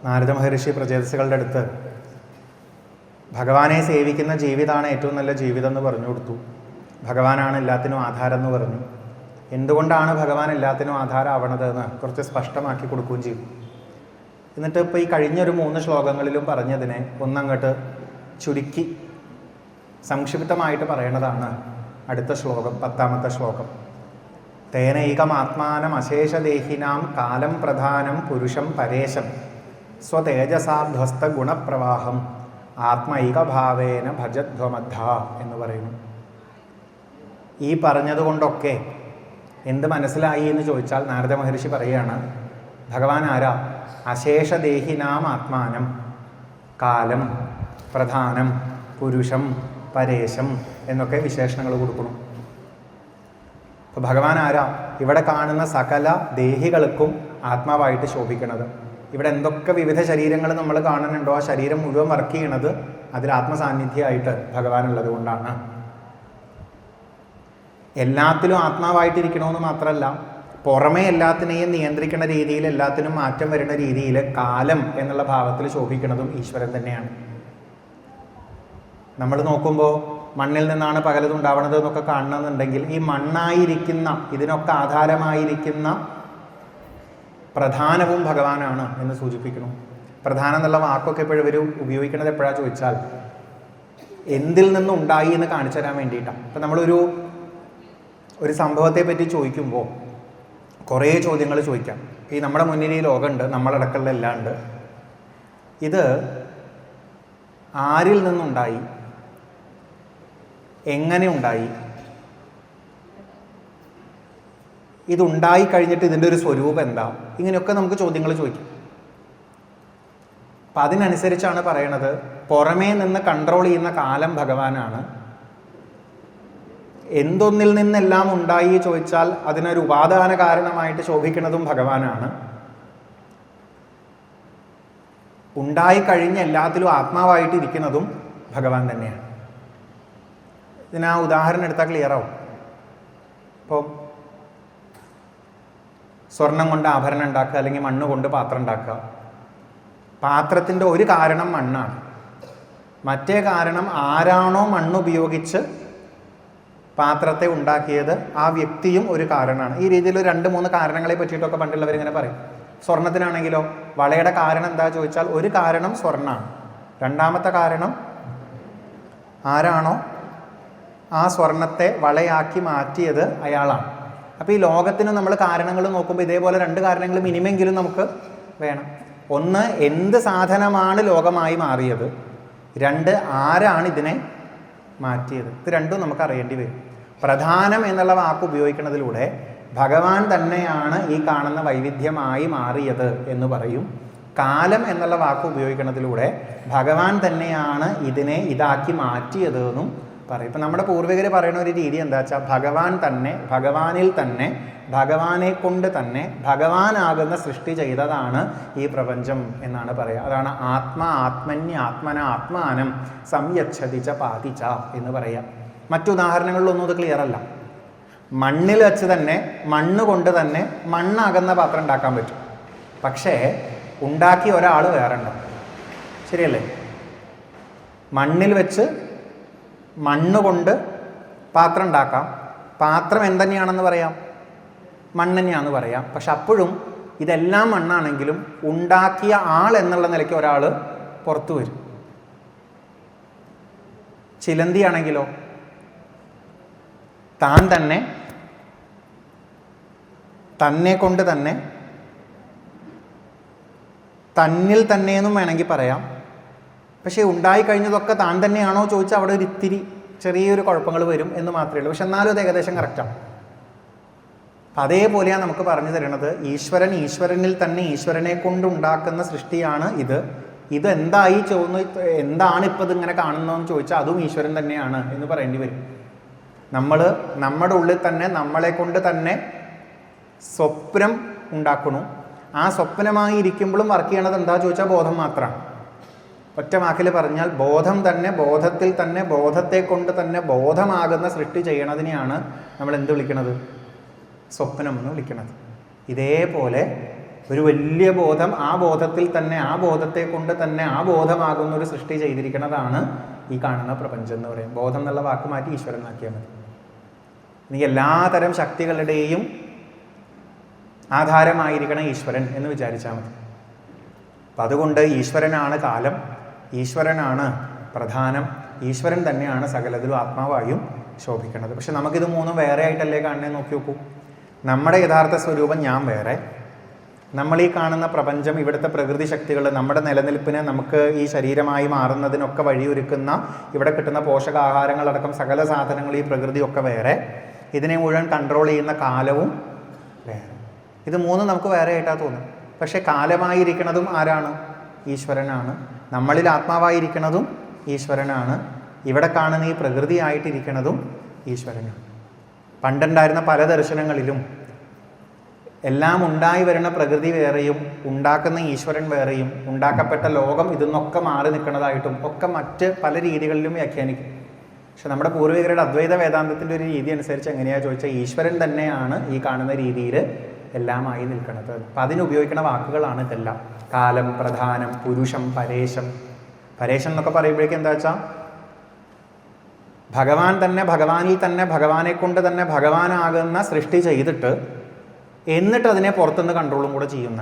നാരദ മഹർഷി പ്രചേതസ്സുകളുടെ അടുത്ത് ഭഗവാനെ സേവിക്കുന്ന ജീവിതമാണ് ഏറ്റവും നല്ല ജീവിതം എന്ന് പറഞ്ഞു കൊടുത്തു. ഭഗവാനാണ് എല്ലാത്തിനും ആധാരം എന്ന് പറഞ്ഞു. എന്തുകൊണ്ടാണ് ഭഗവാൻ എല്ലാത്തിനും ആധാരമാവണത് എന്ന് കുറച്ച് സ്പഷ്ടമാക്കി കൊടുക്കുകയും ചെയ്തു. എന്നിട്ട് ഇപ്പോൾ ഈ കഴിഞ്ഞൊരു 3 ശ്ലോകങ്ങളിലും പറഞ്ഞതിനെ ഒന്നങ്ങോട്ട് ചുരുക്കി സംക്ഷിപ്തമായിട്ട് പറയണതാണ് അടുത്ത ശ്ലോകം, 10ാമത്തെ ശ്ലോകം. തേനൈകമാത്മാനം അശേഷദേഹിനാം കാലം പ്രധാനം പുരുഷം പരേശം സ്വതേജസാധ്വസ്ത ഗുണപ്രവാഹം ആത്മൈകഭാവേന ഭജധ്വമദ്ധ എന്ന് പറയുന്നു. ഈ പറഞ്ഞതുകൊണ്ടൊക്കെ എന്ത് മനസ്സിലായി എന്ന് ചോദിച്ചാൽ നാരദ മഹർഷി പറയുകയാണ്, ഭഗവാൻ ആരാ? അശേഷദേഹിനാം ആത്മാനം കാലം പ്രധാനം പുരുഷം പരേശം എന്നൊക്കെ വിശേഷണങ്ങൾ കൊടുക്കണം. അപ്പോൾ ഭഗവാൻ ആരാ? ഇവിടെ കാണുന്ന സകല ദേഹികൾക്കും ആത്മാവായിട്ട് ശോഭിക്കുന്നത്. ഇവിടെ എന്തൊക്കെ വിവിധ ശരീരങ്ങൾ നമ്മൾ കാണുന്നുണ്ടോ ആ ശരീരം മുഴുവൻ വർക്ക് ചെയ്യണത് അതിൽ ആത്മസാന്നിധ്യമായിട്ട് ഭഗവാനുള്ളത് കൊണ്ടാണ്. എല്ലാത്തിലും ആത്മാവായിട്ടിരിക്കണമെന്ന് മാത്രമല്ല, പുറമേ എല്ലാത്തിനെയും നിയന്ത്രിക്കുന്ന രീതിയിൽ, എല്ലാത്തിനും മാറ്റം വരുന്ന രീതിയിൽ കാലം എന്നുള്ള ഭാവത്തിൽ ശോഭിക്കുന്നതും ഈശ്വരൻ തന്നെയാണ്. നമ്മൾ നോക്കുമ്പോൾ മണ്ണിൽ നിന്നാണ് പകലതും ഉണ്ടാവണത് എന്നൊക്കെ കാണണമെന്നുണ്ടെങ്കിൽ ഈ മണ്ണായിരിക്കുന്ന, ഇതിനൊക്കെ ആധാരമായിരിക്കുന്ന പ്രധാനവും ഭഗവാനാണ് എന്ന് സൂചിപ്പിക്കുന്നു. പ്രധാനം എന്നുള്ള വാക്കൊക്കെ എപ്പോഴും ഇവർ ഉപയോഗിക്കുന്നത് എപ്പോഴാണ് ചോദിച്ചാൽ എന്തിൽ നിന്നുണ്ടായി എന്ന് കാണിച്ചു തരാൻ വേണ്ടിയിട്ടാണ്. ഇപ്പം നമ്മളൊരു സംഭവത്തെ പറ്റി ചോദിക്കുമ്പോൾ കുറേ ചോദ്യങ്ങൾ ചോദിക്കാം. ഈ നമ്മുടെ മുന്നിൽ ഈ ലോകമുണ്ട്, നമ്മളടക്കമുള്ള എല്ലാം ഉണ്ട്. ഇത് ആരിൽ നിന്നുണ്ടായി, എങ്ങനെ ഉണ്ടായി, ഇതുണ്ടായി കഴിഞ്ഞിട്ട് ഇതിൻ്റെ ഒരു സ്വരൂപം എന്താ, ഇങ്ങനെയൊക്കെ നമുക്ക് ചോദ്യങ്ങൾ ചോദിക്കാം. അപ്പം അതിനനുസരിച്ചാണ് പറയണത്, പുറമേ നിന്ന് കൺട്രോൾ ചെയ്യുന്ന കാലം ഭഗവാനാണ്. എന്തൊന്നിൽ നിന്നെല്ലാം ഉണ്ടായി ചോദിച്ചാൽ അതിനൊരു ഉപാദാന കാരണമായിട്ട് ശോഭിക്കുന്നതും ഭഗവാനാണ്. ഉണ്ടായിക്കഴിഞ്ഞ് എല്ലാത്തിലും ആത്മാവായിട്ട് ഇരിക്കുന്നതും ഭഗവാൻ തന്നെയാണ്. ഇതിനാ ഉദാഹരണം എടുത്താൽ ക്ലിയർ ആവും. ഇപ്പോൾ സ്വർണം കൊണ്ട് ആഭരണം ഉണ്ടാക്കുക, അല്ലെങ്കിൽ മണ്ണ് കൊണ്ട് പാത്രം ഉണ്ടാക്കുക. പാത്രത്തിൻ്റെ ഒരു കാരണം മണ്ണാണ്, മറ്റേ കാരണം ആരാണോ മണ്ണ് ഉപയോഗിച്ച് പാത്രത്തെ ഉണ്ടാക്കിയത് ആ വ്യക്തിയും ഒരു കാരണമാണ്. ഈ രീതിയിൽ 2-3 കാരണങ്ങളെ പറ്റിയിട്ടൊക്കെ പണ്ടുള്ളവരിങ്ങനെ പറയും. സ്വർണത്തിനാണെങ്കിലോ വളയുടെ കാരണം എന്താ ചോദിച്ചാൽ ഒരു കാരണം സ്വർണ്ണമാണ്, രണ്ടാമത്തെ കാരണം ആരാണോ ആ സ്വർണത്തെ വളയാക്കി മാറ്റിയത് അയാളാണ്. അപ്പോൾ ഈ ലോകത്തിന് നമ്മൾ കാരണങ്ങൾ നോക്കുമ്പോൾ ഇതേപോലെ 2 കാരണങ്ങൾ മിനിമെങ്കിലും നമുക്ക് വേണം. ഒന്ന്, എന്ത് സാധനമാണ് ലോകമായി മാറിയത്, 2 ആരാണ് ഇതിനെ മാറ്റിയത്. ഇത് രണ്ടും നമുക്ക് അറിയേണ്ടി വരും. പ്രധാനം എന്നുള്ള വാക്ക് ഉപയോഗിക്കുന്നതിലൂടെ ഭഗവാൻ തന്നെയാണ് ഈ കാണുന്ന വൈവിധ്യമായി മാറിയത് എന്ന് പറയും. കാലം എന്നുള്ള വാക്ക് ഉപയോഗിക്കുന്നതിലൂടെ ഭഗവാൻ തന്നെയാണ് ഇതിനെ ഇതാക്കി മാറ്റിയത് എന്നും പറയും. ഇപ്പം നമ്മുടെ പൂർവികർ പറയുന്ന ഒരു രീതി എന്താ വെച്ചാൽ ഭഗവാൻ തന്നെ, ഭഗവാനിൽ തന്നെ, ഭഗവാനെ കൊണ്ട് തന്നെ ഭഗവാനാകുന്ന സൃഷ്ടി ചെയ്തതാണ് ഈ പ്രപഞ്ചം എന്നാണ് പറയുക. അതാണ് ആത്മന്യ ആത്മന ആത്മാനം സംയച്ഛതിച്ച പാതിച്ച എന്ന് പറയാം. മറ്റുദാഹരണങ്ങളിലൊന്നും ഇത് ക്ലിയർ അല്ല. മണ്ണിൽ വെച്ച് തന്നെ, മണ്ണ് കൊണ്ട് തന്നെ മണ്ണാകുന്ന പാത്രം ഉണ്ടാക്കാൻ പറ്റും. പക്ഷേ ഉണ്ടാക്കിയ ഒരാൾ വേറെ ഉണ്ടാവും. ശരിയല്ലേ? മണ്ണിൽ വെച്ച് മണ്ണ് കൊണ്ട് പാത്രം ഉണ്ടാക്കാം. പാത്രം എന്തുതന്നെയാണെന്ന് പറയാം, മണ്ണ് തന്നെയാണെന്ന് പറയാം. പക്ഷെ അപ്പോഴും ഇതെല്ലാം മണ്ണാണെങ്കിലും ഉണ്ടാക്കിയ ആൾ എന്നുള്ള നിലയ്ക്ക് ഒരാൾ പുറത്തു വരും. ചിലന്തി ആണെങ്കിലോ താൻ തന്നെ, തന്നെ കൊണ്ട് തന്നെ, തന്നിൽ തന്നെയെന്നും വേണമെങ്കിൽ പറയാം. പക്ഷേ ഉണ്ടായിക്കഴിഞ്ഞതൊക്കെ താൻ തന്നെയാണോ ചോദിച്ചാൽ അവിടെ ഒരു ഇത്തിരി ചെറിയൊരു കുഴപ്പങ്ങൾ വരും എന്ന് മാത്രമേ ഉള്ളൂ. പക്ഷെ എന്നാലും അത് ഏകദേശം കറക്റ്റാണ്. അപ്പം അതേപോലെയാണ് നമുക്ക് പറഞ്ഞു തരുന്നത്, ഈശ്വരനിൽ തന്നെ ഈശ്വരനെ കൊണ്ടുണ്ടാക്കുന്ന സൃഷ്ടിയാണ് ഇത്. ഇതെന്തായി എന്താണ് ഇപ്പം ഇതിങ്ങനെ കാണുന്നതെന്ന് ചോദിച്ചാൽ അതും ഈശ്വരൻ തന്നെയാണ് എന്ന് പറയേണ്ടി വരും. നമ്മൾ നമ്മുടെ ഉള്ളിൽ തന്നെ നമ്മളെ കൊണ്ട് തന്നെ സ്വപ്നം ഉണ്ടാക്കണു. ആ സ്വപ്നമായി ഇരിക്കുമ്പോഴും വർക്ക് ചെയ്യണത് എന്താ ചോദിച്ചാൽ ബോധം മാത്രമാണ്. ഒറ്റ വാക്കിൽ പറഞ്ഞാൽ ബോധം തന്നെ, ബോധത്തിൽ തന്നെ, ബോധത്തെ കൊണ്ട് തന്നെ ബോധമാകുന്ന സൃഷ്ടി ചെയ്യണതിനെയാണ് നമ്മൾ എന്ത് വിളിക്കണത്? സ്വപ്നം എന്ന് വിളിക്കണത്. ഇതേപോലെ ഒരു വലിയ ബോധം, ആ ബോധത്തിൽ തന്നെ, ആ ബോധത്തെ കൊണ്ട് തന്നെ ആ ബോധമാകുന്ന ഒരു സൃഷ്ടി ചെയ്തിരിക്കുന്നതാണ് ഈ കാണുന്ന പ്രപഞ്ചം എന്ന് പറയും. ബോധം എന്നുള്ള വാക്ക് മാറ്റി ഈശ്വരനാക്കിയാൽ മതി. ഇനി എല്ലാതരം ശക്തികളുടെയും ആധാരമായിരിക്കണം ഈശ്വരൻ എന്ന് വിചാരിച്ചാൽ മതി. അപ്പം അതുകൊണ്ട് ഈശ്വരനാണ് കാലം, ഈശ്വരനാണ് പ്രധാനം, ഈശ്വരൻ തന്നെയാണ് സകലതിലും ആത്മാവായും ശോഭിക്കുന്നത്. പക്ഷെ നമുക്കിത് മൂന്നും വേറെ ആയിട്ടല്ലേ കാണുന്നത്? നോക്കി നോക്കൂ. നമ്മുടെ യഥാർത്ഥ സ്വരൂപം ഞാൻ വേറെ, നമ്മൾ ഈ കാണുന്ന പ്രപഞ്ചം, ഇവിടുത്തെ പ്രകൃതി ശക്തികൾ, നമ്മുടെ നിലനിൽപ്പിന്, നമുക്ക് ഈ ശരീരമായി മാറുന്നതിനൊക്കെ വഴിയൊരുക്കുന്ന ഇവിടെ കിട്ടുന്ന പോഷകാഹാരങ്ങളടക്കം സകല സാധനങ്ങൾ, ഈ പ്രകൃതിയൊക്കെ വേറെ, ഇതിനെ മുഴുവൻ കൺട്രോൾ ചെയ്യുന്ന കാലവും വേറെ. ഇത് മൂന്നും നമുക്ക് വേറെ ആയിട്ടാണ് തോന്നുന്നത്. പക്ഷെ കാലമായിരിക്കുന്നതും ആരാണ്? ഈശ്വരനാണ്. നമ്മളിൽ ആത്മാവായിരിക്കുന്നതും ഈശ്വരനാണ്. ഇവിടെ കാണുന്ന ഈ പ്രകൃതി ആയിട്ടിരിക്കുന്നതും ഈശ്വരനാണ്. പണ്ടുണ്ടായിരുന്ന പല ദർശനങ്ങളിലും എല്ലാം ഉണ്ടായി വരുന്ന പ്രകൃതി വേറെയും ഉണ്ടാക്കുന്ന ഈശ്വരൻ വേറെയും ഉണ്ടാക്കപ്പെട്ട ലോകം ഇതിന്നൊക്കെ മാറി നിൽക്കുന്നതായിട്ടും ഒക്കെ മറ്റ് പല രീതികളിലും വ്യാഖ്യാനിക്കും. പക്ഷെ നമ്മുടെ പൂർവികരുടെ അദ്വൈത വേദാന്തത്തിൻ്റെ ഒരു രീതി അനുസരിച്ച് എങ്ങനെയാ ചോദിച്ചാൽ ഈശ്വരൻ തന്നെയാണ് ഈ കാണുന്ന രീതിയിൽ എല്ലാമായി നിൽക്കുന്നത്. അപ്പം അതിനുപയോഗിക്കുന്ന വാക്കുകളാണ് ഇതെല്ലാം. കാലം, പ്രധാനം, പുരുഷം, പരേശം. പരേശം എന്നൊക്കെ പറയുമ്പോഴേക്കും എന്താ വെച്ചാൽ ഭഗവാൻ തന്നെ ഭഗവാനിൽ തന്നെ ഭഗവാനെ കൊണ്ട് തന്നെ ഭഗവാനാകുന്ന സൃഷ്ടി ചെയ്തിട്ട് എന്നിട്ട് അതിനെ പുറത്തുനിന്ന് കൺട്രോളും കൂടെ ചെയ്യുന്ന,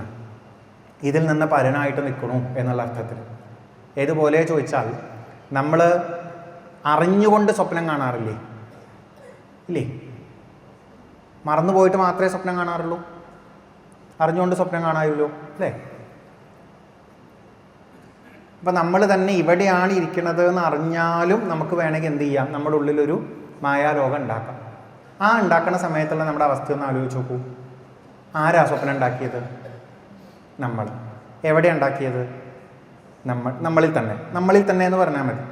ഇതിൽ നിന്ന് പരനായിട്ട് നിൽക്കണു എന്നുള്ള അർത്ഥത്തിൽ. ഏതുപോലെ ചോദിച്ചാൽ നമ്മൾ അറിഞ്ഞുകൊണ്ട് സ്വപ്നം കാണാറില്ലേ? ഇല്ലേ? മറന്നുപോയിട്ട് മാത്രമേ സ്വപ്നം കാണാറുള്ളൂ, അറിഞ്ഞുകൊണ്ട് സ്വപ്നം കാണാറുള്ളൂ അല്ലേ? അപ്പം നമ്മൾ തന്നെ ഇവിടെയാണ് ഇരിക്കുന്നത് എന്ന് അറിഞ്ഞാലും നമുക്ക് വേണമെങ്കിൽ എന്ത് ചെയ്യാം? നമ്മുടെ ഉള്ളിലൊരു മായാലോകം ഉണ്ടാക്കാം. ആ ഉണ്ടാക്കുന്ന സമയത്തുള്ള നമ്മുടെ അവസ്ഥ ഒന്ന് ആലോചിച്ച് നോക്കൂ. ആരാ സ്വപ്നം ഉണ്ടാക്കിയത്? നമ്മൾ. എവിടെ ഉണ്ടാക്കിയത്? നമ്മളിൽ തന്നെ. നമ്മളിൽ തന്നെ എന്ന് പറഞ്ഞാൽ മതി.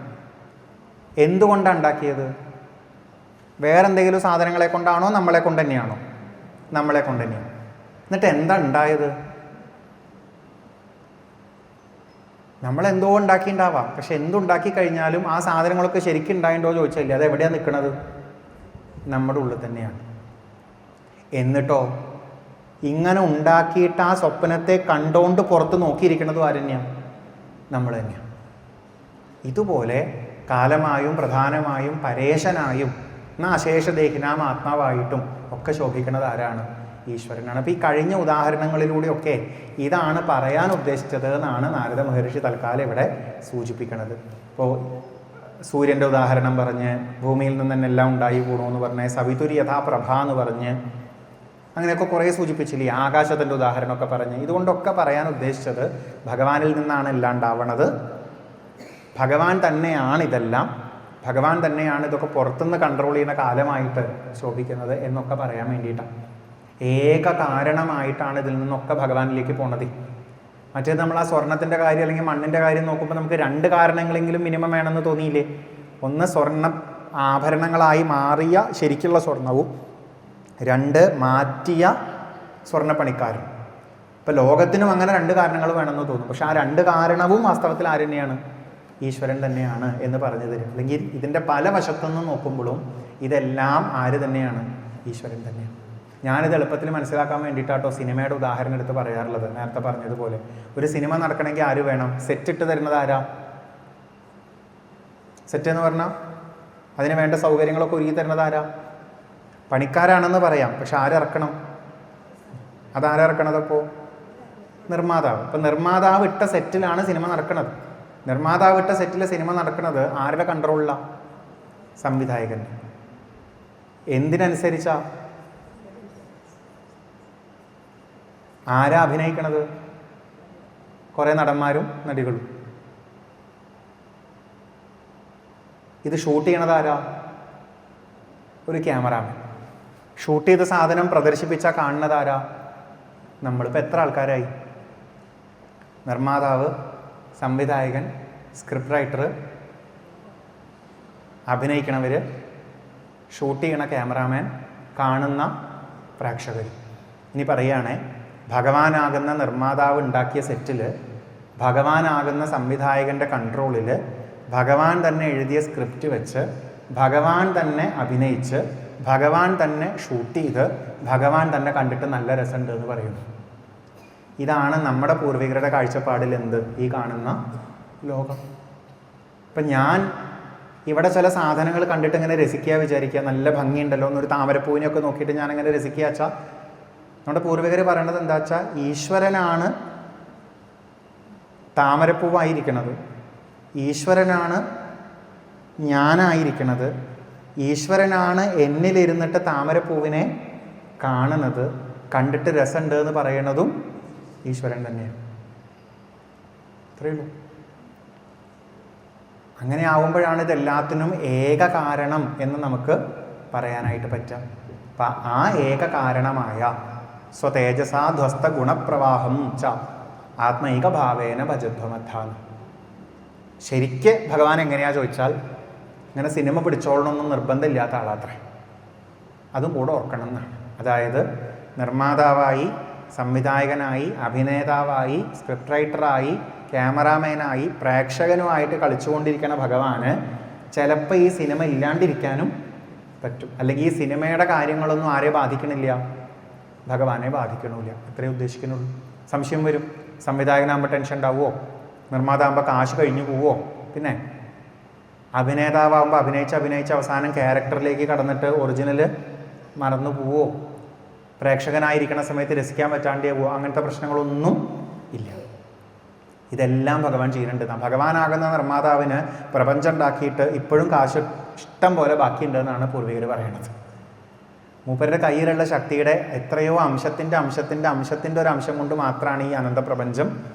എന്തുകൊണ്ടാണ് ഉണ്ടാക്കിയത്? വേറെ എന്തെങ്കിലും സാധനങ്ങളെ കൊണ്ടാണോ നമ്മളെ കൊണ്ട് തന്നെയാണോ? നമ്മളെ കൊണ്ട് തന്നെയാണ്. എന്നിട്ട് എന്താ ഉണ്ടായത്? നമ്മളെന്തോ ഉണ്ടാക്കിയിട്ടുണ്ടാവാം. പക്ഷെ എന്തുണ്ടാക്കി കഴിഞ്ഞാലും ആ സാധനങ്ങളൊക്കെ ശരിക്കും ഉണ്ടായിട്ടോ ചോദിച്ചില്ല. അത് എവിടെയാണ് നിൽക്കുന്നത്? നമ്മുടെ ഉള്ളിൽ തന്നെയാണ്. എന്നിട്ടോ ഇങ്ങനെ ഉണ്ടാക്കിയിട്ട് ആ സ്വപ്നത്തെ കണ്ടുകൊണ്ട് പുറത്ത് നോക്കിയിരിക്കുന്നതും ആരെന്നെയാണ്? നമ്മൾ തന്നെയാണ്. ഇതുപോലെ കാലമായും പ്രധാനമായും പരേശനായും അശേഷദേഹിനാം ആത്മാവായിട്ടും ഒക്കെ ശോഭിക്കുന്നത് ആരാണ്? ഈശ്വരനാണ്. അപ്പോൾ ഈ കഴിഞ്ഞ ഉദാഹരണങ്ങളിലൂടെയൊക്കെ ഇതാണ് പറയാൻ ഉദ്ദേശിച്ചത് എന്നാണ് നാരദ മഹർഷി തൽക്കാലം ഇവിടെ സൂചിപ്പിക്കുന്നത്. ഇപ്പോൾ സൂര്യൻ്റെ ഉദാഹരണം പറഞ്ഞ്, ഭൂമിയിൽ നിന്ന് തന്നെ എല്ലാം ഉണ്ടായി കൂടണമെന്ന് പറഞ്ഞ്, സവിതുരി യഥാ പ്രഭ എന്ന് പറഞ്ഞ്, അങ്ങനെയൊക്കെ കുറേ സൂചിപ്പിച്ചില്ലേ? ആകാശത്തിൻ്റെ ഉദാഹരണമൊക്കെ പറഞ്ഞ്. ഇതുകൊണ്ടൊക്കെ പറയാൻ ഉദ്ദേശിച്ചത് ഭഗവാനിൽ നിന്നാണ് എല്ലാം ഉണ്ടാവണത്, ഭഗവാൻ തന്നെയാണ് ഇതെല്ലാം, ഭഗവാൻ തന്നെയാണ് ഇതൊക്കെ പുറത്തുനിന്ന് കൺട്രോൾ ചെയ്യുന്ന കാലമായിട്ട് ശോഭിക്കുന്നത് എന്നൊക്കെ പറയാൻ വേണ്ടിയിട്ടാണ്. ഏക കാരണമായിട്ടാണ് ഇതിൽ നിന്നൊക്കെ ഭഗവാനിലേക്ക് പോണത്. മറ്റേത് നമ്മൾ ആ സ്വർണത്തിൻ്റെ കാര്യം അല്ലെങ്കിൽ മണ്ണിൻ്റെ കാര്യം നോക്കുമ്പോൾ നമുക്ക് രണ്ട് കാരണങ്ങളെങ്കിലും മിനിമം വേണമെന്ന് തോന്നിയില്ലേ? ഒന്ന് സ്വർണ്ണ ആഭരണങ്ങളായി മാറിയ ശരിക്കുള്ള സ്വർണവും, രണ്ട് മാറ്റിയ സ്വർണ്ണപ്പണിക്കാരും. ഇപ്പം ലോകത്തിനും അങ്ങനെ രണ്ട് കാരണങ്ങൾ വേണമെന്ന് തോന്നും. പക്ഷെ ആ രണ്ട് കാരണവും വാസ്തവത്തിൽ ആര് തന്നെയാണ്? ഈശ്വരൻ തന്നെയാണ് എന്ന് പറഞ്ഞു തരും. അല്ലെങ്കിൽ ഇതിൻ്റെ പല വശത്തുനിന്ന് നോക്കുമ്പോഴും ഇതെല്ലാം ആര് തന്നെയാണ്? ഈശ്വരൻ തന്നെയാണ്. ഞാനിത് എളുപ്പത്തിൽ മനസ്സിലാക്കാൻ വേണ്ടിയിട്ടാട്ടോ സിനിമയുടെ ഉദാഹരണം എടുത്ത് പറയാറുള്ളത്. നേരത്തെ പറഞ്ഞതുപോലെ ഒരു സിനിമ നടക്കണമെങ്കിൽ ആര് വേണം? സെറ്റ് ഇട്ട് തരുന്നത് ആരാ? സെറ്റ് എന്ന് പറഞ്ഞാൽ അതിന് വേണ്ട സൗകര്യങ്ങളൊക്കെ ഒരുക്കി തരുന്നത് ആരാ? പണിക്കാരാണെന്ന് പറയാം. പക്ഷെ ആരിറക്കണം? അതാരിറക്കണതപ്പോൾ? നിർമ്മാതാവ്. അപ്പം നിർമ്മാതാവ് ഇട്ട സെറ്റിലാണ് സിനിമ നടക്കുന്നത്. നിർമ്മാതാവ് ഇട്ട സെറ്റിലെ സിനിമ നടക്കുന്നത് ആരുടെ കൺട്രോളിലാണ്? സംവിധായകൻ്റെ. എന്തിനനുസരിച്ചാ? ആരാ അഭിനയിക്കണത്? കുറേ നടന്മാരും നടികളും. ഇത് ഷൂട്ട് ചെയ്യണത് ആരാ? ഒരു ക്യാമറാമാൻ. ഷൂട്ട് ചെയ്ത സാധനം പ്രദർശിപ്പിച്ചാൽ കാണുന്നത് ആരാ? നമ്മളിപ്പോൾ എത്ര ആൾക്കാരായി? നിർമ്മാതാവ്, സംവിധായകൻ, സ്ക്രിപ്റ്റ് റൈറ്റർ, അഭിനയിക്കണവർ, ഷൂട്ട് ചെയ്യണ ക്യാമറാമാൻ, കാണുന്ന പ്രേക്ഷകർ. ഇനി പറയുകയാണെ, ഭഗവാനാകുന്ന നിർമ്മാതാവ് ഉണ്ടാക്കിയ സെറ്റിൽ, ഭഗവാനാകുന്ന സംവിധായകൻ്റെ കൺട്രോളിൽ, ഭഗവാൻ തന്നെ എഴുതിയ സ്ക്രിപ്റ്റ് വെച്ച്, ഭഗവാൻ തന്നെ അഭിനയിച്ച്, ഭഗവാൻ തന്നെ ഷൂട്ട് ചെയ്ത്, ഭഗവാൻ തന്നെ കണ്ടിട്ട് നല്ല രസമുണ്ട് എന്ന് പറയുന്നു. ഇതാണ് നമ്മുടെ പൂർവികരുടെ കാഴ്ചപ്പാടിൽ എന്ത്? ഈ കാണുന്ന ലോകം. ഇപ്പം ഞാൻ ഇവിടെ ചില സാധനങ്ങൾ കണ്ടിട്ട് ഇങ്ങനെ രസിക്കുക വിചാരിക്കുക, നല്ല ഭംഗിയുണ്ടല്ലോ എന്നൊരു താമരപ്പൂവിനെയൊക്കെ നോക്കിയിട്ട് ഞാനിങ്ങനെ രസിക്കുക വെച്ചാൽ, നമ്മുടെ പൂർവികർ പറയണത് എന്താ വെച്ചാൽ, ഈശ്വരനാണ് താമരപ്പൂവായിരിക്കണത്, ഈശ്വരനാണ് ഞാനായിരിക്കണത്, ഈശ്വരനാണ് എന്നിലിരുന്നിട്ട് താമരപ്പൂവിനെ കാണുന്നത്, കണ്ടിട്ട് രസമുണ്ട് എന്ന് പറയണതും ഈശ്വരൻ തന്നെയാണ്. അത്രയേ ഉള്ളൂ. അങ്ങനെ ആവുമ്പോഴാണ് ഇതെല്ലാത്തിനും ഏക കാരണം എന്ന് നമുക്ക് പറയാനായിട്ട് പറ്റുക. അപ്പം ആ ഏക കാരണമായ സ്വതേജസാ ധ്വസ്ത ഗുണപ്രവാഹം ച ആത്മൈക ഭാവേന ഭജധ്വമത്ഥാന്ന്. ശരിക്ക് ഭഗവാൻ എങ്ങനെയാ ചോദിച്ചാൽ, ഇങ്ങനെ സിനിമ പിടിച്ചോളണമെന്നും നിർബന്ധമില്ലാത്ത ആളാത്രേ. അതും കൂടെ ഓർക്കണം എന്നാണ്. അതായത് നിർമ്മാതാവായി, സംവിധായകനായി, അഭിനേതാവായി, സ്ക്രിപ്റ്റ് റൈറ്ററായി, ക്യാമറാമാനായി, പ്രേക്ഷകനുമായിട്ട് കളിച്ചുകൊണ്ടിരിക്കുന്ന ഭഗവാന് ചിലപ്പോൾ ഈ സിനിമ ഇല്ലാണ്ടിരിക്കാനും പറ്റും. അല്ലെങ്കിൽ ഈ സിനിമയുടെ കാര്യങ്ങളൊന്നും ആരെ ബാധിക്കണില്ല? ഭഗവാനെ ബാധിക്കണില്ല. അത്രേ ഉദ്ദേശിക്കുന്നുള്ളൂ. സംശയം വരും, സംവിധായകനാകുമ്പോൾ ടെൻഷൻ ഉണ്ടാവുമോ? നിർമ്മാതാകുമ്പോൾ കാശ് കഴിഞ്ഞു പോവോ? പിന്നെ അഭിനേതാവുമ്പോൾ അഭിനയിച്ച് അവസാനം ക്യാരക്ടറിലേക്ക് കടന്നിട്ട് ഒറിജിനൽ മറന്നു പോവോ? പ്രേക്ഷകനായിരിക്കുന്ന സമയത്ത് രസിക്കാൻ പറ്റാണ്ടിയാവോ? അങ്ങനത്തെ പ്രശ്നങ്ങളൊന്നും ഇല്ല. ഇതെല്ലാം ഭഗവാൻ ചെയ്യുന്നുണ്ട്. ഭഗവാനാകുന്ന നിർമ്മാതാവിന് പ്രപഞ്ചം ഉണ്ടാക്കിയിട്ട് ഇപ്പോഴും കാശ് ഇഷ്ടം പോലെ ബാക്കിയുണ്ടെന്നാണ് പൂർവികർ പറയുന്നത്. മൂപ്പരുടെ കയ്യിലുള്ള ശക്തിയുടെ എത്രയോ അംശത്തിൻ്റെ ഒരു അംശം കൊണ്ട് മാത്രമാണ് ഈ അനന്ത പ്രപഞ്ചം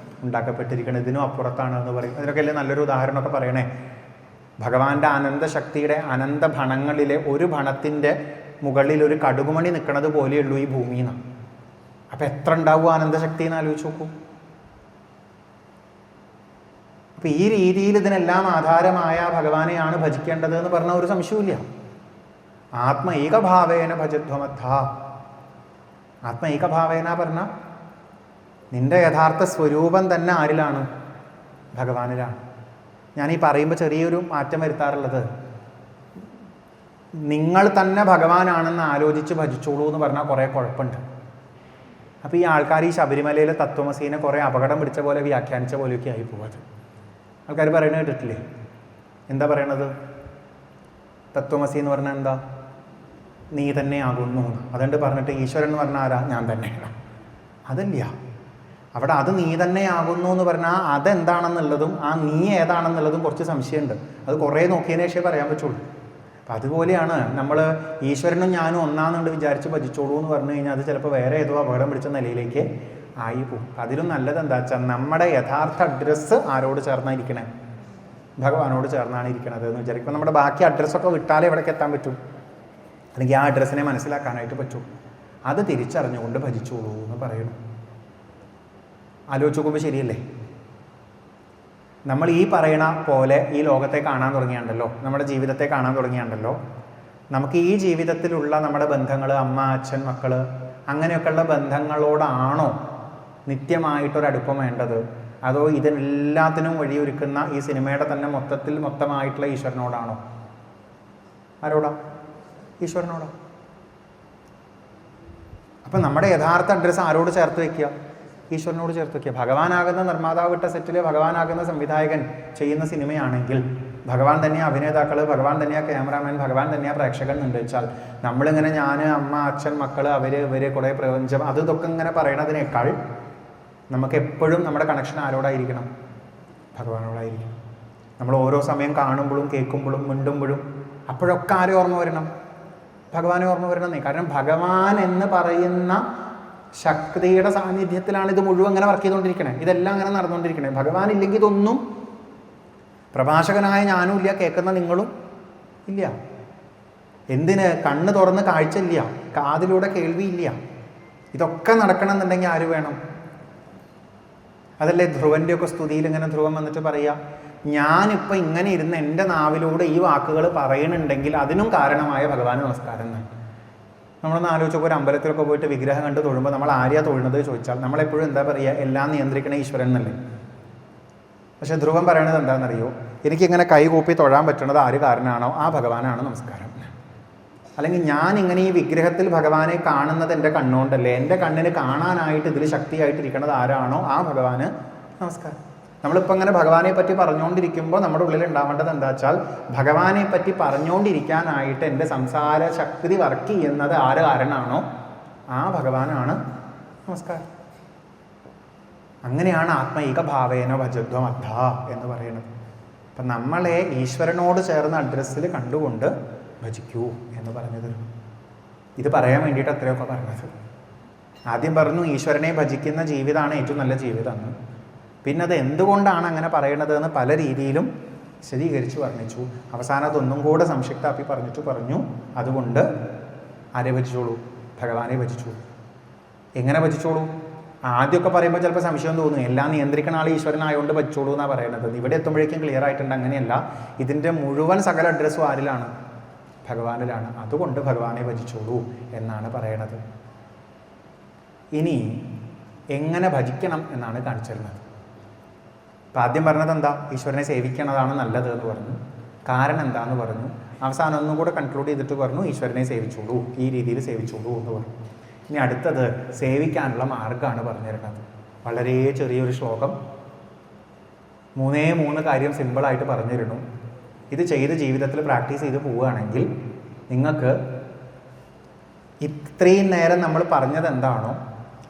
ഉണ്ടാക്കപ്പെട്ടിരിക്കുന്നത്. ഇതിനും അപ്പുറത്താണ് എന്ന് പറയും. അതിനൊക്കെ അല്ലേ നല്ലൊരു ഉദാഹരണമൊക്കെ പറയണേ. ഭഗവാന്റെ അനന്തശക്തിയുടെ അനന്ത ഭണങ്ങളിലെ ഒരു ഭണത്തിൻ്റെ മുകളിൽ ഒരു കടുകുമണി നിൽക്കുന്നത് പോലെയുള്ളൂ ഈ ഭൂമിന്ന്. അപ്പം എത്ര ഉണ്ടാവും ആനന്ദശക്തി എന്ന് ആലോചിച്ച് നോക്കൂ. അപ്പം ഈ രീതിയിൽ ഇതിനെല്ലാം ആധാരമായ ഭഗവാനെയാണ് ഭജിക്കേണ്ടത് എന്ന് പറഞ്ഞ ഒരു സംശയമില്ല. ആത്മൈകഭാവേന ഭജധ്വമദ്ധ. ആത്മൈകഭാവേന പറഞ്ഞ നിന്റെ യഥാർത്ഥ സ്വരൂപം തന്നെ ആരിലാണ്? ഭഗവാനിലാണ്. ഞാനീ പറയുമ്പോൾ ചെറിയൊരു മാറ്റം വരുത്താറുള്ളത്, നിങ്ങൾ തന്നെ ഭഗവാനാണെന്ന് ആലോചിച്ച് ഭജിച്ചോളൂ എന്ന് പറഞ്ഞാൽ കുറേ കുഴപ്പമുണ്ട്. അപ്പോൾ ഈ ആൾക്കാർ ഈ ശബരിമലയിലെ തത്വമസീനെ കുറേ അപകടം പിടിച്ച പോലെ വ്യാഖ്യാനിച്ച പോലെയൊക്കെ ആയി പോവാത്. ആൾക്കാർ പറയുന്നത് കേട്ടിട്ടില്ലേ? എന്താ പറയണത്? തത്വമസി എന്ന് പറഞ്ഞാൽ എന്താ? നീ തന്നെ ആകുന്നു. അതുകൊണ്ട് പറഞ്ഞിട്ട് ഈശ്വരൻ എന്ന് പറഞ്ഞാൽ ആരാ? ഞാൻ തന്നെയാണ്. അതല്ല, അവിടെ അത് നീ തന്നെ ആകുന്നു എന്ന് പറഞ്ഞാൽ അതെന്താണെന്നുള്ളതും ആ നീ ഏതാണെന്നുള്ളതും കുറച്ച് സംശയമുണ്ട്. അത് കുറേ നോക്കിയതിനു ശേഷമേ പറയാൻ പറ്റുള്ളൂ. അപ്പം അതുപോലെയാണ് നമ്മൾ ഈശ്വരനും ഞാനും ഒന്നാന്നുകൊണ്ട് വിചാരിച്ച് ഭജിച്ചോളൂ എന്ന് പറഞ്ഞു കഴിഞ്ഞാൽ അത് ചിലപ്പോൾ വേറെ ഏതോ അപകടം പിടിച്ച നിലയിലേക്ക് ആയി പോകും. അതിലും നല്ലത് എന്താ വെച്ചാൽ നമ്മുടെ യഥാർത്ഥ അഡ്രസ്സ് ആരോട് ചേർന്നായിരിക്കണേ? ഭഗവാനോട് ചേർന്നാണ് ഇരിക്കണത് എന്ന് വിചാരിക്കും. നമ്മുടെ ബാക്കി അഡ്രസ്സൊക്കെ വിട്ടാലേ എവിടേക്ക് എത്താൻ പറ്റും, അല്ലെങ്കിൽ ആ അഡ്രസ്സിനെ മനസ്സിലാക്കാനായിട്ട് പറ്റും. അത് തിരിച്ചറിഞ്ഞുകൊണ്ട് ഭജിച്ചോളൂ എന്ന് പറയുന്നു. ആലോചിച്ച് നോക്കുമ്പോൾ ശരിയല്ലേ? നമ്മൾ ഈ പറയണ പോലെ ഈ ലോകത്തെ കാണാൻ തുടങ്ങിയാണ്ടല്ലോ, നമ്മുടെ ജീവിതത്തെ കാണാൻ തുടങ്ങിയാണ്ടല്ലോ, നമുക്ക് ഈ ജീവിതത്തിലുള്ള നമ്മുടെ ബന്ധങ്ങൾ, അമ്മ അച്ഛൻ മക്കൾ, അങ്ങനെയൊക്കെയുള്ള ബന്ധങ്ങളോടാണോ നിത്യമായിട്ടൊരടുപ്പം വേണ്ടത്? അതോ ഇതിനെല്ലാത്തിനും വഴിയൊരുക്കുന്ന ഈ സിനിമയുടെ തന്നെ മൊത്തമായിട്ടുള്ള ഈശ്വരനോടാണോ? ആരോടാ? ഈശ്വരനോടാ. അപ്പം നമ്മുടെ യഥാർത്ഥ അഡ്രസ്സ് ആരോട് ചേർത്ത് വയ്ക്കുക? ഈശ്വരനോട് ചേർത്ത് വയ്ക്കുക. ഭഗവാനാകുന്ന നിർമ്മാതാവ് ഇട്ട സെറ്റിൽ ഭഗവാനാകുന്ന സംവിധായകൻ ചെയ്യുന്ന സിനിമയാണെങ്കിൽ ഭഗവാൻ തന്നെയാണ് അഭിനേതാക്കൾ, ഭഗവാൻ തന്നെയാണ് ക്യാമറാമാൻ, ഭഗവാൻ തന്നെയാണ് പ്രേക്ഷകൻ എന്ന് വെച്ചാൽ നമ്മളിങ്ങനെ ഞാൻ, അമ്മ, അച്ഛൻ, മക്കൾ, ഇവര് കുറേ പ്രപഞ്ചം ഇതൊക്കെ ഇങ്ങനെ പറയണതിനേക്കാൾ നമുക്ക് എപ്പോഴും നമ്മുടെ കണക്ഷൻ ആരോടായിരിക്കണം? ഭഗവാനോടായിരിക്കണം. നമ്മൾ ഓരോ സമയം കാണുമ്പോഴും കേൾക്കുമ്പോഴും മിണ്ടുമ്പോഴും അപ്പോഴൊക്കെ ആരെ ഓർമ്മ വരണം? ഭഗവാനെ ഓർമ്മ വരണമെന്നേ. കാരണം ഭഗവാൻ എന്ന് പറയുന്ന ശക്തിയുടെ സാന്നിധ്യത്തിലാണ് ഇത് മുഴുവൻ അങ്ങനെ വർക്ക് ചെയ്തുകൊണ്ടിരിക്കണേ, ഇതെല്ലാം അങ്ങനെ നടന്നുകൊണ്ടിരിക്കണേ. ഭഗവാൻ ഇല്ലെങ്കിൽ ഇതൊന്നും പ്രഭാഷകനായ ഞാനും ഇല്ല, കേൾക്കുന്ന നിങ്ങളും ഇല്ല. എന്തിന്? കണ്ണ് തുറന്ന് കാഴ്ചയില്ല, കാതിലൂടെ കേൾവിയില്ല. ഇതൊക്കെ നടക്കണമെന്നുണ്ടെങ്കിൽ ആര് വേണം? അതല്ലേ ധ്രുവൻ്റെ ഒക്കെ സ്തുതിയിൽ ഇങ്ങനെ ധ്രുവൻ വന്നിട്ട് പറയുക, ഞാനിപ്പോൾ ഇങ്ങനെ ഇരുന്ന് എൻ്റെ നാവിലൂടെ ഈ വാക്കുകൾ പറയണുണ്ടെങ്കിൽ അതിനും കാരണമായ ഭഗവാന് നമസ്കാരം എന്നാണ്. നമ്മളൊന്ന് ആലോചിച്ചപ്പോൾ ഒരു അമ്പലത്തിലൊക്കെ പോയിട്ട് വിഗ്രഹം കണ്ട് തൊഴുമ്പോൾ നമ്മൾ ആരെയാ തൊഴുന്നത് ചോദിച്ചാൽ നമ്മളെപ്പോഴും എന്താ പറയുക? എല്ലാം നിയന്ത്രിക്കണ ഈശ്വരൻ എന്നല്ലേ. പക്ഷെ ധ്രുവൻ പറയണത് എന്താണെന്നറിയോ? എനിക്കിങ്ങനെ കൈ കൂപ്പി തൊഴാൻ പറ്റുന്നത് ആര് കാരണമാണോ ആ ഭഗവാനാണ് നമസ്കാരം. അല്ലെങ്കിൽ ഞാൻ ഇങ്ങനെ ഈ വിഗ്രഹത്തിൽ ഭഗവാനെ കാണുന്നത് എൻ്റെ കണ്ണുകൊണ്ടല്ലേ, എൻ്റെ കണ്ണിന് കാണാനായിട്ട് ഇതിൽ ശക്തിയായിട്ടിരിക്കുന്നത് ആരാണോ ആ ഭഗവാന് നമസ്കാരം. നമ്മളിപ്പോൾ ഇങ്ങനെ ഭഗവാനെ പറ്റി പറഞ്ഞുകൊണ്ടിരിക്കുമ്പോൾ നമ്മുടെ ഉള്ളിൽ ഉണ്ടാവേണ്ടത് എന്താ വെച്ചാൽ, ഭഗവാനെ പറ്റി പറഞ്ഞുകൊണ്ടിരിക്കാനായിട്ട് എൻ്റെ സംസാര ശക്തി വർക്ക് ചെയ്യുന്നത് ആര് കാരണമാണോ ആ ഭഗവാനാണ് നമസ്കാരം. അങ്ങനെയാണ് ആത്മൈക ഭാവേന ഭജധ്വം അദ്ധ എന്ന് പറയുന്നത്. അപ്പം നമ്മളെ ഈശ്വരനോട് ചേർന്ന അഡ്രസ്സിൽ കണ്ടുകൊണ്ട് ഭജിക്കൂ എന്ന് പറഞ്ഞു തരുന്നു. ഇത് പറയാൻ വേണ്ടിയിട്ട് അത്രയൊക്കെ പറഞ്ഞത്. ആദ്യം പറഞ്ഞു ഈശ്വരനെ ഭജിക്കുന്ന ജീവിതമാണ് ഏറ്റവും നല്ല ജീവിതമെന്ന്. പിന്നെ അത് എന്തുകൊണ്ടാണ് അങ്ങനെ പറയണത് എന്ന് പല രീതിയിലും വിശദീകരിച്ച് വർണ്ണിച്ചു. അവസാനം അതൊന്നും കൂടെ സംക്ഷിപ്താക്കി പറഞ്ഞു അതുകൊണ്ട് ആരെ ഭജിച്ചോളൂ? ഭഗവാനെ ഭജിച്ചോളൂ. എങ്ങനെ ഭജിച്ചോളൂ? ആദ്യമൊക്കെ പറയുമ്പോൾ ചിലപ്പോൾ സംശയം തോന്നും, എല്ലാം നിയന്ത്രിക്കുന്ന ആൾ ഈശ്വരനായതുകൊണ്ട് ഭജിച്ചോളൂ എന്നാണ് പറയണത്. ഇവിടെ എത്തുമ്പോഴേക്കും ക്ലിയർ ആയിട്ടുണ്ട്. അങ്ങനെയല്ല, ഇതിൻ്റെ മുഴുവൻ സകല അഡ്രസ്സും ആരിലാണ്? ഭഗവാനിലാണ്. അതുകൊണ്ട് ഭഗവാനെ ഭജിച്ചോളൂ എന്നാണ് പറയണത്. ഇനി എങ്ങനെ ഭജിക്കണം എന്നാണ് കാണിച്ചിരുന്നത്. അപ്പം ആദ്യം പറഞ്ഞത് എന്താ? ഈശ്വരനെ സേവിക്കണതാണ് നല്ലത് എന്ന് പറഞ്ഞു. കാരണം എന്താന്ന് പറഞ്ഞു. അവസാനം ഒന്നും കൂടെ കൺക്ലൂഡ് ചെയ്തിട്ട് പറഞ്ഞു ഈശ്വരനെ സേവിച്ചോളൂ, ഈ രീതിയിൽ സേവിച്ചോളൂ എന്ന് പറഞ്ഞു. ഇനി അടുത്തത് സേവിക്കാനുള്ള മാർഗ്ഗമാണ് പറഞ്ഞിരുന്നത്. വളരെ ചെറിയൊരു ശ്ലോകം, 3 കാര്യം സിമ്പിളായിട്ട് പറഞ്ഞിരുന്നു. ഇത് ചെയ്ത് ജീവിതത്തിൽ പ്രാക്ടീസ് ചെയ്ത് പോവുകയാണെങ്കിൽ നിങ്ങൾക്ക് ഇത്രയും നേരം നമ്മൾ പറഞ്ഞത് എന്താണോ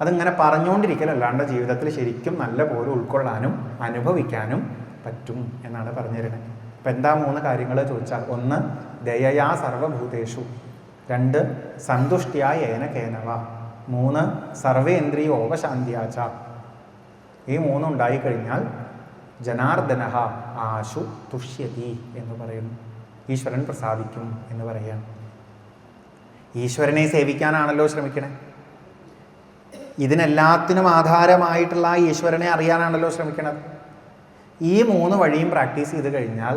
അതിങ്ങനെ പറഞ്ഞുകൊണ്ടിരിക്കലല്ലാണ്ട് ജീവിതത്തിൽ ശരിക്കും നല്ല പോലെ ഉൾക്കൊള്ളാനും അനുഭവിക്കാനും പറ്റും എന്നാണ് പറഞ്ഞിരുന്നത്. അപ്പം എന്താ 3 കാര്യങ്ങൾ ചോദിച്ചാൽ, 1 ദയയാ സർവഭൂതേഷു, 2 സന്തുഷ്ടിയാ ഏന കേനവ, 3 സർവേന്ദ്രിയോപശാന്തിയാച്ച. ഈ 3 ഉണ്ടായിക്കഴിഞ്ഞാൽ ജനാർദ്ദന ആശു തുഷ്യതി എന്ന് പറയുന്നു. ഈശ്വരൻ പ്രസാദിക്കും എന്ന് പറയാം. ഈശ്വരനെ സേവിക്കാനാണല്ലോ ശ്രമിക്കണേ. ഇതിനെല്ലാത്തിനും ആധാരമായിട്ടുള്ള ഈശ്വരനെ അറിയാനാണല്ലോ ശ്രമിക്കണത്. ഈ 3 വഴിയും പ്രാക്ടീസ് ചെയ്ത് കഴിഞ്ഞാൽ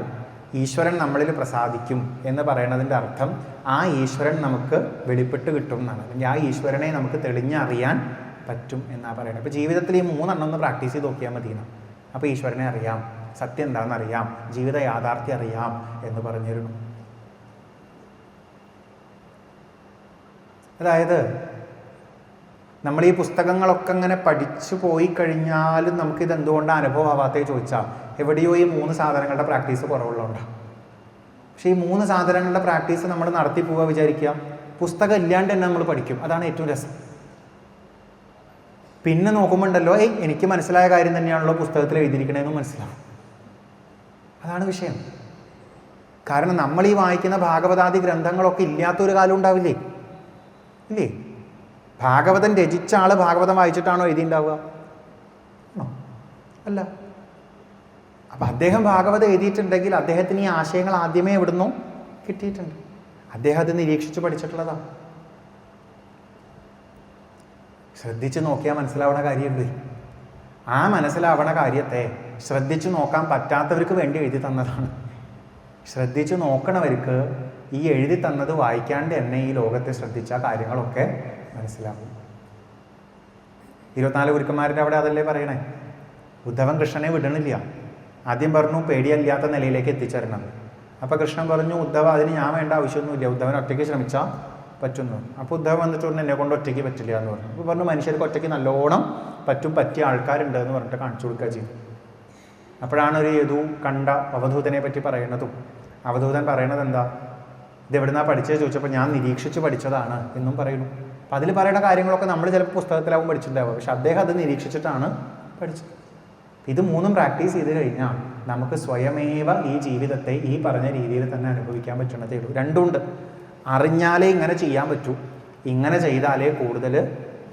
ഈശ്വരൻ നമ്മളിൽ പ്രസാദിക്കും എന്ന് പറയുന്നതിൻ്റെ അർത്ഥം ആ ഈശ്വരൻ നമുക്ക് വെളിപ്പെട്ട് കിട്ടും എന്നാണ്. അല്ലെങ്കിൽ ആ ഈശ്വരനെ നമുക്ക് തെളിഞ്ഞറിയാൻ പറ്റും എന്നാണ് പറയുന്നത്. അപ്പോൾ ജീവിതത്തിൽ ഈ 3 ഒന്ന് പ്രാക്ടീസ് ചെയ്ത് നോക്കിയാൽ മതിയാണ്. അപ്പോൾ ഈശ്വരനെ അറിയാം, സത്യം എന്താണെന്ന് അറിയാം, ജീവിത യാഥാർത്ഥ്യം അറിയാം എന്ന് പറഞ്ഞിരുന്നു. അതായത് നമ്മൾ ഈ പുസ്തകങ്ങളൊക്കെ ഇങ്ങനെ പഠിച്ചു പോയി കഴിഞ്ഞാലും നമുക്കിത് എന്തുകൊണ്ടാണ് അനുഭവമാവാത്തേ ചോദിച്ചാൽ, എവിടെയോ ഈ 3 സാധനങ്ങളുടെ പ്രാക്ടീസ് കുറവുള്ളതുകൊണ്ടാണ്. പക്ഷേ ഈ 3 സാധനങ്ങളുടെ പ്രാക്ടീസ് നമ്മൾ നടത്തി പോവുക വിചാരിക്കുക, പുസ്തകം ഇല്ലാണ്ട് തന്നെ നമ്മൾ പഠിക്കും. അതാണ് ഏറ്റവും രസം. പിന്നെ നോക്കുമ്പോണ്ടല്ലോ, എനിക്ക് മനസ്സിലായ കാര്യം തന്നെയാണല്ലോ പുസ്തകത്തിൽ എഴുതിയിരിക്കണേന്ന് മനസ്സിലാവും. അതാണ് വിഷയം. കാരണം നമ്മൾ ഈ വായിക്കുന്ന ഭാഗവതാദി ഗ്രന്ഥങ്ങളൊക്കെ ഇല്ലാത്തൊരു കാലം ഉണ്ടാവില്ലേ? ഇല്ലേ? ഭാഗവതം രചിച്ച ആൾ ഭാഗവതം വായിച്ചിട്ടാണോ എഴുതിയിട്ടുണ്ടാവുക? അല്ല. അപ്പം അദ്ദേഹം ഭാഗവതം എഴുതിയിട്ടുണ്ടെങ്കിൽ അദ്ദേഹത്തിന് ഈ ആശയങ്ങൾ ആദ്യമേ എവിടുന്നോ കിട്ടിയിട്ടുണ്ട്. അദ്ദേഹം അത് നിരീക്ഷിച്ച് പഠിച്ചിട്ടുള്ളതാണ്. ശ്രദ്ധിച്ച് നോക്കിയാൽ മനസ്സിലാവണ കാര്യമുണ്ട്. ആ മനസ്സിലാവണ കാര്യത്തെ ശ്രദ്ധിച്ച് നോക്കാൻ പറ്റാത്തവർക്ക് വേണ്ടി എഴുതി തന്നതാണ്. ശ്രദ്ധിച്ച് നോക്കണവർക്ക് ഈ എഴുതി തന്നത് വായിക്കാണ്ട് എന്നെ ഈ ലോകത്തെ ശ്രദ്ധിച്ച കാര്യങ്ങളൊക്കെ മനസ്സിലാവും. 24 ഗുരുക്കന്മാരുടെ അവിടെ അതല്ലേ പറയണേ. ഉദ്ധവൻ കൃഷ്ണനെ വിടണില്ല. ആദ്യം പറഞ്ഞു പേടിയല്ലാത്ത നിലയിലേക്ക് എത്തിച്ചേരണം. അപ്പോൾ കൃഷ്ണൻ പറഞ്ഞു, ഉദ്ധവ അതിന് ഞാൻ വേണ്ട ആവശ്യമൊന്നുമില്ല, ഉദ്ധവൻ ഒറ്റയ്ക്ക് ശ്രമിച്ചാൽ പറ്റുന്നു. അപ്പോൾ ഉദ്ധവൻ വന്നിട്ട് പറഞ്ഞു എന്നെ കൊണ്ട് ഒറ്റയ്ക്ക് പറ്റില്ല എന്ന് പറഞ്ഞു. അപ്പോൾ പറഞ്ഞു മനുഷ്യർക്ക് ഒറ്റയ്ക്ക് നല്ലോണം പറ്റിയ ആൾക്കാരുണ്ട് എന്ന് പറഞ്ഞിട്ട് കാണിച്ചു കൊടുക്കുക ചെയ്തു. അപ്പോഴാണ് ഒരു യദു കണ്ട അവധൂതനെ പറ്റി പറയണതും. അവധൂതൻ പറയണത് എന്താ? ഇത് എവിടുന്നാ പഠിച്ചത് ചോദിച്ചപ്പോൾ ഞാൻ നിരീക്ഷിച്ച് പഠിച്ചതാണ് എന്നും പറയുന്നു. അപ്പം അതിൽ പറയുന്ന കാര്യങ്ങളൊക്കെ നമ്മൾ ചിലപ്പോൾ പുസ്തകത്തിലാവും പഠിച്ചിട്ടുണ്ടാവുക, പക്ഷെ അദ്ദേഹം അത് നിരീക്ഷിച്ചിട്ടാണ് പഠിച്ചത്. ഇത് 3 പ്രാക്ടീസ് ചെയ്ത് കഴിഞ്ഞാൽ നമുക്ക് സ്വയമേവ ഈ ജീവിതത്തെ ഈ പറഞ്ഞ രീതിയിൽ തന്നെ അനുഭവിക്കാൻ പറ്റണതേ ഉള്ളൂ. രണ്ടുമുണ്ട്. അറിഞ്ഞാലേ ഇങ്ങനെ ചെയ്യാൻ പറ്റൂ, ഇങ്ങനെ ചെയ്താലേ കൂടുതൽ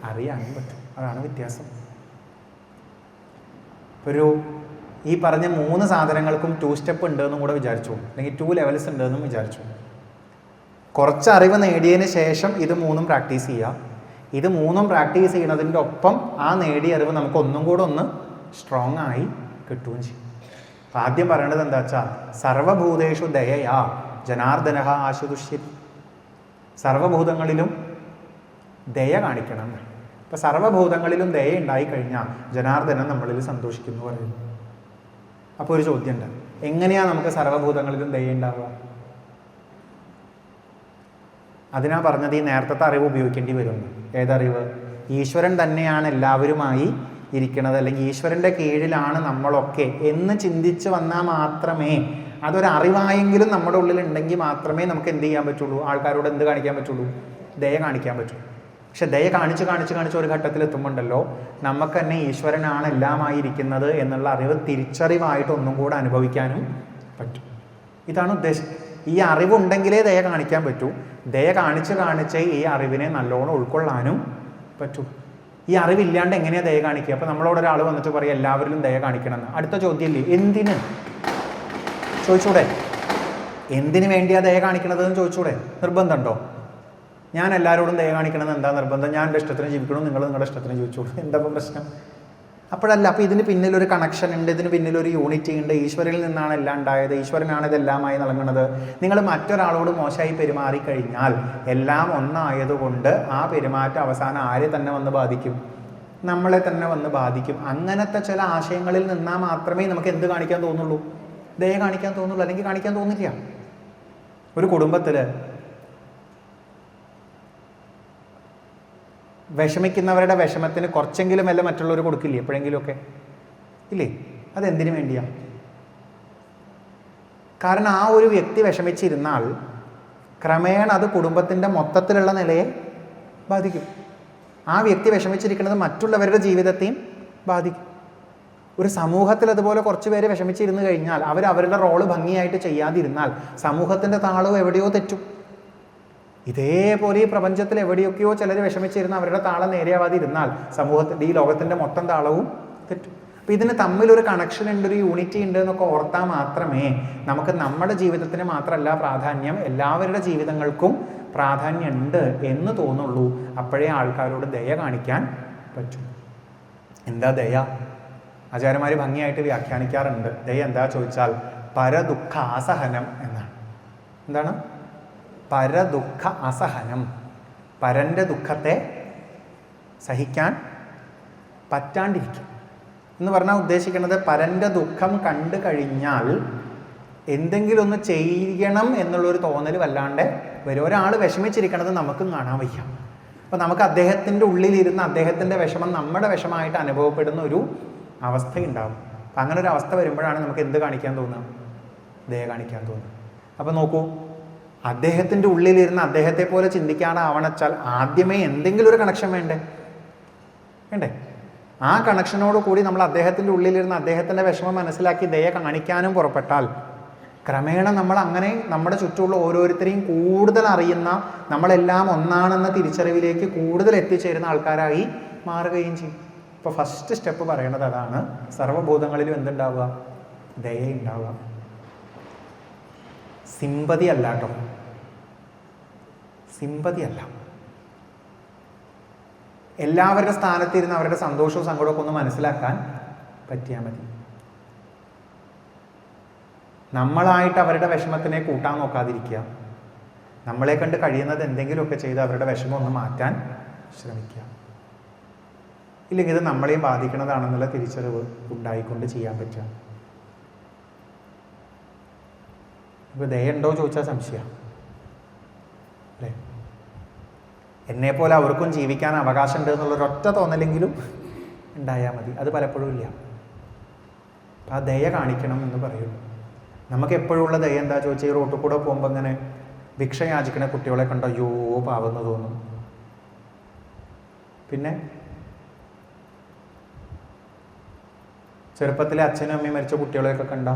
അറിയാനും പറ്റും. അതാണ് വ്യത്യാസം. ഒരു ഈ പറഞ്ഞ 3 സാധനങ്ങൾക്കും 2 സ്റ്റെപ്പ് ഉണ്ടെന്നും കൂടെ വിചാരിച്ചു, അല്ലെങ്കിൽ 2 ലെവൽസ് ഉണ്ടെന്നും വിചാരിച്ചു. കുറച്ച് അറിവ് നേടിയതിന് ശേഷം ഇത് 3 പ്രാക്ടീസ് ചെയ്യുക. ഇത് 3 പ്രാക്ടീസ് ചെയ്യുന്നതിൻ്റെ ഒപ്പം ആ നേടിയ അറിവ് നമുക്ക് ഒന്നും കൂടെ ഒന്ന് സ്ട്രോങ് ആയി കിട്ടുകയും ചെയ്യും. അപ്പം ആദ്യം പറയേണ്ടത് എന്താ വെച്ചാൽ, സർവഭൂതേഷു ദയയാ ജനാർദ്ദന ആശുതുഷ്യതി. സർവഭൂതങ്ങളിലും ദയ കാണിക്കണം. ഇപ്പം സർവഭൂതങ്ങളിലും ദയ ഉണ്ടായിക്കഴിഞ്ഞാൽ ജനാർദ്ദനൻ നമ്മളിൽ സന്തോഷിക്കുന്നു പറയുന്നു. അപ്പോൾ ഒരു ചോദ്യമുണ്ട്, എങ്ങനെയാണ് നമുക്ക് സർവഭൂതങ്ങളിലും ദയ ഉണ്ടാവുക? അതിനാ പറഞ്ഞത് ഈ നേരത്തെ അറിവ് ഉപയോഗിക്കേണ്ടി വരുന്നു. ഏതറിവ്? ഈശ്വരൻ തന്നെയാണ് എല്ലാവരുമായി ഇരിക്കുന്നത്, അല്ലെങ്കിൽ ഈശ്വരൻ്റെ കീഴിലാണ് നമ്മളൊക്കെ എന്ന് ചിന്തിച്ച് വന്നാൽ മാത്രമേ, അതൊരറിവായെങ്കിലും നമ്മുടെ ഉള്ളിൽ ഉണ്ടെങ്കിൽ മാത്രമേ നമുക്ക് എന്ത് ചെയ്യാൻ പറ്റുള്ളൂ? ആൾക്കാരോട് എന്ത് കാണിക്കാൻ പറ്റുള്ളൂ? ദയ കാണിക്കാൻ പറ്റുള്ളൂ. പക്ഷെ ദയ കാണിച്ച് ഒരു ഘട്ടത്തിൽ എത്തുമ്പോണ്ടല്ലോ നമുക്ക് തന്നെ ഈശ്വരനാണ് എല്ലാമായിരിക്കുന്നത് എന്നുള്ള അറിവ് തിരിച്ചറിവായിട്ട് ഒന്നും കൂടെ അനുഭവിക്കാനും പറ്റും. ഇതാണ് ഉദ്ദേശം. ഈ അറിവുണ്ടെങ്കിലേ ദയ കാണിക്കാൻ പറ്റൂ. ദയ കാണിച്ച് ഈ അറിവിനെ നല്ലോണം ഉൾക്കൊള്ളാനും പറ്റൂ. ഈ അറിവില്ലാണ്ട് എങ്ങനെയാണ് ദയ കാണിക്കുക? അപ്പോൾ നമ്മളോട് ഒരാൾ വന്നിട്ട് പറയും എല്ലാവരിലും ദയ കാണിക്കണമെന്ന്. അടുത്ത ചോദ്യമില്ലേ, എന്തിന് ചോദിച്ചൂടെ? എന്തിനു വേണ്ടിയാ ദയ കാണിക്കണതെന്ന് ചോദിച്ചൂടെ? നിർബന്ധമുണ്ടോ? ഞാൻ എല്ലാവരോടും ദയ കാണിക്കണമെന്ന് എന്താ നിർബന്ധം? ഞാൻ എൻ്റെ ഇഷ്ടത്തിന് ജീവിക്കണം, നിങ്ങൾ നിങ്ങളുടെ ഇഷ്ടത്തിന് ജീവിച്ചോളൂ. എന്താ പ്രശ്നം? അപ്പോഴല്ല. അപ്പോൾ ഇതിന് പിന്നിലൊരു കണക്ഷൻ ഉണ്ട്, ഇതിന് പിന്നിലൊരു യൂണിറ്റി ഉണ്ട്. ഈശ്വരനിൽ നിന്നാണ് എല്ലാം ഉണ്ടായത്, ഈശ്വരനാണ് ഇതെല്ലാമായി നൽകുന്നത്. നിങ്ങൾ മറ്റൊരാളോട് മോശമായി പെരുമാറിക്കഴിഞ്ഞാൽ എല്ലാം ഒന്നായതുകൊണ്ട് ആ പെരുമാറ്റം അവസാനം ആരെ തന്നെ വന്ന് ബാധിക്കും? നമ്മളെ തന്നെ വന്ന് ബാധിക്കും. അങ്ങനത്തെ ചില ആശയങ്ങളിൽ നിന്നാൽ മാത്രമേ നമുക്ക് എന്ത് കാണിക്കാൻ തോന്നുള്ളൂ? ദയ കാണിക്കാൻ തോന്നുള്ളൂ, അല്ലെങ്കിൽ കാണിക്കാൻ തോന്നില്ല. ഒരു കുടുംബത്തിൽ വിഷമിക്കുന്നവരുടെ വിഷമത്തിന് കുറച്ചെങ്കിലും അല്ല മറ്റുള്ളവർ കൊടുക്കില്ലേ? എപ്പോഴെങ്കിലുമൊക്കെ ഇല്ലേ? അതെന്തിനു വേണ്ടിയാ? കാരണം ആ ഒരു വ്യക്തി വിഷമിച്ചിരുന്നാൽ ക്രമേണ അത് കുടുംബത്തിൻ്റെ മൊത്തത്തിലുള്ള നിലയെ ബാധിക്കും. ആ വ്യക്തി വിഷമിച്ചിരിക്കുന്നത് മറ്റുള്ളവരുടെ ജീവിതത്തെയും ബാധിക്കും. ഒരു സമൂഹത്തിൽ അതുപോലെ കുറച്ച് പേര് വിഷമിച്ചിരുന്നു കഴിഞ്ഞാൽ അവരുടെ റോള് ഭംഗിയായിട്ട് ചെയ്യാതിരുന്നാൽ സമൂഹത്തിൻ്റെ താളവും എവിടെയോ തെറ്റും. ഇതേപോലെ ഈ പ്രപഞ്ചത്തിൽ എവിടെയൊക്കെയോ ചിലർ വിഷമിച്ചിരുന്ന അവരുടെ താളം നേരെയാവാതിരുന്നാൽ സമൂഹത്തിൻ്റെ ഈ ലോകത്തിൻ്റെ മൊത്തം താളവും തെറ്റും. അപ്പം ഇതിന് തമ്മിലൊരു കണക്ഷൻ ഉണ്ട്, ഒരു യൂണിറ്റി ഉണ്ട് എന്നൊക്കെ ഓർത്താൽ മാത്രമേ നമുക്ക് നമ്മുടെ ജീവിതത്തിന് മാത്രമല്ല പ്രാധാന്യം, എല്ലാവരുടെ ജീവിതങ്ങൾക്കും പ്രാധാന്യം ഉണ്ട് എന്ന് തോന്നുള്ളൂ. അപ്പോഴേ ആൾക്കാരോട് ദയ കാണിക്കാൻ പറ്റും. എന്താ ദയ? ആചാര്യന്മാർ ഭംഗിയായിട്ട് വ്യാഖ്യാനിക്കാറുണ്ട്. ദയ എന്താ ചോദിച്ചാൽ പരദുഃഖ അസഹനം എന്നാണ്. എന്താണ് പരദുഃഖ അസഹനം? പരൻ്റെ ദുഃഖത്തെ സഹിക്കാൻ പറ്റാണ്ടിരിക്കും എന്ന് പറഞ്ഞാൽ ഉദ്ദേശിക്കുന്നത് പരൻ്റെ ദുഃഖം കണ്ടു കഴിഞ്ഞാൽ എന്തെങ്കിലും ഒന്ന് ചെയ്യണം എന്നുള്ളൊരു തോന്നൽ വല്ലാണ്ട് വരും. ഒരാൾ വിഷമിച്ചിരിക്കണത് നമുക്കും കാണാൻ വയ്യ. അപ്പം നമുക്ക് അദ്ദേഹത്തിൻ്റെ ഉള്ളിലിരുന്ന് അദ്ദേഹത്തിൻ്റെ വിഷമം നമ്മുടെ വിഷമമായിട്ട് അനുഭവപ്പെടുന്ന ഒരു അവസ്ഥയുണ്ടാകും. അപ്പം അങ്ങനെ ഒരു അവസ്ഥ വരുമ്പോഴാണ് നമുക്ക് എന്ത് കാണിക്കാൻ തോന്നുക? ദയ കാണിക്കാൻ തോന്നുക. അപ്പം നോക്കൂ, അദ്ദേഹത്തിൻ്റെ ഉള്ളിലിരുന്ന് അദ്ദേഹത്തെ പോലെ ചിന്തിക്കാനാവണച്ചാൽ ആദ്യമേ എന്തെങ്കിലും ഒരു കണക്ഷൻ വേണ്ടേ? ആ കണക്ഷനോട് കൂടി നമ്മൾ അദ്ദേഹത്തിൻ്റെ ഉള്ളിലിരുന്ന് അദ്ദേഹത്തിൻ്റെ വിഷമം മനസ്സിലാക്കി ദയ കാണിക്കാനും പുറപ്പെട്ടാൽ ക്രമേണ നമ്മൾ അങ്ങനെ നമ്മുടെ ചുറ്റുമുള്ള ഓരോരുത്തരെയും കൂടുതൽ അറിയുന്ന, നമ്മളെല്ലാം ഒന്നാണെന്ന തിരിച്ചറിവിലേക്ക് കൂടുതൽ എത്തിച്ചേരുന്ന ആൾക്കാരായി മാറുകയും ചെയ്യും. ഇപ്പോൾ ഫസ്റ്റ് സ്റ്റെപ്പ് പറയണത് അതാണ്. സർവ്വഭൂതങ്ങളിലും എന്തുണ്ടാവുക? ദയ ഉണ്ടാവുക. സിമ്പതി അല്ല കേട്ടോ, സിമ്പതി അല്ല. എല്ലാവരുടെ സ്ഥാനത്തിരുന്ന് അവരുടെ സന്തോഷവും സങ്കടമൊക്കെ ഒന്ന് മനസ്സിലാക്കാൻ പറ്റിയാൽ മതി. നമ്മളായിട്ട് അവരുടെ വിഷമത്തിനെ കൂട്ടാൻ നോക്കാതിരിക്കുക. നമ്മളെ കണ്ട് കഴിയുന്നത് എന്തെങ്കിലുമൊക്കെ ചെയ്ത് അവരുടെ വിഷമം ഒന്ന് മാറ്റാൻ ശ്രമിക്കുക. ഇല്ലെങ്കിൽ ഇത് നമ്മളെയും ബാധിക്കുന്നതാണെന്നുള്ള തിരിച്ചറിവ് ഉണ്ടായിക്കൊണ്ട് ചെയ്യാൻ പറ്റുക. ഇപ്പോൾ ദയുണ്ടോ ചോദിച്ചാൽ സംശയമാണ് അല്ലേ? എന്നെപ്പോലെ അവർക്കും ജീവിക്കാൻ അവകാശമുണ്ട് എന്നുള്ളൊരൊറ്റ തോന്നലെങ്കിലും ഉണ്ടായാൽ മതി. അത് പലപ്പോഴും ഇല്ല. അപ്പം ആ ദയ കാണിക്കണം എന്ന് പറയുള്ളൂ. നമുക്ക് എപ്പോഴുള്ള ദയ എന്താ ചോദിച്ചാൽ ഈ റോട്ടിൽ കൂടെ പോകുമ്പോൾ ഇങ്ങനെ ഭിക്ഷ യാചിക്കണ കുട്ടികളെ കണ്ട അയ്യോ പാവെന്ന് തോന്നും. പിന്നെ ചെറുപ്പത്തിലെ അച്ഛനും അമ്മയും മരിച്ച കുട്ടികളെയൊക്കെ കണ്ട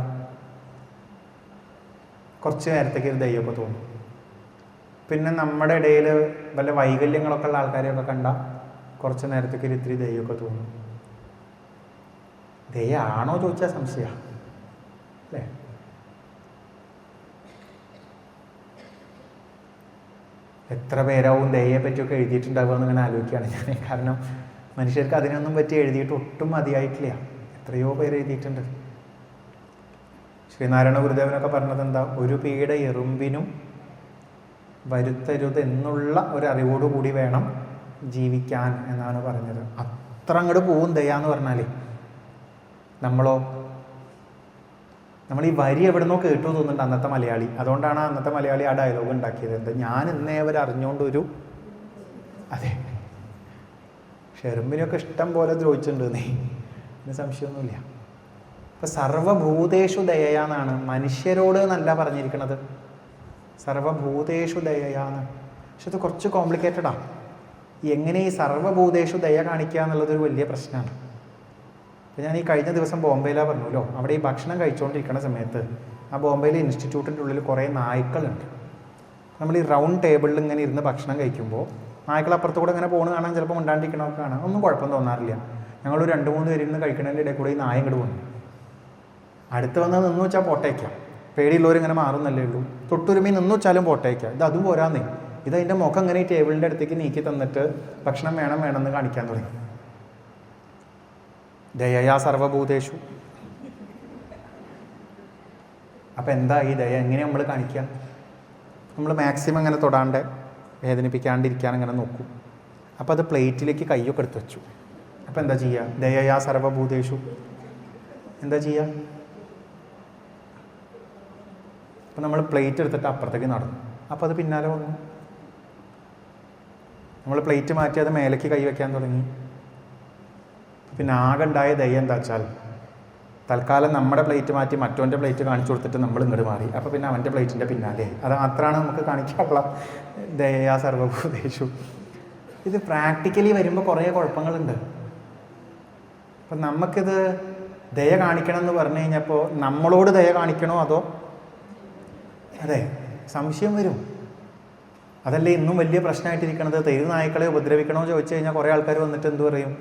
കുറച്ച് നേരത്തേക്ക് ഒരു ദയ്യൊക്കെ തോന്നും. പിന്നെ നമ്മുടെ ഇടയിൽ വല്ല വൈകല്യങ്ങളൊക്കെ ഉള്ള ആൾക്കാരെയൊക്കെ കണ്ട കുറച്ച് നേരത്തേക്ക് ഒരു ഇത്തിരി ദയ്യൊക്കെ തോന്നും. ദയ ആണോ ചോദിച്ചാൽ സംശയമാണ് അല്ലേ? എത്ര പേരാവും ദയയെ പറ്റിയൊക്കെ എഴുതിയിട്ടുണ്ടാവുക എന്നിങ്ങനെ ആലോചിക്കുകയാണ് ഞാൻ. കാരണം മനുഷ്യർക്ക് അതിനൊന്നും പറ്റി എഴുതിയിട്ട് ഒട്ടും മതിയായിട്ടില്ല. എത്രയോ പേര് എഴുതിയിട്ടുണ്ട്. ശ്രീനാരായണ ഗുരുദേവനൊക്കെ പറഞ്ഞത് എന്താ? ഒരു പീഡ എറുമ്പിനും വരുത്തരുത് എന്നുള്ള ഒരു അറിവോടുകൂടി വേണം ജീവിക്കാൻ എന്നാണ് പറഞ്ഞത്. അത്ര അങ്ങോട്ട് പോവും ദയ എന്ന് പറഞ്ഞാൽ. നമ്മളോ നമ്മൾ ഈ വരി എവിടുന്നോ കേട്ടു തോന്നുന്നുണ്ട് അന്നത്തെ മലയാളി. അതുകൊണ്ടാണ് അന്നത്തെ മലയാളി ആ ഡയലോഗ് ഉണ്ടാക്കിയത്. എന്താ, ഞാൻ ഇന്നേ അവർ അറിഞ്ഞുകൊണ്ടൊരു അതെ ഷെർമിനൊക്കെ ഇഷ്ടം പോലെ ദ്രോഹിച്ചിട്ടുണ്ട് നീ, ഇതിന് സംശയമൊന്നുമില്ല. ഇപ്പം സർവഭൂതേഷു ദയയാന്നാണ്, മനുഷ്യരോട് എന്നല്ല പറഞ്ഞിരിക്കണത്, സർവഭൂതേഷു ദയയാന്ന്. പക്ഷെ ഇത് കുറച്ച് കോംപ്ലിക്കേറ്റഡാണ്. എങ്ങനെ ഈ സർവഭൂതേഷു ദയ കാണിക്കുക എന്നുള്ളതൊരു വലിയ പ്രശ്നമാണ്. അപ്പം ഞാൻ ഈ കഴിഞ്ഞ ദിവസം ബോംബെയിലാണ് പറഞ്ഞല്ലോ, അവിടെ ഈ ഭക്ഷണം കഴിച്ചുകൊണ്ടിരിക്കുന്ന സമയത്ത് ആ ബോംബെയിലെ ഇൻസ്റ്റിറ്റ്യൂട്ടിൻ്റെ ഉള്ളിൽ കുറേ നായ്ക്കളുണ്ട്. നമ്മൾ ഈ റൗണ്ട് ടേബിളിൽ ഇങ്ങനെ ഇരുന്ന് ഭക്ഷണം കഴിക്കുമ്പോൾ നായ്ക്കൾ അപ്പുറത്തുകൂടെ ഇങ്ങനെ പോണ് കാണാൻ, ചിലപ്പോൾ മിണ്ടാണ്ടിരിക്കണമൊക്കെ കാണാം, ഒന്നും കുഴപ്പം തോന്നാറില്ല. ഞങ്ങളൊരു 2-3 പേര് ഇരുന്ന് കഴിക്കുന്നതിൻ്റെ ഇടയിൽ കൂടെ ഈ നായ ഇങ്ങോട്ട് വന്നു. അടുത്ത് വന്ന് നിന്ന് വെച്ചാൽ പോട്ടേക്കാം, പേടിയുള്ളവരിങ്ങനെ മാറുന്നല്ലേ ഉള്ളൂ. തൊട്ടുരുമി നിന്ന് വെച്ചാലും പോട്ടേക്കാം. ഇത് അതും പോരാന്നേ, ഇതതിൻ്റെ മുഖം ഇങ്ങനെ ഈ ടേബിളിൻ്റെ അടുത്തേക്ക് നീക്കി തന്നിട്ട് ഭക്ഷണം വേണമെന്ന് കാണിക്കാൻ തുടങ്ങി. ദയയാ സർവഭൂതേഷു. അപ്പം എന്താ ഈ ദയ എങ്ങനെ നമ്മൾ കാണിക്കുക? നമ്മൾ മാക്സിമം അങ്ങനെ തൊടാണ്ട് വേദനിപ്പിക്കാണ്ടിരിക്കാൻ അങ്ങനെ നോക്കും. അപ്പോൾ അത് പ്ലേറ്റിലേക്ക് കയ്യൊക്കെ എടുത്ത് വെച്ചു. അപ്പോൾ എന്താ ചെയ്യുക? ദയയാ സർവഭൂതേഷു എന്താ ചെയ്യുക? അപ്പം നമ്മൾ പ്ലേറ്റ് എടുത്തിട്ട് അപ്പുറത്തേക്ക് നടന്നു. അപ്പോൾ അത് പിന്നാലെ വന്നു. നമ്മൾ പ്ലേറ്റ് മാറ്റി അത് മേലേക്ക് കൈ വയ്ക്കാൻ തുടങ്ങി. പിന്നെ ആകെ ഉണ്ടായ ദയ എന്താ വെച്ചാൽ, തൽക്കാലം നമ്മുടെ പ്ലേറ്റ് മാറ്റി മറ്റവൻ്റെ പ്ലേറ്റ് കാണിച്ചു കൊടുത്തിട്ട് നമ്മൾ ഇങ്ങോട്ട് മാറി. അപ്പോൾ പിന്നെ അവൻ്റെ പ്ലേറ്റിൻ്റെ പിന്നാലെ. അത് മാത്രമാണ് നമുക്ക് കാണിക്കാനുള്ള ദയയാ സർവഭൂതേഷു. ഇത് പ്രാക്ടിക്കലി വരുമ്പോൾ കുറേ കുഴപ്പങ്ങളുണ്ട്. അപ്പം നമുക്കിത് ദയ കാണിക്കണം എന്ന് പറഞ്ഞു കഴിഞ്ഞപ്പോൾ നമ്മളോട് ദയ കാണിക്കണോ അതോ അതെ സംശയം വരും. അതല്ലേ ഇന്നും വലിയ പ്രശ്നമായിട്ടിരിക്കണത്. തെരുവ് നായ്ക്കളെ ഉപദ്രവിക്കണോ ചോദിച്ചു കഴിഞ്ഞാൽ കുറേ ആൾക്കാർ വന്നിട്ട് എന്ത് പറയും?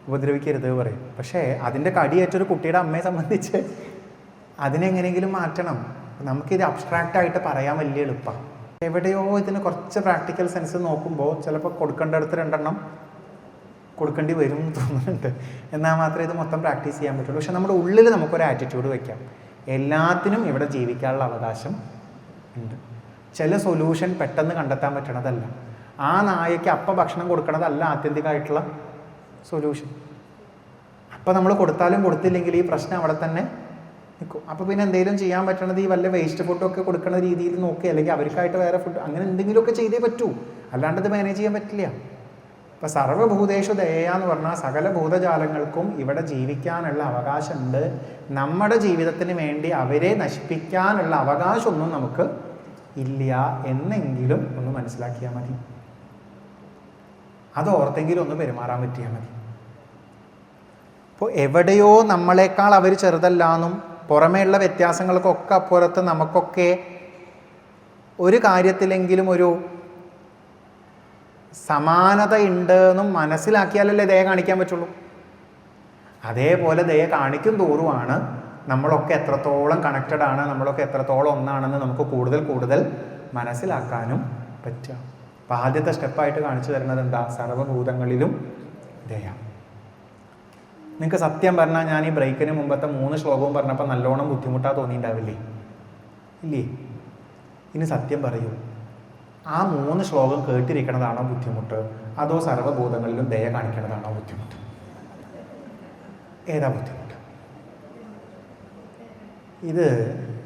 ഉപദ്രവിക്കരുത് പറയും. പക്ഷേ അതിൻ്റെ കടിയേറ്റൊരു കുട്ടിയുടെ അമ്മയെ സംബന്ധിച്ച് അതിനെങ്ങനെയെങ്കിലും മാറ്റണം. നമുക്കിത് അബ്സ്ട്രാക്റ്റായിട്ട് പറയാൻ വലിയ എളുപ്പമാണ്. എവിടെയോ ഇതിന് കുറച്ച് പ്രാക്ടിക്കൽ സെൻസ് നോക്കുമ്പോൾ ചിലപ്പോൾ കൊടുക്കേണ്ടടുത്ത് 2 കൊടുക്കേണ്ടി വരും എന്ന് തോന്നുന്നുണ്ട്. എന്നാൽ മാത്രമേ ഇത് മൊത്തം പ്രാക്ടീസ് ചെയ്യാൻ പറ്റുള്ളൂ. പക്ഷെ നമ്മുടെ ഉള്ളിൽ നമുക്കൊരു ആറ്റിറ്റ്യൂഡ് വയ്ക്കാം, എല്ലാത്തിനും ഇവിടെ ജീവിക്കാനുള്ള അവകാശം ഉണ്ട്. ചില സൊല്യൂഷൻ പെട്ടെന്ന് കണ്ടെത്താൻ പറ്റണതല്ല. ആ നായയ്ക്ക് അപ്പം ഭക്ഷണം കൊടുക്കണതല്ല ആത്യന്തികമായിട്ടുള്ള സൊല്യൂഷൻ. അപ്പം നമ്മൾ കൊടുത്താലും കൊടുത്തില്ലെങ്കിൽ ഈ പ്രശ്നം അവിടെ തന്നെ നിൽക്കും. അപ്പോൾ പിന്നെ എന്തെങ്കിലും ചെയ്യാൻ പറ്റണത് ഈ വല്ല വേസ്റ്റ് ഫുഡൊക്കെ കൊടുക്കുന്ന രീതിയിൽ നോക്കി, അല്ലെങ്കിൽ അവർക്കായിട്ട് വേറെ ഫുഡ് അങ്ങനെ എന്തെങ്കിലുമൊക്കെ ചെയ്തേ പറ്റൂ, അല്ലാണ്ട് ഇത് മാനേജ് ചെയ്യാൻ പറ്റില്ല. ഇപ്പം സർവഭൂതേഷു ദയ എന്ന് പറഞ്ഞാൽ സകല ഭൂതജാലങ്ങൾക്കും ഇവിടെ ജീവിക്കാനുള്ള അവകാശമുണ്ട്. നമ്മുടെ ജീവിതത്തിന് വേണ്ടി അവരെ നശിപ്പിക്കാനുള്ള അവകാശമൊന്നും നമുക്ക് ഇല്ല എന്നെങ്കിലും ഒന്ന് മനസ്സിലാക്കിയാൽ മതി. അത് ഓർത്തെങ്കിലും ഒന്ന് പെരുമാറാൻ പറ്റിയാൽ മതി. ഇപ്പോൾ എവിടെയോ നമ്മളെക്കാൾ അവർ ചെറുതല്ലാന്നും പുറമേയുള്ള വ്യത്യാസങ്ങൾക്കൊക്കെ അപ്പുറത്ത് നമുക്കൊക്കെ ഒരു കാര്യത്തിലെങ്കിലും ഒരു സമാനത ഉണ്ട് എന്നും മനസ്സിലാക്കിയാലല്ലേ ദയ കാണിക്കാൻ പറ്റുള്ളൂ. അതേപോലെ ദയ കാണിക്കും തോറുമാണ് നമ്മളൊക്കെ എത്രത്തോളം കണക്റ്റഡ് ആണ്, നമ്മളൊക്കെ എത്രത്തോളം ഒന്നാണെന്ന് നമുക്ക് കൂടുതൽ കൂടുതൽ മനസ്സിലാക്കാനും പറ്റുക. അപ്പം ആദ്യത്തെ സ്റ്റെപ്പായിട്ട് കാണിച്ചു തരുന്നത് എന്താ? സർവ്വഭൂതങ്ങളിലും ദയ. നിങ്ങൾക്ക് സത്യം പറഞ്ഞാൽ ഞാൻ ഈ ബ്രേക്കിന് മുമ്പത്തെ 3 ശ്ലോകവും പറഞ്ഞപ്പോൾ നല്ലോണം ബുദ്ധിമുട്ടാ തോന്നിയിട്ടുണ്ടാവില്ലേ? ഇല്ലേ? ഇനി സത്യം പറയൂ, ആ 3 ശ്ലോകം കേട്ടിരിക്കണതാണോ ബുദ്ധിമുട്ട്, അതോ സർവ്വഭൂതങ്ങളിലും ദയ കാണിക്കണതാണോ ബുദ്ധിമുട്ട്? ഏതാ ബുദ്ധിമുട്ട്? ഇത്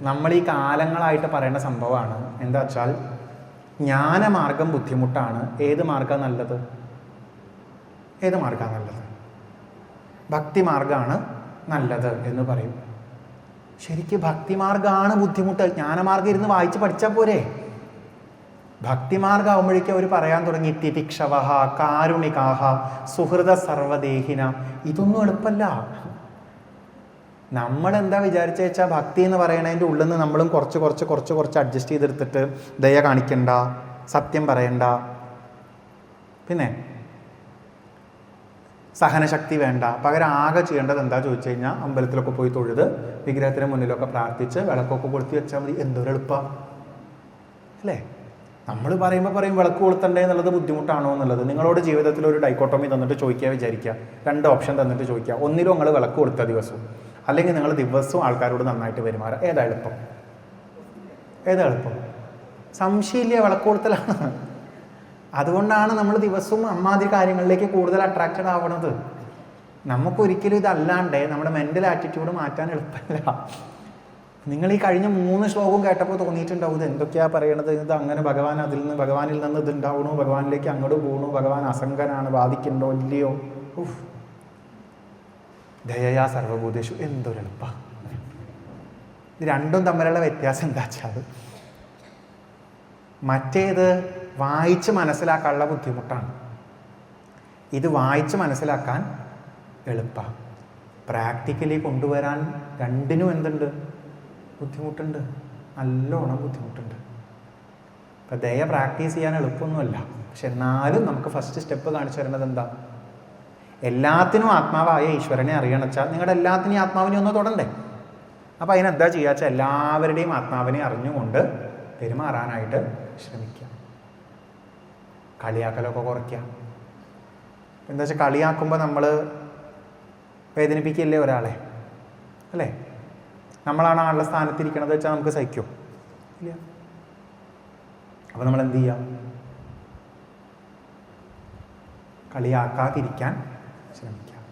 നമ്മൾ ഈ കാലങ്ങളായിട്ട് പറയുന്ന സംഭവമാണ്. എന്താ വെച്ചാൽ ജ്ഞാനമാർഗം ബുദ്ധിമുട്ടാണ്. ഏത് മാർഗ്ഗമാണ് നല്ലത്? ഏത് മാർഗ്ഗമാണ് നല്ലത്? ഭക്തിമാർഗ്ഗമാണ് നല്ലത് എന്ന് പറയും. ശരിക്കും ഭക്തിമാർഗ്ഗമാണ് ബുദ്ധിമുട്ട്. ജ്ഞാനമാർഗ്ഗം ഇരുന്ന് വായിച്ച് പഠിച്ചാൽ പോരെ? ഭക്തിമാർഗ്ഗം ആകുമ്പോഴേക്കും അവർ പറയാൻ തുടങ്ങി തിതിക്ഷവഹ കാരുണികാഹ സുഹൃത സർവദേഹിന. ഇതൊന്നും എളുപ്പമല്ല. നമ്മളെന്താ വിചാരിച്ചു വെച്ചാൽ ഭക്തി എന്ന് പറയണതിൻ്റെ ഉള്ളിൽ നിന്ന് നമ്മളും കുറച്ച് അഡ്ജസ്റ്റ് ചെയ്തെടുത്തിട്ട് ദയ കാണിക്കണ്ട, സത്യം പറയണ്ട, പിന്നെ സഹനശക്തി വേണ്ട, പകരം ആകെ ചെയ്യേണ്ടത് എന്താ ചോദിച്ചു കഴിഞ്ഞാൽ അമ്പലത്തിലൊക്കെ പോയി തൊഴുത് വിഗ്രഹത്തിന് മുന്നിലൊക്കെ പ്രാർത്ഥിച്ച് വിളക്കൊക്കെ കൊളുത്തി വെച്ചാൽ മതി. എന്തൊരെളുപ്പം അല്ലേ? നമ്മൾ പറയുമ്പോൾ പറയും വിളക്ക് കൊളുത്തണ്ടേ എന്നുള്ളത് ബുദ്ധിമുട്ടാണോ എന്നുള്ളത്. നിങ്ങളോട് ജീവിതത്തിൽ ഒരു ഡൈക്കോട്ടോമി തന്നിട്ട് ചോദിക്കുക വിചാരിക്കുക, 2 ഓപ്ഷൻ തന്നിട്ട് ചോദിക്കുക. ഒന്നിലും നിങ്ങൾ വിളക്ക് കൊടുത്ത ദിവസവും, അല്ലെങ്കിൽ നിങ്ങൾ ദിവസവും ആൾക്കാരോട് നന്നായിട്ട് പെരുമാറുക. ഏതാ എളുപ്പം? ഏതാ എളുപ്പം? സംശയമില്ല, വിളക്ക് കൊടുത്തലാണ്. അതുകൊണ്ടാണ് നമ്മൾ ദിവസവും അമ്മാതിരി കാര്യങ്ങളിലേക്ക് കൂടുതൽ അട്രാക്റ്റഡ് ആവണത്. നമുക്കൊരിക്കലും ഇതല്ലാണ്ട് നമ്മുടെ മെൻ്റൽ ആറ്റിറ്റ്യൂഡ് മാറ്റാൻ എളുപ്പമല്ല. നിങ്ങൾ ഈ കഴിഞ്ഞ 3 ശ്ലോകവും കേട്ടപ്പോൾ തോന്നിയിട്ടുണ്ടാവും ഇത് എന്തൊക്കെയാണ് പറയണത്, ഇത് അങ്ങനെ ഭഗവാനിൽ നിന്ന് ഇത് ഉണ്ടാവണു, ഭഗവാനിലേക്ക് അങ്ങോട്ട് പോകണു, ഭഗവാൻ അസംഗനാണ്, ബാധിക്കണ്ടോ ഇല്ലയോ. ദയയാ സർവഭൂതേഷു എന്തൊരെളുപ്പ. ഇത് രണ്ടും തമ്മിലുള്ള വ്യത്യാസം എന്താ വെച്ചാൽ മറ്റേത് വായിച്ച് മനസ്സിലാക്കാനുള്ള ബുദ്ധിമുട്ടാണ്, ഇത് വായിച്ച് മനസ്സിലാക്കാൻ എളുപ്പമാണ്. പ്രാക്ടിക്കലി കൊണ്ടുവരാൻ രണ്ടിനും എന്തുണ്ട്, ബുദ്ധിമുട്ടുണ്ട്, നല്ലോണം ബുദ്ധിമുട്ടുണ്ട്. ഇപ്പം ദയ പ്രാക്ടീസ് ചെയ്യാൻ എളുപ്പമൊന്നുമല്ല, പക്ഷെ എന്നാലും നമുക്ക് ഫസ്റ്റ് സ്റ്റെപ്പ് കാണിച്ചു തരുന്നത് എന്താ, എല്ലാത്തിനും ആത്മാവായ ഈശ്വരനെ അറിയണം വെച്ചാൽ നിങ്ങളുടെ എല്ലാത്തിനെയും ആത്മാവിനെ ഒന്ന് തൊടണ്ടേ. അപ്പം അതിനെന്താ ചെയ്യുക വെച്ചാൽ എല്ലാവരുടെയും ആത്മാവിനെ അറിഞ്ഞുകൊണ്ട് പെരുമാറാനായിട്ട് ശ്രമിക്കുക. കളിയാക്കലൊക്കെ കുറയ്ക്കുക. എന്താ വെച്ചാൽ കളിയാക്കുമ്പോൾ നമ്മൾ വേദനിപ്പിക്കില്ലേ ഒരാളെ, അല്ലേ? നമ്മളാണ് ആളുടെ സ്ഥാനത്തിരിക്കണത് വെച്ചാൽ നമുക്ക് സഹിക്കും ഇല്ല. അപ്പം നമ്മൾ എന്ത് ചെയ്യാം, കളിയാക്കാതിരിക്കാൻ ശ്രമിക്കാം.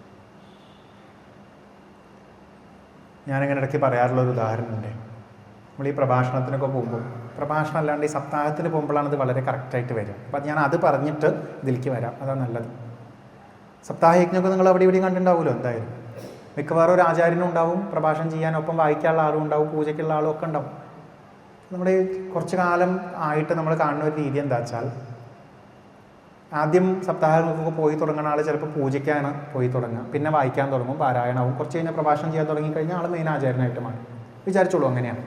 ഞാനിങ്ങനെ ഇടയ്ക്ക് പറയാറുള്ളൊരു ഉദാഹരണമുണ്ട്. നമ്മൾ ഈ പ്രഭാഷണത്തിനൊക്കെ പോകുമ്പോൾ, പ്രഭാഷണം അല്ലാണ്ട് ഈ സപ്താഹത്തിന് പോകുമ്പോഴാണ് ഇത് വളരെ കറക്റ്റായിട്ട് വരിക. അപ്പം ഞാൻ അത് പറഞ്ഞിട്ട് ഇതിലേക്ക് വരാം, അതാണ് നല്ലത്. സപ്താഹയജ്ഞമൊക്കെ നിങ്ങൾ അവിടെ ഇവിടെയും കണ്ടിട്ടുണ്ടാവുമല്ലോ. എന്തായാലും മിക്കവാറും ഒരു ആചാര്യനും ഉണ്ടാവും, പ്രഭാഷണം ചെയ്യാനൊപ്പം വായിക്കാനുള്ള ആളും ഉണ്ടാവും, പൂജയ്ക്കുള്ള ആളും ഒക്കെ ഉണ്ടാവും. നമ്മുടെ കുറച്ച് കാലം ആയിട്ട് നമ്മൾ കാണുന്ന ഒരു രീതി എന്താ വെച്ചാൽ, ആദ്യം സപ്താഹങ്ങൾക്കൊക്കെ പോയി തുടങ്ങുന്ന ആൾ ചിലപ്പോൾ പൂജയ്ക്കാണ് പോയി തുടങ്ങുക, പിന്നെ വായിക്കാൻ തുടങ്ങും, പാരായണവും, കുറച്ച് കഴിഞ്ഞാൽ പ്രഭാഷണം ചെയ്യാൻ തുടങ്ങിക്കഴിഞ്ഞാൽ ആൾ മെയിൻ ആചാര്യനായിട്ട് മാറും. വിചാരിച്ചോളൂ അങ്ങനെയാണ്.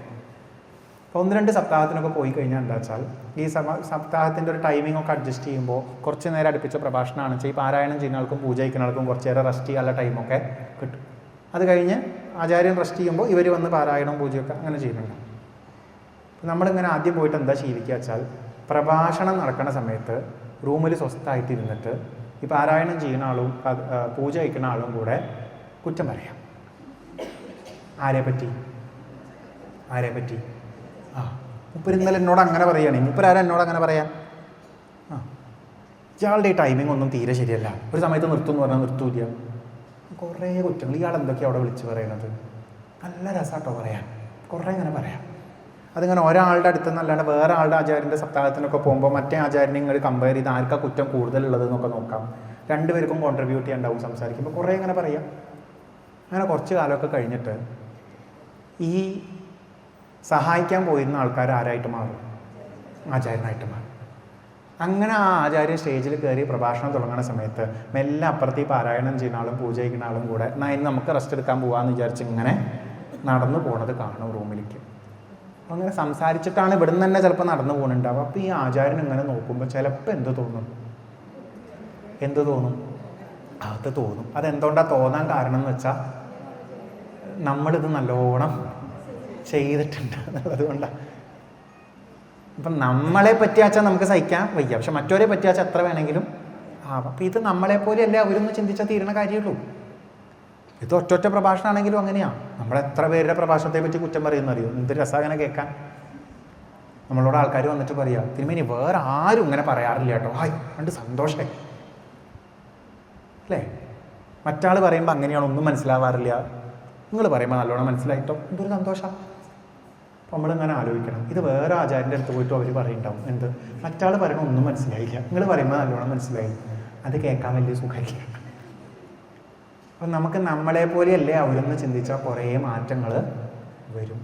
അപ്പോൾ 1-2 സപ്താഹത്തിനൊക്കെ പോയി കഴിഞ്ഞാൽ എന്താ വെച്ചാൽ ഈ സപ്താഹത്തിൻ്റെ ഒരു ടൈമിംഗ് ഒക്കെ അഡ്ജസ്റ്റ് ചെയ്യുമ്പോൾ കുറച്ച് നേരം അടുപ്പിച്ച പ്രഭാഷണമാണ് വെച്ചാൽ ഈ പാരായണം ചെയ്യുന്ന ആൾക്കും പൂജ ചെയ്യുന്ന ആൾക്കും കുറച്ച് നേരം റെസ്റ്റ് ചെയ്യാനുള്ള ടൈമൊക്കെ കിട്ടും. അത് കഴിഞ്ഞ് ആചാര്യൻ റെസ്റ്റ് ചെയ്യുമ്പോൾ ഇവർ വന്ന് പാരായണം പൂജയൊക്കെ അങ്ങനെ ചെയ്യുന്നുണ്ട്. നമ്മളിങ്ങനെ ആദ്യം പോയിട്ട് എന്താ ശീലിക്കുക വെച്ചാൽ, പ്രഭാഷണം നടക്കുന്ന സമയത്ത് റൂമിൽ സ്വസ്ഥമായിട്ട് ഇരുന്നിട്ട് ഈ പാരായണം ചെയ്യുന്ന ആളും പൂജ വയ്ക്കുന്ന ആളും കൂടെ കുറ്റം പറയാം. ആരെ പറ്റി? മുപ്പര് ഇന്നലെ എന്നോട് അങ്ങനെ പറയുകയാണ്, മുപ്പരാരും എന്നോട് അങ്ങനെ പറയാം. ഇയാളുടെ ഈ ടൈമിംഗ് ഒന്നും തീരെ ശരിയല്ല, ഒരു സമയത്ത് നിർത്തും എന്ന് പറഞ്ഞാൽ നിർത്തൂല്ല, കുറേ കുറ്റങ്ങൾ. ഇയാൾ എന്തൊക്കെയാണ് അവിടെ വിളിച്ച് പറയണത്, നല്ല രസമാട്ടോ പറയാൻ, കുറേ ഇങ്ങനെ പറയാം. അതിങ്ങനെ ഒരാളുടെ അടുത്ത് നിന്നല്ലാണ്ട് വേറെ ആളുടെ ആചാര്യൻ്റെ സപ്താഹത്തിനൊക്കെ പോകുമ്പോൾ മറ്റേ ആചാര്യനെ ഇങ്ങനെ കമ്പയർ ചെയ്ത് ആർക്കാ കുറ്റം കൂടുതലുള്ളത് എന്നൊക്കെ നോക്കാം. രണ്ടുപേർക്കും കോൺട്രിബ്യൂട്ട് ചെയ്യാണ്ടാവും സംസാരിക്കുമ്പോൾ, കുറേ ഇങ്ങനെ പറയാം. അങ്ങനെ കുറച്ച് കാലമൊക്കെ കഴിഞ്ഞിട്ട് ഈ സഹായിക്കാൻ പോയിരുന്ന ആൾക്കാർ ആരായിട്ട് മാറും? ആചാര്യനായിട്ട് മാറും. അങ്ങനെ ആ ആചാര്യൻ സ്റ്റേജിൽ കയറി പ്രഭാഷണം തുടങ്ങുന്ന സമയത്ത് മെല്ലെ അപ്പുറത്ത് ഈ പാരായണം ചെയ്യുന്ന ആളും പൂജ ചെയ്യുന്ന ആളും കൂടെ ഇന്ന് നമുക്ക് റെസ്റ്റ് എടുക്കാൻ പോകാമെന്ന് വിചാരിച്ച് ഇങ്ങനെ നടന്നു പോണത് കാണും റൂമിലേക്ക്. അപ്പോൾ അങ്ങനെ സംസാരിച്ചിട്ടാണ് ഇവിടുന്ന് തന്നെ ചിലപ്പോൾ നടന്നു പോകുന്നുണ്ടാവും. അപ്പോൾ ഈ ആചാര്യൻ ഇങ്ങനെ നോക്കുമ്പോൾ ചിലപ്പോൾ എന്ത് തോന്നും? അത് തോന്നും. അതെന്തുകൊണ്ടാണ് തോന്നാൻ കാരണം എന്ന് വെച്ചാൽ നമ്മളിത് നല്ലോണം ചെയ്തിട്ടുണ്ട് എന്നുള്ളത് കൊണ്ടാണ്. അപ്പം നമ്മളെ പറ്റിയാച്ചാൽ നമുക്ക് സഹിക്കാൻ വയ്യ, പക്ഷെ മറ്റവരെ പറ്റിയാച്ചാൽ എത്ര വേണമെങ്കിലും ആവാം. അപ്പം ഇത് നമ്മളെപ്പോലെയല്ലേ അവരൊന്ന് ചിന്തിച്ചാൽ തീരണ കാര്യമുള്ളൂ. ഇത് ഒറ്റ പ്രഭാഷണമാണെങ്കിലും അങ്ങനെയാണ്. നമ്മളെത്ര പേരുടെ പ്രഭാഷണത്തെ പറ്റി കുറ്റം പറയുന്നറിയോ? എന്ത് രസം അങ്ങനെ കേൾക്കാൻ. നമ്മളോട് ആൾക്കാർ വന്നിട്ട് പറയുക, തിരുമേനി വേറെ ആരും ഇങ്ങനെ പറയാറില്ല കേട്ടോ, ഹായ് കണ്ട് സന്തോഷമായി അല്ലേ. മറ്റാൾ പറയുമ്പോൾ അങ്ങനെയാണ്, ഒന്നും മനസ്സിലാവാറില്ല, നിങ്ങൾ പറയുമ്പോൾ നല്ലോണം മനസ്സിലായിട്ടോ, എന്തൊരു സന്തോഷമാണ്. അപ്പോൾ നമ്മളിങ്ങനെ ആലോചിക്കണം, ഇത് വേറെ ആചാര്യൻ്റെ അടുത്ത് പോയിട്ട് അവർ പറയുന്നുണ്ടാവും, എന്ത് മറ്റാൾ പറയണ ഒന്നും മനസ്സിലായില്ല, നിങ്ങൾ പറയുമ്പോൾ നല്ലോണം മനസ്സിലായി, അത് കേൾക്കാൻ വലിയ സുഖമായിരിക്കും. അപ്പം നമുക്ക് നമ്മളെ പോലെയല്ലേ അവരൊന്ന് ചിന്തിച്ചാൽ കുറേ മാറ്റങ്ങൾ വരും.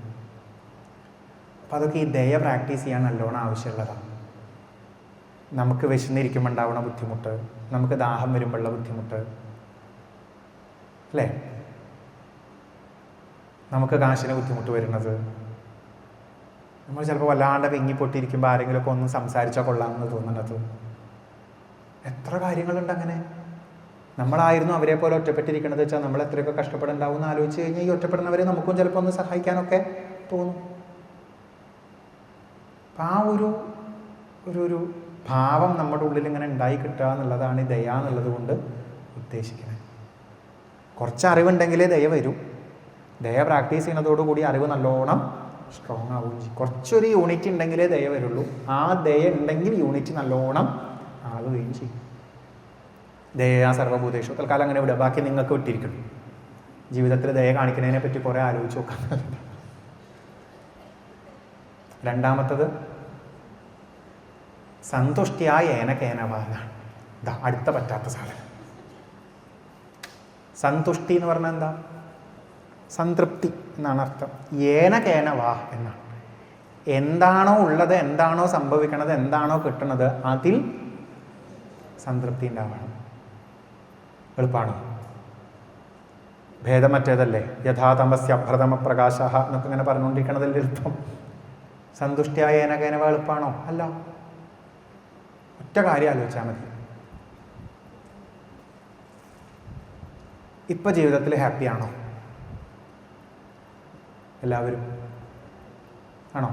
അപ്പം അതൊക്കെ ഈ ദയ പ്രാക്ടീസ് ചെയ്യാൻ നല്ലോണം ആവശ്യമുള്ളതാണ്. നമുക്ക് വിശന്നിരിക്കുമ്പോൾ ഉണ്ടാവുന്ന ബുദ്ധിമുട്ട്, നമുക്ക് ദാഹം വരുമ്പോഴുള്ള ബുദ്ധിമുട്ട് അല്ലേ, നമുക്ക് കാശിന് ബുദ്ധിമുട്ട് വരുന്നത്, നമ്മൾ ചിലപ്പോൾ വല്ലാണ്ട് വെങ്ങിപ്പൊട്ടിയിരിക്കുമ്പോൾ ആരെങ്കിലുമൊക്കെ ഒന്ന് സംസാരിച്ചാൽ കൊള്ളാമെന്ന് തോന്നുന്നത്, എത്ര കാര്യങ്ങളുണ്ട് അങ്ങനെ. നമ്മളായിരുന്നു അവരെ പോലെ ഒറ്റപ്പെട്ടിരിക്കണത് വെച്ചാൽ നമ്മൾ എത്രയൊക്കെ കഷ്ടപ്പെടുണ്ടാവും എന്ന് ആലോചിച്ച് കഴിഞ്ഞാൽ ഈ ഒറ്റപ്പെടുന്നവരെ നമുക്കും ചിലപ്പോൾ ഒന്ന് സഹായിക്കാനൊക്കെ തോന്നും. അപ്പം ആ ഒരു ഭാവം നമ്മുടെ ഉള്ളിൽ ഇങ്ങനെ ഉണ്ടായി കിട്ടുക എന്നുള്ളതാണ് ഈ ദയ എന്നുള്ളത് കൊണ്ട് ഉദ്ദേശിക്കുന്നത്. കുറച്ച് അറിവുണ്ടെങ്കിലേ ദയ വരും. ദയ പ്രാക്ടീസ് ചെയ്യുന്നതോടുകൂടി അറിവ് നല്ലോണം സ്ട്രോങ് ആവുകയും ചെയ്യും. കുറച്ചൊരു യൂണിറ്റ് ഉണ്ടെങ്കിലേ ദയ വരുള്ളൂ. ആ ദയ ഉണ്ടെങ്കിൽ യൂണിറ്റ് നല്ലോണം ആവുകയും ചെയ്യും. ദയ സർവഭൂതേഷു. തൽക്കാലം അങ്ങനെ വിടുക, ബാക്കി നിങ്ങൾക്ക് വിട്ടിരിക്കണം. ജീവിതത്തിൽ ദയ കാണിക്കുന്നതിനെ പറ്റി കുറേ ആലോചിച്ച് നോക്കാൻ. രണ്ടാമത്തത് സന്തുഷ്ടിയായ ഏന കേനവ എന്നാണ്. ഇതാ അടുത്ത പറ്റാത്ത സാധനം. സന്തുഷ്ടി എന്ന് പറഞ്ഞാൽ എന്താ? സംതൃപ്തി എന്നാണ് അർത്ഥം. ഏന കേനവ എന്നാണ്. എന്താണോ ഉള്ളത്, എന്താണോ സംഭവിക്കണത്, എന്താണോ കിട്ടുന്നത്, അതിൽ സംതൃപ്തി ഉണ്ടാവണം. എളുപ്പമാണോ? ഭേദമറ്റേതല്ലേ? യഥാ തമസ്യ അഭ്രതമ പ്രകാശ എന്നൊക്കെ ഇങ്ങനെ പറഞ്ഞുകൊണ്ടിരിക്കണതല്ലേ എളുപ്പം. സന്തുഷ്ടിയായ ഏന കേനവ എളുപ്പമാണോ? അല്ല. ഒറ്റ കാര്യം ആലോചിച്ചാൽ മതി. ഇപ്പൊ ജീവിതത്തിൽ ഹാപ്പിയാണോ എല്ലാവരും? ആണോ?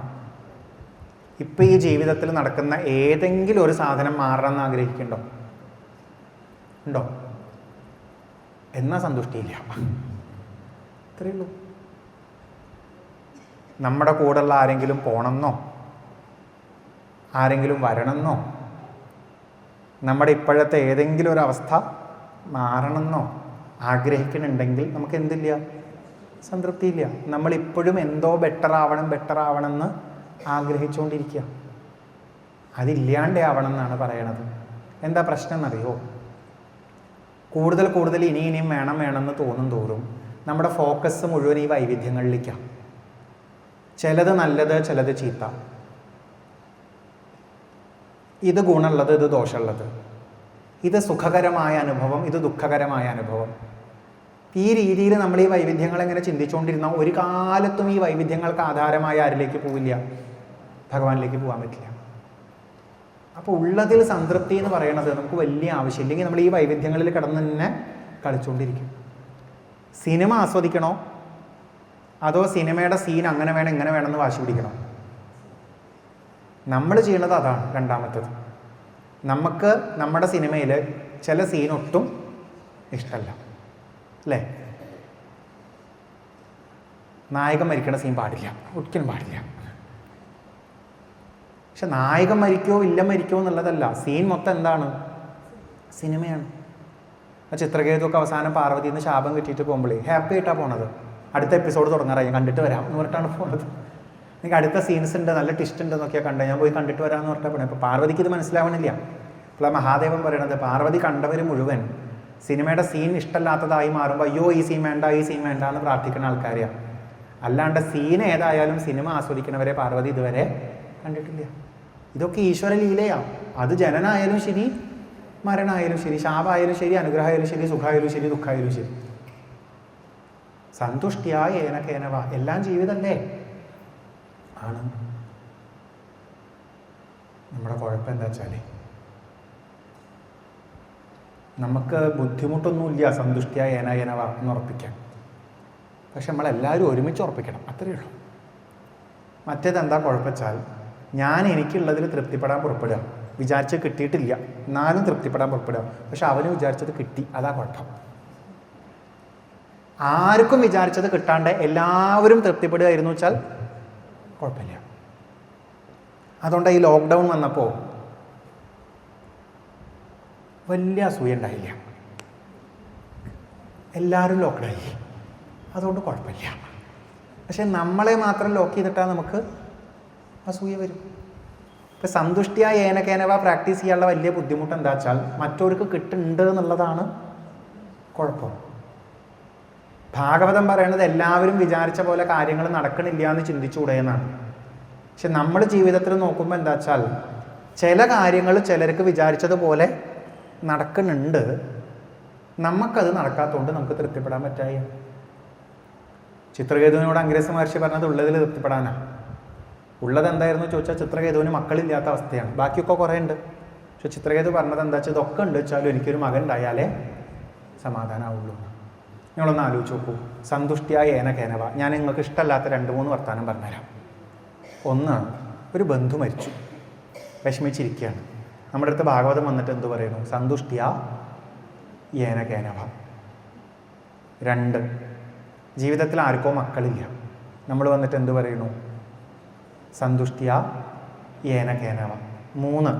ഇപ്പൊ ഈ ജീവിതത്തിൽ നടക്കുന്ന ഏതെങ്കിലും ഒരു സാധനം മാറണം എന്ന് ആഗ്രഹിക്കുന്നുണ്ടോ? ഉണ്ടോ? എന്നാ സന്തുഷ്ടിയില്ല. ഇത്രയേ ഉള്ളൂ. നമ്മുടെ കൂടെയുള്ള ആരെങ്കിലും പോണമെന്നോ ആരെങ്കിലും വരണമെന്നോ നമ്മുടെ ഇപ്പോഴത്തെ ഏതെങ്കിലും ഒരു അവസ്ഥ മാറണമെന്നോ ആഗ്രഹിക്കുന്നുണ്ടെങ്കിൽ നമുക്ക് എന്തില്ല? സംതൃപ്തിയില്ല. നമ്മളിപ്പോഴും എന്തോ ബെറ്റർ ആവണം എന്ന് ആഗ്രഹിച്ചുകൊണ്ടിരിക്കുക. അതില്ലാണ്ടേ ആവണം എന്നാണ് പറയണത്. എന്താ പ്രശ്നം എന്നറിയോ? കൂടുതൽ ഇനിയും വേണമെന്ന് തോന്നും തോറും നമ്മുടെ ഫോക്കസ് മുഴുവൻ ഈ വൈവിധ്യങ്ങളിലേക്കാണ്. ചിലത് നല്ലത്, ചിലത് ചീത്ത. ഇത് ഗുണമുള്ളത്, ഇത് ദോഷമുള്ളത്. ഇത് സുഖകരമായ അനുഭവം, ഇത് ദുഃഖകരമായ അനുഭവം. ഈ രീതിയിൽ നമ്മൾ ഈ വൈവിധ്യങ്ങൾ എങ്ങനെ ചിന്തിച്ചുകൊണ്ടിരുന്ന ഒരു കാലത്തും ഈ വൈവിധ്യങ്ങൾക്ക് ആധാരമായ ആരിലേക്ക് പോവില്ല? ഭഗവാനിലേക്ക് പോകാൻ പറ്റില്ല. അപ്പോൾ ഉള്ളതിൽ സംതൃപ്തി എന്ന് പറയുന്നത് നമുക്ക് വലിയ ആവശ്യമില്ലെങ്കിൽ നമ്മൾ ഈ വൈവിധ്യങ്ങളിൽ കിടന്ന് തന്നെ കളിച്ചുകൊണ്ടിരിക്കും. സിനിമ ആസ്വദിക്കണോ അതോ സിനിമയുടെ സീൻ അങ്ങനെ വേണം ഇങ്ങനെ വേണമെന്ന് വാശി പിടിക്കണോ? നമ്മൾ ചെയ്യണത് അതാണ്. രണ്ടാമത്തത്, നമുക്ക് നമ്മുടെ സിനിമയിൽ ചില സീൻ ഒട്ടും ഇഷ്ടമല്ല, അല്ലേ? നായകൻ മരിക്കണ സീൻ പാടില്ല, ഒരിക്കലും പാടില്ല. പക്ഷെ നായകൻ മരിക്കോ ഇല്ല മരിക്കോ എന്നുള്ളതല്ല, സീൻ മൊത്തം എന്താണ്? സിനിമയാണ്. ആ ചിത്രകേതുവൊക്കെ അവസാനം പാർവതിയിൽ നിന്ന് ശാപം കിട്ടിയിട്ട് പോകുമ്പോഴേ ഹാപ്പി ആയിട്ടാണ് പോണത്. അടുത്ത എപ്പിസോഡ് തുടങ്ങാറായി, ഞാൻ കണ്ടിട്ട് വരാം എന്ന് പറഞ്ഞിട്ടാണ് പോണത്. എനിക്ക് അടുത്ത സീൻസ് ഉണ്ട്, നല്ല ട്വിസ്റ്റ് ഉണ്ട് എന്നൊക്കെയാണ് കണ്ടത്, ഞാൻ പോയി കണ്ടിട്ട് വരാമെന്ന് പറഞ്ഞിട്ടാണ് പോണത്. അപ്പോൾ പാർവതിക്ക് ഇത് മനസ്സിലാവണില്ല. അപ്പോൾ മഹാദേവൻ പറയണത് പാർവതി കണ്ടവർ മുഴുവൻ സിനിമയുടെ സീൻ ഇഷ്ടമല്ലാത്തതായി മാറുമ്പോൾ അയ്യോ ഈ സീൻ വേണ്ട എന്ന് പ്രാർത്ഥിക്കുന്ന ആൾക്കാരെയാണ്. അല്ലാണ്ട് സീൻ ഏതായാലും സിനിമ ആസ്വദിക്കുന്നവരെ പാർവതി ഇതുവരെ കണ്ടിട്ടില്ല. ഇതൊക്കെ ഈശ്വര ലീലയാണ്. അത് ജനനായാലും ശരി, മരണമായാലും ശരി, ശാപമായാലും ശരി, അനുഗ്രഹമായാലും ശരി, സുഖമായാലും ശരി, ദുഃഖമായാലും ശരി. സന്തുഷ്ടിയായ ഏന കേനവ. എല്ലാം ജീവിതമല്ലേ? ആണ്. നമ്മുടെ കുഴപ്പം എന്താ വെച്ചാൽ നമുക്ക് ബുദ്ധിമുട്ടൊന്നുമില്ല സന്തുഷ്ടിയായ ഏന കേനവ എന്ന് ഉറപ്പിക്കാൻ. പക്ഷെ നമ്മളെല്ലാവരും ഒരുമിച്ച് ഉറപ്പിക്കണം, അത്രയേ ഉള്ളൂ. മറ്റേതെന്താ കുഴപ്പച്ചാൽ ഞാൻ എനിക്കുള്ളതിൽ തൃപ്തിപ്പെടാൻ പുറപ്പെടുക, വിചാരിച്ചത് കിട്ടിയിട്ടില്ല എന്നാലും തൃപ്തിപ്പെടാൻ പുറപ്പെടുക. പക്ഷെ അവന് വിചാരിച്ചത് കിട്ടി, അതാ കുഴപ്പം. ആർക്കും വിചാരിച്ചത് കിട്ടാണ്ട് എല്ലാവരും തൃപ്തിപ്പെടുകയായിരുന്നു വെച്ചാൽ കുഴപ്പമില്ല. അതുകൊണ്ട് ഈ ലോക്ക്ഡൗൺ വന്നപ്പോൾ വലിയ അസൂയ ഉണ്ടായില്ല. എല്ലാവരും ലോക്ക്ഡായി, അതുകൊണ്ട് കുഴപ്പമില്ല. പക്ഷെ നമ്മളെ മാത്രം ലോക്ക് ചെയ്തിട്ടാൽ നമുക്ക് അസൂയ വരും. ഇപ്പം സന്തുഷ്ടിയായ ഏന കേനവ പ്രാക്ടീസ് ചെയ്യാനുള്ള വലിയ ബുദ്ധിമുട്ട് എന്താ വെച്ചാൽ മറ്റവർക്ക് കിട്ടുന്നുണ്ട് എന്നുള്ളതാണ് കുഴപ്പം. ഭാഗവതം പറയണത് എല്ലാവരും വിചാരിച്ച പോലെ കാര്യങ്ങൾ നടക്കണില്ല എന്ന് ചിന്തിച്ചുകൂടെ എന്നാണ്. പക്ഷെ നമ്മൾ ജീവിതത്തിൽ നോക്കുമ്പോൾ എന്താ വെച്ചാൽ ചില കാര്യങ്ങൾ ചിലർക്ക് വിചാരിച്ചതുപോലെ നടക്കുന്നുണ്ട്, നമുക്കത് നടക്കാത്തതുകൊണ്ട് നമുക്ക് തൃപ്തിപ്പെടാൻ പറ്റായി. ചിത്രകേതുവിനോട് അംഗരേസ മഹർഷി പറഞ്ഞത് ഉള്ളതിൽ തൃപ്തിപ്പെടാനാണ്. ഉള്ളത് എന്തായിരുന്നു ചോദിച്ചാൽ ചിത്രകേതുവിന് മക്കളില്ലാത്ത അവസ്ഥയാണ്, ബാക്കിയൊക്കെ കുറേ ഉണ്ട്. പക്ഷെ ചിത്രകേതു പറഞ്ഞത് എന്താ വെച്ചാൽ ഇതൊക്കെ ഉണ്ട് വെച്ചാലും എനിക്കൊരു മകൻ ഉണ്ടായാലേ സമാധാനമാവുള്ളൂ. നിങ്ങളൊന്ന് ആലോചിച്ച് നോക്കൂ. സന്തുഷ്ടിയായ ഏന കേനവ. ഞാൻ നിങ്ങൾക്ക് ഇഷ്ടമല്ലാത്ത 2-3 വർത്താനം പറഞ്ഞുതരാം. ഒന്ന്, ഒരു ബന്ധു മരിച്ചു, വിഷമിച്ചിരിക്കുകയാണ്. നമ്മുടെ അടുത്ത് ഭാഗവതം വന്നിട്ട് എന്ത് പറയുന്നു? സന്തുഷ്ടിയ ഏന കേനവ. 2, ജീവിതത്തിൽ ആർക്കോ മക്കളില്ല, നമ്മൾ വന്നിട്ട് എന്ത് പറയുന്നു? സന്തുഷ്ടിയ ഏന കേനവ. 3,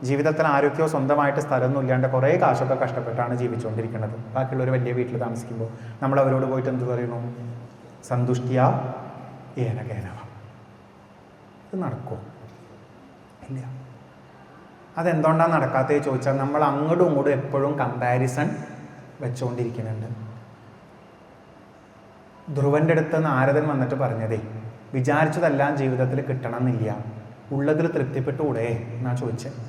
ജീവിതത്തിൽ ആരോഗ്യമോ സ്വന്തമായിട്ട് സ്ഥലമൊന്നും ഇല്ലാണ്ട് കുറേ കാശൊക്കെ കഷ്ടപ്പെട്ടാണ് ജീവിച്ചുകൊണ്ടിരിക്കുന്നത്. ബാക്കിയുള്ളവർ വലിയ വീട്ടിൽ താമസിക്കുമ്പോൾ നമ്മൾ അവരോട് പോയിട്ട് എന്ത് പറയുന്നു? സന്തുഷ്ടിയ ഏന കേനവ. ഇത് നടക്കുമോ? ഇല്ല. അതെന്തുകൊണ്ടാണ് നടക്കാത്തത് ചോദിച്ചാൽ നമ്മൾ അങ്ങോട്ടും ഇങ്ങോട്ടും എപ്പോഴും കമ്പാരിസൺ വെച്ചുകൊണ്ടിരിക്കുന്നുണ്ട്. ധ്രുവൻ്റെ അടുത്ത് നാരദൻ വന്നിട്ട് പറഞ്ഞതേ, വിചാരിച്ചതെല്ലാം ജീവിതത്തിൽ കിട്ടണമെന്നില്ല, ഉള്ളതിൽ തൃപ്തിപ്പെട്ടുകൂടെ എന്നാ ചോദിച്ചത്.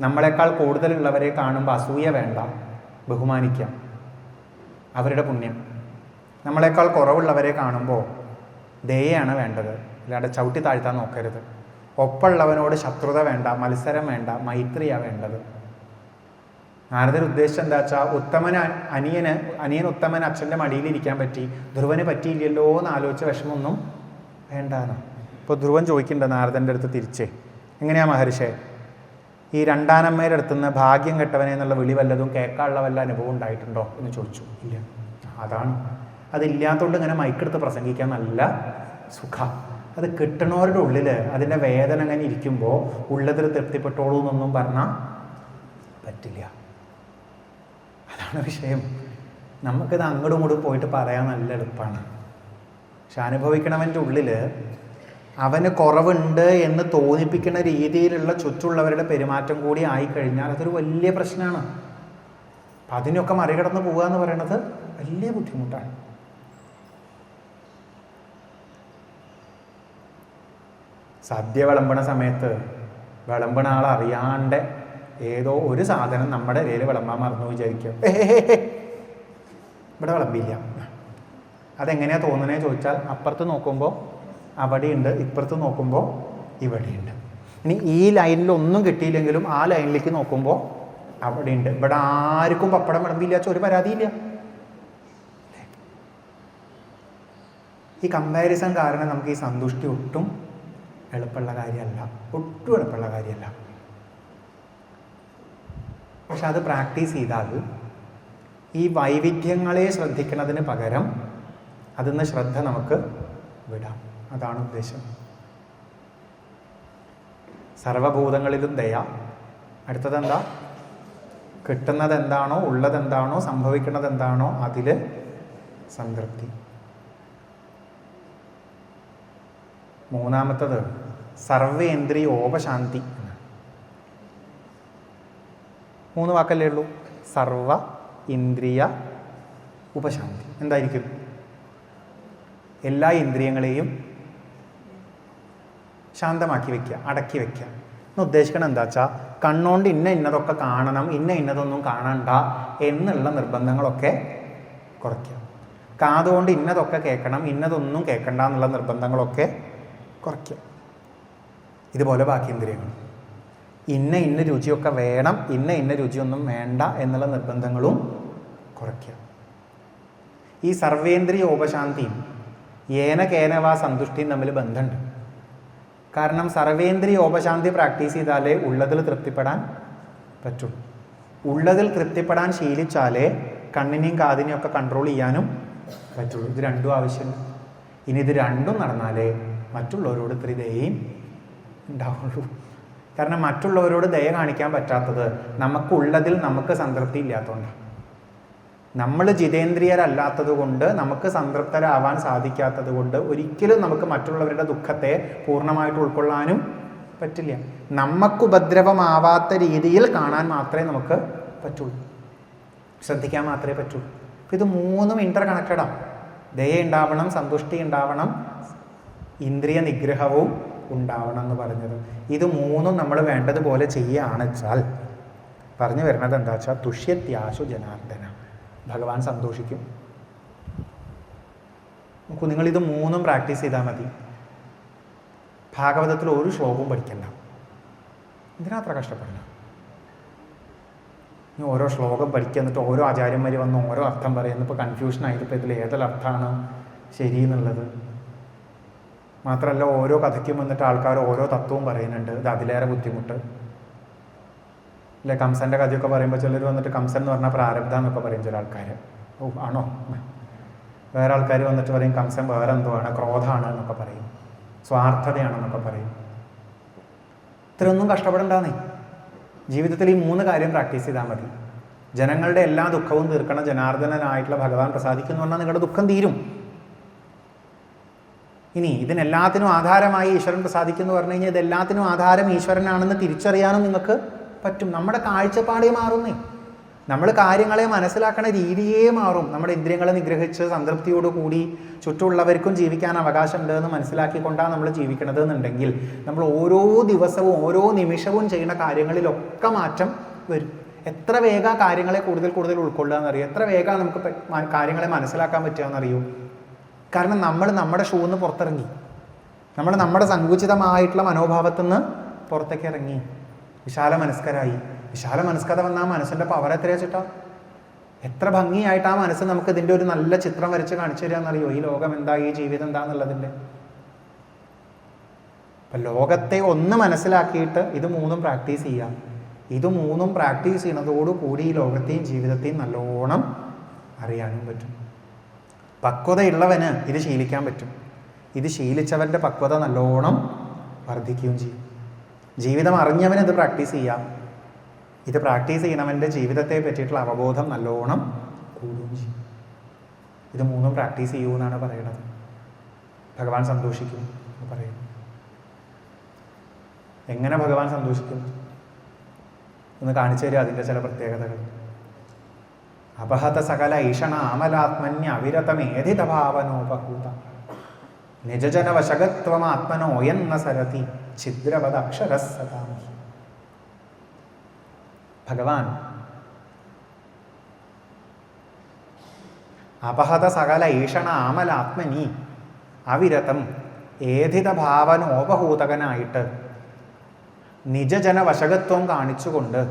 നമ്മളെക്കാൾ കൂടുതലുള്ളവരെ കാണുമ്പോൾ അസൂയ വേണ്ട, ബഹുമാനിക്കാം, അവരുടെ പുണ്യം. നമ്മളെക്കാൾ കുറവുള്ളവരെ കാണുമ്പോൾ ദയയാണ് വേണ്ടത്, അല്ലാതെ ചവിട്ടി താഴ്ത്താൻ നോക്കരുത്. ഒപ്പമുള്ളവനോട് ശത്രുത വേണ്ട, മത്സരം വേണ്ട, മൈത്രിയാണ് വേണ്ടത്. നാരദർ ഉദ്ദേശിച്ചത് എന്താ വെച്ചാൽ, അനിയൻ ഉത്തമൻ അച്ഛൻ്റെ മടിയിലിരിക്കാൻ പറ്റി, ധ്രുവന് പറ്റിയില്ലല്ലോ എന്ന് ആലോചിച്ച വിഷമമൊന്നും വേണ്ടാന്ന്. ഇപ്പോൾ ധ്രുവൻ ചോദിക്കുന്നുണ്ട് നാരദൻ്റെ അടുത്ത് തിരിച്ചേ, എങ്ങനെയാ മഹർഷേ, ഈ രണ്ടാനമ്മയുടെ അടുത്തുനിന്ന് ഭാഗ്യം കെട്ടവനെ എന്നുള്ള വിളി വല്ലതും കേൾക്കാനുള്ള വല്ല അനുഭവം ഉണ്ടായിട്ടുണ്ടോ എന്ന് ചോദിച്ചു. ഇല്ല. അതാണ്, അതില്ലാത്തതുകൊണ്ട് ഇങ്ങനെ മൈക്കെടുത്ത് പ്രസംഗിക്കാൻ നല്ല സുഖം. അത് കിട്ടണവരുടെ ഉള്ളിൽ അതിൻ്റെ വേദന അങ്ങനെ ഇരിക്കുമ്പോൾ ഉള്ളതിൽ തൃപ്തിപ്പെട്ടോളൂ എന്നൊന്നും പറഞ്ഞാൽ പറ്റില്ല. അതാണ് വിഷയം. നമുക്കിത് അങ്ങോട്ടും ഇങ്ങോട്ടും പോയിട്ട് പറയാൻ നല്ല എളുപ്പമാണ്. പക്ഷെ അനുഭവിക്കണവൻ്റെ ഉള്ളിൽ അവന് കുറവുണ്ട് എന്ന് തോന്നിപ്പിക്കുന്ന രീതിയിലുള്ള ചുറ്റുള്ളവരുടെ പെരുമാറ്റം കൂടി ആയിക്കഴിഞ്ഞാൽ അതൊരു വലിയ പ്രശ്നമാണ്. അപ്പം അതിനൊക്കെ മറികടന്ന് പോവുക എന്ന് പറയുന്നത് വലിയ ബുദ്ധിമുട്ടാണ്. സദ്യ വിളമ്പണ സമയത്ത് വിളമ്പണ ആളറിയാണ്ട് ഏതോ ഒരു സാധനം നമ്മുടെ ഇടയിൽ വിളമ്പാൻ മറന്നു വിചാരിക്കും, ഇവിടെ വിളമ്പില്ല. അതെങ്ങനെയാണ് തോന്നണേ ചോദിച്ചാൽ, അപ്പുറത്ത് നോക്കുമ്പോൾ അവിടെയുണ്ട്, ഇപ്പുറത്ത് നോക്കുമ്പോൾ ഇവിടെയുണ്ട്. ഇനി ഈ ലൈനിലൊന്നും കിട്ടിയില്ലെങ്കിലും ആ ലൈനിലേക്ക് നോക്കുമ്പോൾ അവിടെയുണ്ട്. ഇവിടെ ആർക്കും പപ്പടം വിളമ്പില്ല, ഒരു പരാതിയില്ല. ഈ കമ്പാരിസൺ കാരണം നമുക്ക് ഈ സന്തുഷ്ടി ഒട്ടും എളുപ്പമുള്ള കാര്യമല്ല, ഒട്ടും എളുപ്പമുള്ള കാര്യമല്ല. പക്ഷെ അത് പ്രാക്ടീസ് ചെയ്താൽ ഈ വൈവിധ്യങ്ങളെ ശ്രദ്ധിക്കുന്നതിന് പകരം അതിൽ നിന്ന് ശ്രദ്ധ നമുക്ക് വിടാം. അതാണ് ഉദ്ദേശം. സർവഭൂതങ്ങളിലും ദയ. അടുത്തതെന്താ? കിട്ടുന്നത് എന്താണോ, ഉള്ളതെന്താണോ, സംഭവിക്കുന്നത് എന്താണോ അതിൽ സംതൃപ്തി. മൂന്നാമത്തത് സർവേന്ദ്രിയോപശാന്തി. 3 വാക്കല്ലേ ഉള്ളൂ. സർവ ഇന്ദ്രിയ ഉപശാന്തി. എന്തായിരിക്കും? എല്ലാ ഇന്ദ്രിയങ്ങളെയും ശാന്തമാക്കി വയ്ക്കുക, അടക്കി വയ്ക്കുക. എന്ന് ഉദ്ദേശിക്കണം എന്താ വെച്ചാൽ, കണ്ണുകൊണ്ട് ഇന്നതൊക്കെ കാണണം, ഇന്നതൊന്നും കാണണ്ട എന്നുള്ള നിർബന്ധങ്ങളൊക്കെ കുറയ്ക്കുക. കാതുകൊണ്ട് ഇന്നതൊക്കെ കേൾക്കണം, ഇന്നതൊന്നും കേൾക്കണ്ട എന്നുള്ള നിർബന്ധങ്ങളൊക്കെ കുറയ്ക്കുക. ഇതുപോലെ ബാക്കി ഇന്ദ്രിയങ്ങൾ ഇന്ന രുചിയൊക്കെ വേണം, ഇന്ന രുചിയൊന്നും വേണ്ട എന്നുള്ള നിർബന്ധങ്ങളും കുറയ്ക്കുക. ഈ സർവേന്ദ്രിയോപശാന്തിയും കേനവാ സന്തുഷ്ടിയും തമ്മിൽ ബന്ധമുണ്ട്. കാരണം സർവേന്ദ്രിയോപശാന്തി പ്രാക്ടീസ് ചെയ്താലേ ഉള്ളതിൽ തൃപ്തിപ്പെടാൻ പറ്റുള്ളൂ. ഉള്ളതിൽ തൃപ്തിപ്പെടാൻ ശീലിച്ചാലേ കണ്ണിനെയും കാതിനെയും ഒക്കെ കൺട്രോൾ ചെയ്യാനും പറ്റുള്ളൂ. ഇത് രണ്ടും ആവശ്യമില്ല. ഇനി ഇത് രണ്ടും നടന്നാലേ മറ്റുള്ളവരോട് ഇത്തിരി ദയയും ഉണ്ടാവുള്ളൂ. കാരണം മറ്റുള്ളവരോട് ദയ കാണിക്കാൻ പറ്റാത്തത് നമുക്കുള്ളതിൽ നമുക്ക് സംതൃപ്തി ഇല്ലാത്തതുകൊണ്ടാണ്. നമ്മൾ ജിതേന്ദ്രിയരല്ലാത്തത് കൊണ്ട്, നമുക്ക് സംതൃപ്തരാവാൻ സാധിക്കാത്തത് കൊണ്ട് ഒരിക്കലും നമുക്ക് മറ്റുള്ളവരുടെ ദുഃഖത്തെ പൂർണ്ണമായിട്ട് ഉൾക്കൊള്ളാനും പറ്റില്ല. നമുക്ക് ഉപദ്രവമാവാത്ത രീതിയിൽ കാണാൻ മാത്രമേ നമുക്ക് പറ്റുള്ളൂ, ശ്രദ്ധിക്കാൻ മാത്രമേ പറ്റുള്ളൂ. ഇത് മൂന്നും ഇന്റർ കണക്റ്റഡാണ്. ദയ ഉണ്ടാവണം, സന്തുഷ്ടി ഉണ്ടാവണം, ഇന്ദ്രിയ നിഗ്രഹവും ഉണ്ടാവണം എന്ന് പറഞ്ഞത്. ഇത് മൂന്നും നമ്മൾ വേണ്ടതുപോലെ ചെയ്യുകയാണെന്ന് വെച്ചാൽ പറഞ്ഞു വരുന്നത് എന്താ വെച്ചാൽ, തുഷ്യത്യാശു ജനാർദ്ദന, ഭഗവാൻ സന്തോഷിക്കും. നോക്കൂ, നിങ്ങളിത് മൂന്നും പ്രാക്ടീസ് ചെയ്താൽ മതി. ഭാഗവതത്തിൽ ഒരു ശ്ലോകവും പഠിക്കണ്ട. എന്തിനാത്ര കഷ്ടപ്പെടണം? ഇനി ഓരോ ശ്ലോകം പഠിക്കുക, എന്നിട്ട് ഓരോ ആചാര്യന്മാർ വന്ന് ഓരോ അർത്ഥം പറയുന്നു. ഇപ്പോൾ കൺഫ്യൂഷനായിട്ട് ഇപ്പോൾ ഇതിൽ ഏതൊരർത്ഥമാണ് ശരി എന്നുള്ളത്. മാത്രമല്ല ഓരോ കഥയ്ക്കും വന്നിട്ട് ആൾക്കാർ ഓരോ തത്വവും പറയുന്നുണ്ട്. ഇത് അതിലേറെ ബുദ്ധിമുട്ട് അല്ലെ? കംസൻ്റെ കഥയൊക്കെ പറയുമ്പോൾ ചിലർ വന്നിട്ട് കംസൻ എന്ന് പറഞ്ഞാൽ പ്രാരബ്ധ എന്നൊക്കെ പറയും ചില ആൾക്കാർ. ഓ ആണോ? വേറെ ആൾക്കാർ വന്നിട്ട് പറയും കംസൻ വേറെ എന്തോ ആണ്, ക്രോധാണ് എന്നൊക്കെ പറയും, സ്വാർത്ഥതയാണെന്നൊക്കെ പറയും. ഇത്രയൊന്നും കഷ്ടപ്പെടണ്ടാന്നേ. ജീവിതത്തിൽ ഈ 3 കാര്യം പ്രാക്ടീസ് ചെയ്താൽ മതി. ജനങ്ങളുടെ എല്ലാ ദുഃഖവും തീർക്കണം ജനാർദ്ദനായിട്ടുള്ള ഭഗവാൻ പ്രസാദിക്കുന്നു പറഞ്ഞാൽ നിങ്ങളുടെ ദുഃഖം തീരും. ഇനി ഇതിനെല്ലാത്തിനും ആധാരമായി ഈശ്വരൻ പ്രസാദിക്കുന്നു പറഞ്ഞു കഴിഞ്ഞാൽ ഇതെല്ലാത്തിനും ആധാരം ഈശ്വരനാണെന്ന് തിരിച്ചറിയാനും നിങ്ങൾക്ക് പറ്റും. നമ്മുടെ കാഴ്ചപ്പാടേ മാറുന്നേ. നമ്മൾ കാര്യങ്ങളെ മനസ്സിലാക്കുന്ന രീതിയേ മാറും. നമ്മുടെ ഇന്ദ്രിയങ്ങളെ നിഗ്രഹിച്ച് സംതൃപ്തിയോടുകൂടി ചുറ്റുമുള്ളവർക്കും ജീവിക്കാൻ അവകാശമുണ്ട് എന്ന് മനസ്സിലാക്കിക്കൊണ്ടാണ് നമ്മൾ ജീവിക്കണത് എന്നുണ്ടെങ്കിൽ നമ്മൾ ഓരോ ദിവസവും ഓരോ നിമിഷവും ചെയ്യുന്ന കാര്യങ്ങളിലൊക്കെ മാറ്റം വരും. എത്ര വേഗം കാര്യങ്ങളെ കൂടുതൽ കൂടുതൽ ഉൾക്കൊള്ളുക എന്നറിയോ, എത്ര വേഗം നമുക്ക് കാര്യങ്ങളെ മനസ്സിലാക്കാൻ പറ്റുക എന്നറിയോ. കാരണം നമ്മൾ നമ്മുടെ ഷൂന്ന് പുറത്തിറങ്ങി, നമ്മൾ നമ്മുടെ സങ്കുചിതമായിട്ടുള്ള മനോഭാവത്തിൽ നിന്ന് പുറത്തേക്ക് ഇറങ്ങി, വിശാല മനസ്കരായി. വിശാല മനസ്കത വന്ന ആ മനസ്സിൻ്റെ പവർ എത്രയാ ചേട്ടാ, എത്ര ഭംഗിയായിട്ട് ആ മനസ്സ് നമുക്ക് ഇതിൻ്റെ ഒരു നല്ല ചിത്രം വരച്ച് കാണിച്ചു തരിക എന്നറിയോ, ഈ ലോകം എന്താ, ഈ ജീവിതം എന്താന്നുള്ളതിൻ്റെ. അപ്പം ലോകത്തെ ഒന്ന് മനസ്സിലാക്കിയിട്ട് ഇത് മൂന്നും പ്രാക്ടീസ് ചെയ്യാം. ഇത് മൂന്നും പ്രാക്ടീസ് ചെയ്യുന്നതോടുകൂടി ഈ ലോകത്തെയും ജീവിതത്തെയും നല്ലോണം അറിയാനും പറ്റും. പക്വതയുള്ളവന് ഇത് ശീലിക്കാൻ പറ്റും. ഇത് ശീലിച്ചവൻ്റെ പക്വത നല്ലോണം വർദ്ധിക്കുകയും ചെയ്യും. ജീവിതം അറിഞ്ഞവന് ഇത് പ്രാക്ടീസ് ചെയ്യാം. ഇത് പ്രാക്ടീസ് ചെയ്യണവൻ്റെ ജീവിതത്തെ പറ്റിയിട്ടുള്ള അവബോധം നല്ലോണം കൂടുകയും ചെയ്യും. ഇത് മൂന്നും പ്രാക്ടീസ് ചെയ്യൂ എന്നാണ് പറയുന്നത്. ഭഗവാൻ സന്തോഷിക്കും എന്ന് പറയുന്നു. എങ്ങനെ ഭഗവാൻ സന്തോഷിക്കും എന്ന് കാണിച്ചു തരിക അതിൻ്റെ ചില പ്രത്യേകതകൾ. അപഹത സകല ഈഷണ ആമലാത്മന്യ അവിരതമേധിത ഭാവനോപഹൂത നിജജന വശകത്വമാത്മനോ എന്ന സരതി ഛിദ്രവദ അക്ഷരസതാമി. ഭഗവാൻ അപഹത സകല ഈഷണ ആമലാത്മനി അവിരതം ഏധിത ഭാവനോപഹൂതകനായിട്ട് നിജജന വശകത്വം കാണിച്ചുകൊണ്ട്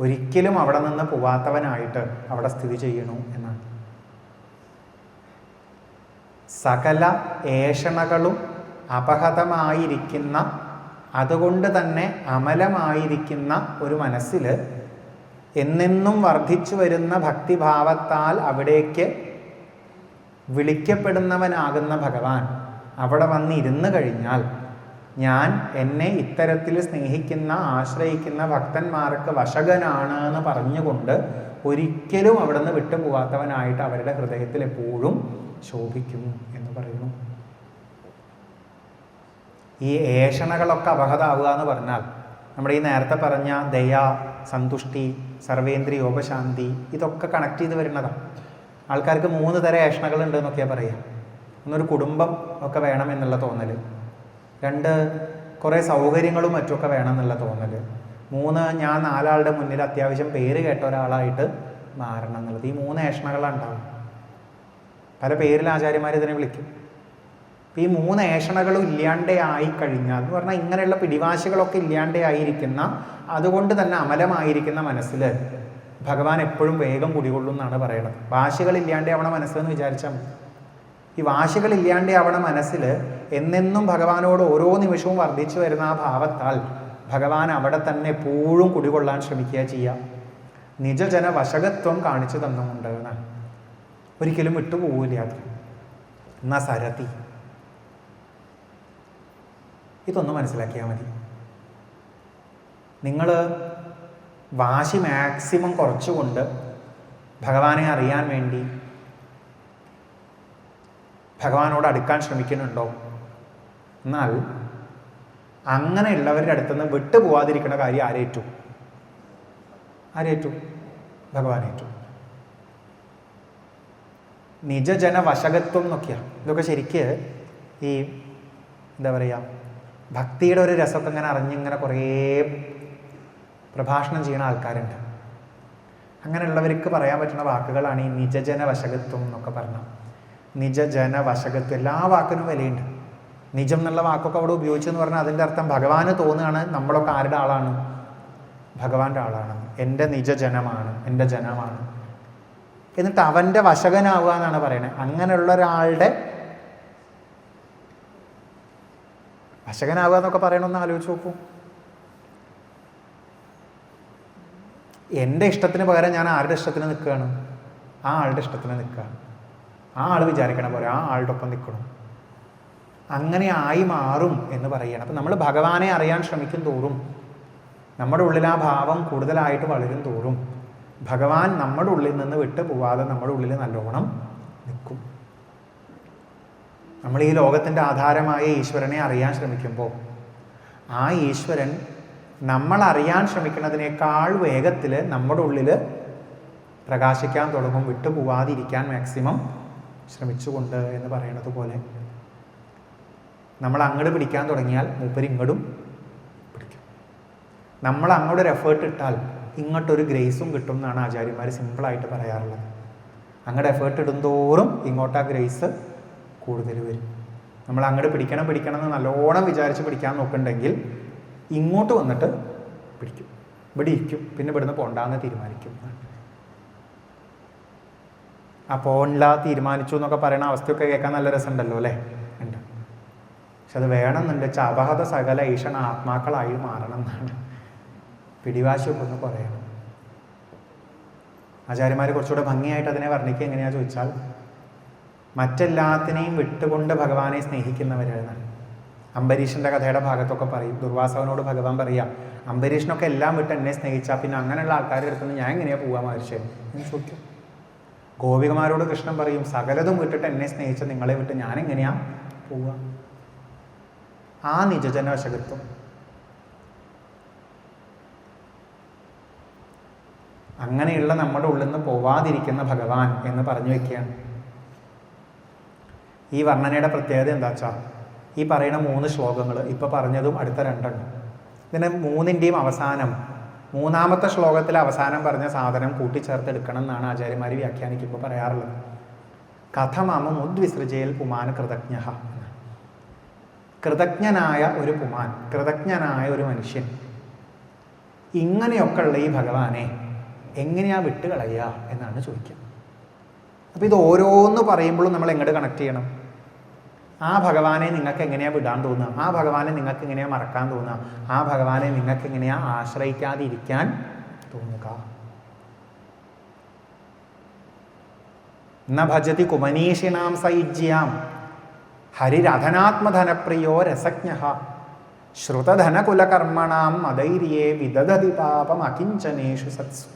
ഒരിക്കലും അവിടെ നിന്ന് പോവാത്തവനായിട്ട് അവിടെ സ്ഥിതി ചെയ്യണു എന്നാണ്. സകല ഏഷണകളും അപഹതമായിരിക്കുന്ന, അതുകൊണ്ട് തന്നെ അമലമായിരിക്കുന്ന ഒരു മനസ്സിൽ എന്നെന്നും വർദ്ധിച്ചു വരുന്ന ഭക്തിഭാവത്താൽ അവിടേക്ക് വിളിക്കപ്പെടുന്നവനാകുന്ന ഭഗവാൻ അവിടെ വന്നിരുന്നു കഴിഞ്ഞാൽ ഞാൻ എന്നെ ഇത്തരത്തിൽ സ്നേഹിക്കുന്ന ആശ്രയിക്കുന്ന ഭക്തന്മാർക്ക് വശകനാണ് എന്ന് പറഞ്ഞുകൊണ്ട് ഒരിക്കലും അവിടെ നിന്ന് വിട്ടുപോകാത്തവനായിട്ട് അവരുടെ ഹൃദയത്തിൽ എപ്പോഴും ശോഭിക്കും എന്ന് പറയുന്നു. ഈ ഏഷണകളൊക്കെ അപഹതാവുക എന്ന് പറഞ്ഞാൽ നമ്മുടെ ഈ നേരത്തെ പറഞ്ഞ ദയ, സന്തുഷ്ടി, സർവേന്ദ്രിയോപശാന്തി ഇതൊക്കെ കണക്ട് ചെയ്ത് വരുന്നതാണ്. ആൾക്കാർക്ക് 3 തരം ഏഷണകളുണ്ട് എന്നൊക്കെയാണ് പറയുക. ഒന്നൊരു കുടുംബം ഒക്കെ വേണമെന്നുള്ള തോന്നൽ, 2 കുറേ സൗകര്യങ്ങളും മറ്റുമൊക്കെ വേണം എന്നുള്ള തോന്നൽ, 3 ഞാൻ 4 ആളുടെ മുന്നിൽ അത്യാവശ്യം പേര് കേട്ട ഒരാളായിട്ട് മാറണം എന്നുള്ളത്. ഈ 3 ഏഷണകളാണ് ഉണ്ടാവും. പല പേരിൽ ആചാര്യന്മാർ ഇതിനെ വിളിക്കും. ഈ 3 ഏഷണകളും ഇല്ലാണ്ടേ ആയിക്കഴിഞ്ഞാൽ എന്ന് പറഞ്ഞാൽ ഇങ്ങനെയുള്ള പിടിവാശികളൊക്കെ ഇല്ലാണ്ടേ ആയിരിക്കുന്ന, അതുകൊണ്ട് തന്നെ അമലമായിരിക്കുന്ന മനസ്സിൽ ഭഗവാൻ എപ്പോഴും വേഗം കുടികൊള്ളും എന്നാണ് പറയുന്നത്. വാശികളില്ലാണ്ടേ അവണ മനസ്സെന്ന് വിചാരിച്ചാൽ മതി. ഈ വാശികളില്ലാണ്ടേ അവണ മനസ്സിൽ എന്നെന്നും ഭഗവാനോട് ഓരോ നിമിഷവും വർദ്ധിച്ചു വരുന്ന ആ ഭാവത്താൽ ഭഗവാൻ അവിടെ തന്നെ എപ്പോഴും കുടികൊള്ളാൻ ശ്രമിക്കുക ചെയ്യുക. നിജജന വശകത്വം കാണിച്ചു തന്നുകൊണ്ട് എന്നാണ്. ഒരിക്കലും വിട്ടുപോകില്ല അത്. എന്നാ സരതി, ഇതൊന്ന് മനസ്സിലാക്കിയാൽ മതി. നിങ്ങൾ വാശി മാക്സിമം കുറച്ചുകൊണ്ട് ഭഗവാനെ അറിയാൻ വേണ്ടി ഭഗവാനോട് അടുക്കാൻ ശ്രമിക്കുന്നുണ്ടോ? എന്നാൽ അങ്ങനെയുള്ളവരുടെ അടുത്തുനിന്ന് വിട്ടുപോകാതിരിക്കുന്ന കാര്യം ആരേറ്റു? ഭഗവാനേറ്റു. നിജജന വശകത്വം എന്നൊക്കെയാണ്. ഇതൊക്കെ ശരിക്ക് ഈ എന്താ പറയുക, ഭക്തിയുടെ ഒരു രസമൊക്കെ ഇങ്ങനെ അറിഞ്ഞിങ്ങനെ കുറേ പ്രഭാഷണം ചെയ്യുന്ന ആൾക്കാരുണ്ട്. അങ്ങനെയുള്ളവർക്ക് പറയാൻ പറ്റുന്ന വാക്കുകളാണ് ഈ നിജജന വശകത്വം എന്നൊക്കെ പറഞ്ഞാൽ. നിജജന വശകത്വം എല്ലാ വാക്കിനും വിലയുണ്ട്. നിജം എന്നുള്ള വാക്കൊക്കെ അവിടെ ഉപയോഗിച്ചെന്ന് പറഞ്ഞാൽ അതിൻ്റെ അർത്ഥം ഭഗവാന് തോന്നുകയാണ് നമ്മളൊക്കെ ആരുടെ ആളാണ്? ഭഗവാന്റെ ആളാണ്, എൻ്റെ നിജജനമാണ്, എൻ്റെ ജനമാണ്. എന്നിട്ട് അവൻ്റെ വശകനാവുക എന്നാണ് പറയണത്. അങ്ങനെയുള്ള ഒരാളുടെ വശകനാവുക എന്നൊക്കെ പറയണമെന്ന് ആലോചിച്ച് നോക്കൂ. എൻ്റെ ഇഷ്ടത്തിന് പകരം ഞാൻ ആരുടെ ഇഷ്ടത്തിന് നിൽക്കുകയാണ്? ആ ആളുടെ ഇഷ്ടത്തിന് നിൽക്കുകയാണ്. ആ ആൾ വിചാരിക്കണ പോലെ ആ ആളുടെ ഒപ്പം നിൽക്കണം. അങ്ങനെ ആയി മാറും എന്ന് പറയണം. അപ്പം നമ്മൾ ഭഗവാനെ അറിയാൻ ശ്രമിക്കും തോറും, നമ്മുടെ ഉള്ളിൽ ആ ഭാവം കൂടുതലായിട്ട് വളരും തോറും ഭഗവാൻ നമ്മുടെ ഉള്ളിൽ നിന്ന് വിട്ടു പോവാതെ നമ്മുടെ ഉള്ളിൽ നല്ലോണം നിൽക്കും. നമ്മൾ ഈ ലോകത്തിൻ്റെ ആധാരമായ ഈശ്വരനെ അറിയാൻ ശ്രമിക്കുമ്പോൾ ആ ഈശ്വരൻ നമ്മൾ അറിയാൻ ശ്രമിക്കുന്നതിനേക്കാൾ വേഗത്തിൽ നമ്മുടെ ഉള്ളിൽ പ്രകാശിക്കാൻ തുടങ്ങും, വിട്ടുപോവാതിരിക്കാൻ മാക്സിമം ശ്രമിച്ചുകൊണ്ട് എന്ന് പറയുന്നത് പോലെ നമ്മൾ അങ്ങോട്ട് പിടിക്കാൻ തുടങ്ങിയാൽ മൂപ്പര് ഇങ്ങോട്ടും പിടിക്കും. നമ്മൾ അങ്ങോട്ടൊരു എഫേർട്ട് ഇട്ടാൽ ഇങ്ങോട്ടൊരു ഗ്രേസും കിട്ടും എന്നാണ് ആചാര്യന്മാർ സിമ്പിളായിട്ട് പറയാറുള്ളത്. അങ്ങോട്ട് എഫേർട്ട് ഇടുന്തോറും ഇങ്ങോട്ട് ആ ഗ്രേസ് കൂടുതൽ വരും. നമ്മൾ അങ്ങോട്ട് പിടിക്കണം എന്ന് നല്ലോണം വിചാരിച്ച് പിടിക്കാൻ നോക്കുന്നുണ്ടെങ്കിൽ ഇങ്ങോട്ട് വന്നിട്ട് പിടിക്കും, ഇവിടെ ഇരിക്കും, പിന്നെ ഇവിടുന്ന് പോണ്ടാന്ന് തീരുമാനിക്കും. ആ പോണില്ല തീരുമാനിച്ചു എന്നൊക്കെ പറയുന്ന അവസ്ഥയൊക്കെ കേൾക്കാൻ നല്ല രസമുണ്ടല്ലോ അല്ലേ? ഉണ്ട്. പക്ഷെ അത് വേണമെന്നുണ്ട് അപഹത സകല ഈഷണ ആത്മാക്കളായി മാറണം എന്നാണ്. പിടിവാശിയൊക്കെ ഒന്ന് പറയണം. ആചാര്യന്മാർ കുറച്ചുകൂടെ ഭംഗിയായിട്ട് അതിനെ വർണ്ണിക്കുക എങ്ങനെയാ ചോദിച്ചാൽ, മറ്റെല്ലാത്തിനെയും വിട്ടുകൊണ്ട് ഭഗവാനെ സ്നേഹിക്കുന്നവരാണ്. അംബരീഷിൻ്റെ കഥയുടെ ഭാഗത്തൊക്കെ പറയും, ദുർവാസവനോട് ഭഗവാൻ പറയാം, അംബരീഷിനൊക്കെ എല്ലാം വിട്ട് എന്നെ സ്നേഹിച്ചാൽ പിന്നെ അങ്ങനെയുള്ള ആൾക്കാരുടെ അടുത്ത് ഞാൻ എങ്ങനെയാണ് പോകാൻ മഹർഷി എന്ന് ചോദിക്കും. ഗോപികമാരോട് കൃഷ്ണൻ പറയും, സകലതും വിട്ടിട്ട് എന്നെ സ്നേഹിച്ച നിങ്ങളെ വിട്ട് ഞാൻ എങ്ങനെയാ പോവുക? ആ നിജജന വശകത്വം, അങ്ങനെയുള്ള നമ്മുടെ ഉള്ളിൽ നിന്ന് പോവാതിരിക്കുന്ന ഭഗവാൻ എന്ന് പറഞ്ഞു വെക്കുകയാണ്. ഈ വർണ്ണനയുടെ പ്രത്യേകത എന്താ വെച്ചാൽ, ഈ പറയുന്ന 3 ശ്ലോകങ്ങൾ ഇപ്പം പറഞ്ഞതും അടുത്ത 2 ഇതിന് 3ൻ്റെയും അവസാനം, 3ാമത്തെ ശ്ലോകത്തിൽ അവസാനം പറഞ്ഞ സാധനം കൂട്ടിച്ചേർത്തെടുക്കണം എന്നാണ് ആചാര്യന്മാർ വ്യാഖ്യാനിക്കുമ്പോൾ പറയാറുള്ളത്. കഥമാമ മുദ്വിസൃജയിൽ പുമാൻ കൃതജ്ഞ. കൃതജ്ഞനായ ഒരു പുമാൻ, കൃതജ്ഞനായ ഒരു മനുഷ്യൻ ഇങ്ങനെയൊക്കെ ഉള്ള ഈ ഭഗവാനെ എങ്ങനെയാ വിട്ടുകളയുക എന്നാണ് ചോദിക്കുക. അപ്പോൾ ഇത് ഓരോന്ന് പറയുമ്പോഴും നമ്മൾ എങ്ങോട്ട് കണക്ട് ചെയ്യണം? ആ ഭഗവാനെ നിങ്ങൾക്ക് എങ്ങനെയാ വിടാൻ തോന്നുക? ആ ഭഗവാനെ നിങ്ങൾക്ക് എങ്ങനെയാ മറക്കാൻ തോന്നുക? ആ ഭഗവാനെ നിങ്ങൾക്ക് എങ്ങനെയാ ആശ്രയിക്കാതിരിക്കാൻ തോന്നുക? ന ഭജതി കുമനീഷിണാം സൈജ്യാം ഹരിരധനാത്മധനപ്രിയോ രസജ്ഞഃ ശ്രുതധനകുലകർമ്മണാം അധൈര്യേ വിദധതി പാപം അകിഞ്ചനേഷു സത്സു.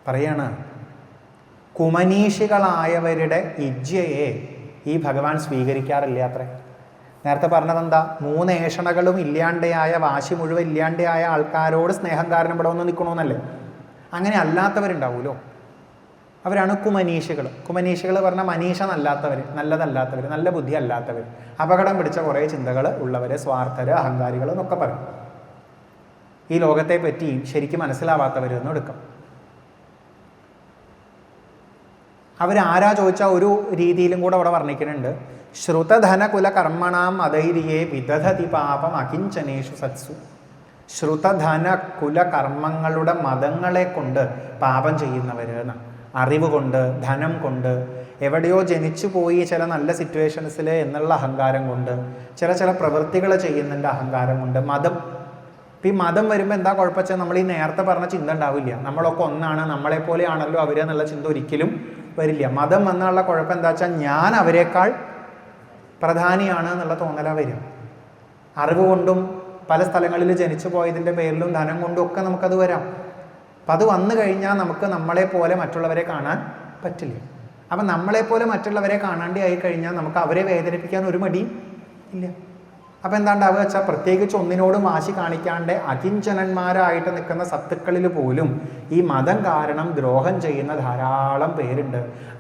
പറയാണ്, കുമനീഷികളായവരുടെ ഇജ്യയെ ഈ ഭഗവാൻ സ്വീകരിക്കാറില്ല അത്രേ. നേരത്തെ പറഞ്ഞതെന്താ? 3 ഏഷണകളും ഇല്ലാണ്ടായ, വാശി മുഴുവൻ ഇല്ലാണ്ടായ ആൾക്കാരോട് സ്നേഹം കാരണം ഇവിടെ ഒന്ന് നിൽക്കണമെന്നല്ലേ? അങ്ങനെ അല്ലാത്തവരുണ്ടാവുമല്ലോ, അവരാണ് കുമനീഷികൾ. കുമനീഷികൾ പറഞ്ഞാൽ മനീഷ നല്ലതല്ലാത്തവർ, നല്ല ബുദ്ധി അല്ലാത്തവർ, അപകടം പിടിച്ച കുറേ ചിന്തകൾ ഉള്ളവർ, സ്വാർത്ഥര്, അഹങ്കാരികൾ എന്നൊക്കെ പറയും. ഈ ലോകത്തെ പറ്റി ശരിക്കും മനസ്സിലാവാത്തവരെന്ന് എടുക്കാം. അവരാരാ ചോദിച്ചാൽ ഒരു രീതിയിലും കൂടെ അവിടെ വർണ്ണിക്കുന്നുണ്ട്. ശ്രുതധനകുല കർമ്മണാം അധൈര്യേ വിദധതി പാപം അകിഞ്ചനേഷു സത്സു. ശ്രുതധന കുല കർമ്മങ്ങളുടെ മതങ്ങളെ കൊണ്ട് പാപം ചെയ്യുന്നവരെന്ന്, അറിവ് കൊണ്ട്, ധനം കൊണ്ട്, എവിടെയോ ജനിച്ചു പോയി ചില നല്ല സിറ്റുവേഷൻസിൽ എന്നുള്ള അഹങ്കാരം കൊണ്ട്, ചില പ്രവൃത്തികൾ ചെയ്യുന്നതിൻ്റെ അഹങ്കാരം കൊണ്ട്, മതം. ഇപ്പം ഈ മതം വരുമ്പോൾ എന്താ കുഴപ്പമെച്ചാൽ, നമ്മൾ ഈ നേരത്തെ പറഞ്ഞ ചിന്ത ഉണ്ടാവില്ല. നമ്മളൊക്കെ ഒന്നാണ്, നമ്മളെപ്പോലെയാണല്ലോ അവർ എന്നുള്ള ചിന്ത ഒരിക്കലും വരില്ല. മതം വന്നുള്ള കുഴപ്പം എന്താ വെച്ചാൽ, ഞാൻ അവരെക്കാൾ പ്രധാനിയാണ് എന്നുള്ള തോന്നലാണ് വരിക. അറിവ് കൊണ്ടും പല സ്ഥലങ്ങളിൽ ജനിച്ചു പോയതിൻ്റെ പേരിലും ധനം കൊണ്ടും ഒക്കെ നമുക്കത് വരാം. അപ്പം അത് വന്നു കഴിഞ്ഞാൽ നമുക്ക് നമ്മളെപ്പോലെ മറ്റുള്ളവരെ കാണാൻ പറ്റില്ല. അപ്പം നമ്മളെപ്പോലെ മറ്റുള്ളവരെ കാണാണ്ടി ആയി കഴിഞ്ഞാൽ നമുക്ക് അവരെ വേദനിപ്പിക്കാൻ ഒരു മടിയും ഇല്ല. അപ്പം എന്താണ്ടാവുക വെച്ചാൽ, പ്രത്യേകിച്ച് ഒന്നിനോടും വാശി കാണിക്കാണ്ട് അകിഞ്ചനന്മാരായിട്ട് നിൽക്കുന്ന സത്തുക്കളിൽ പോലും ഈ മതം കാരണം ദ്രോഹം ചെയ്യുന്ന ധാരാളം പേരുണ്ട്.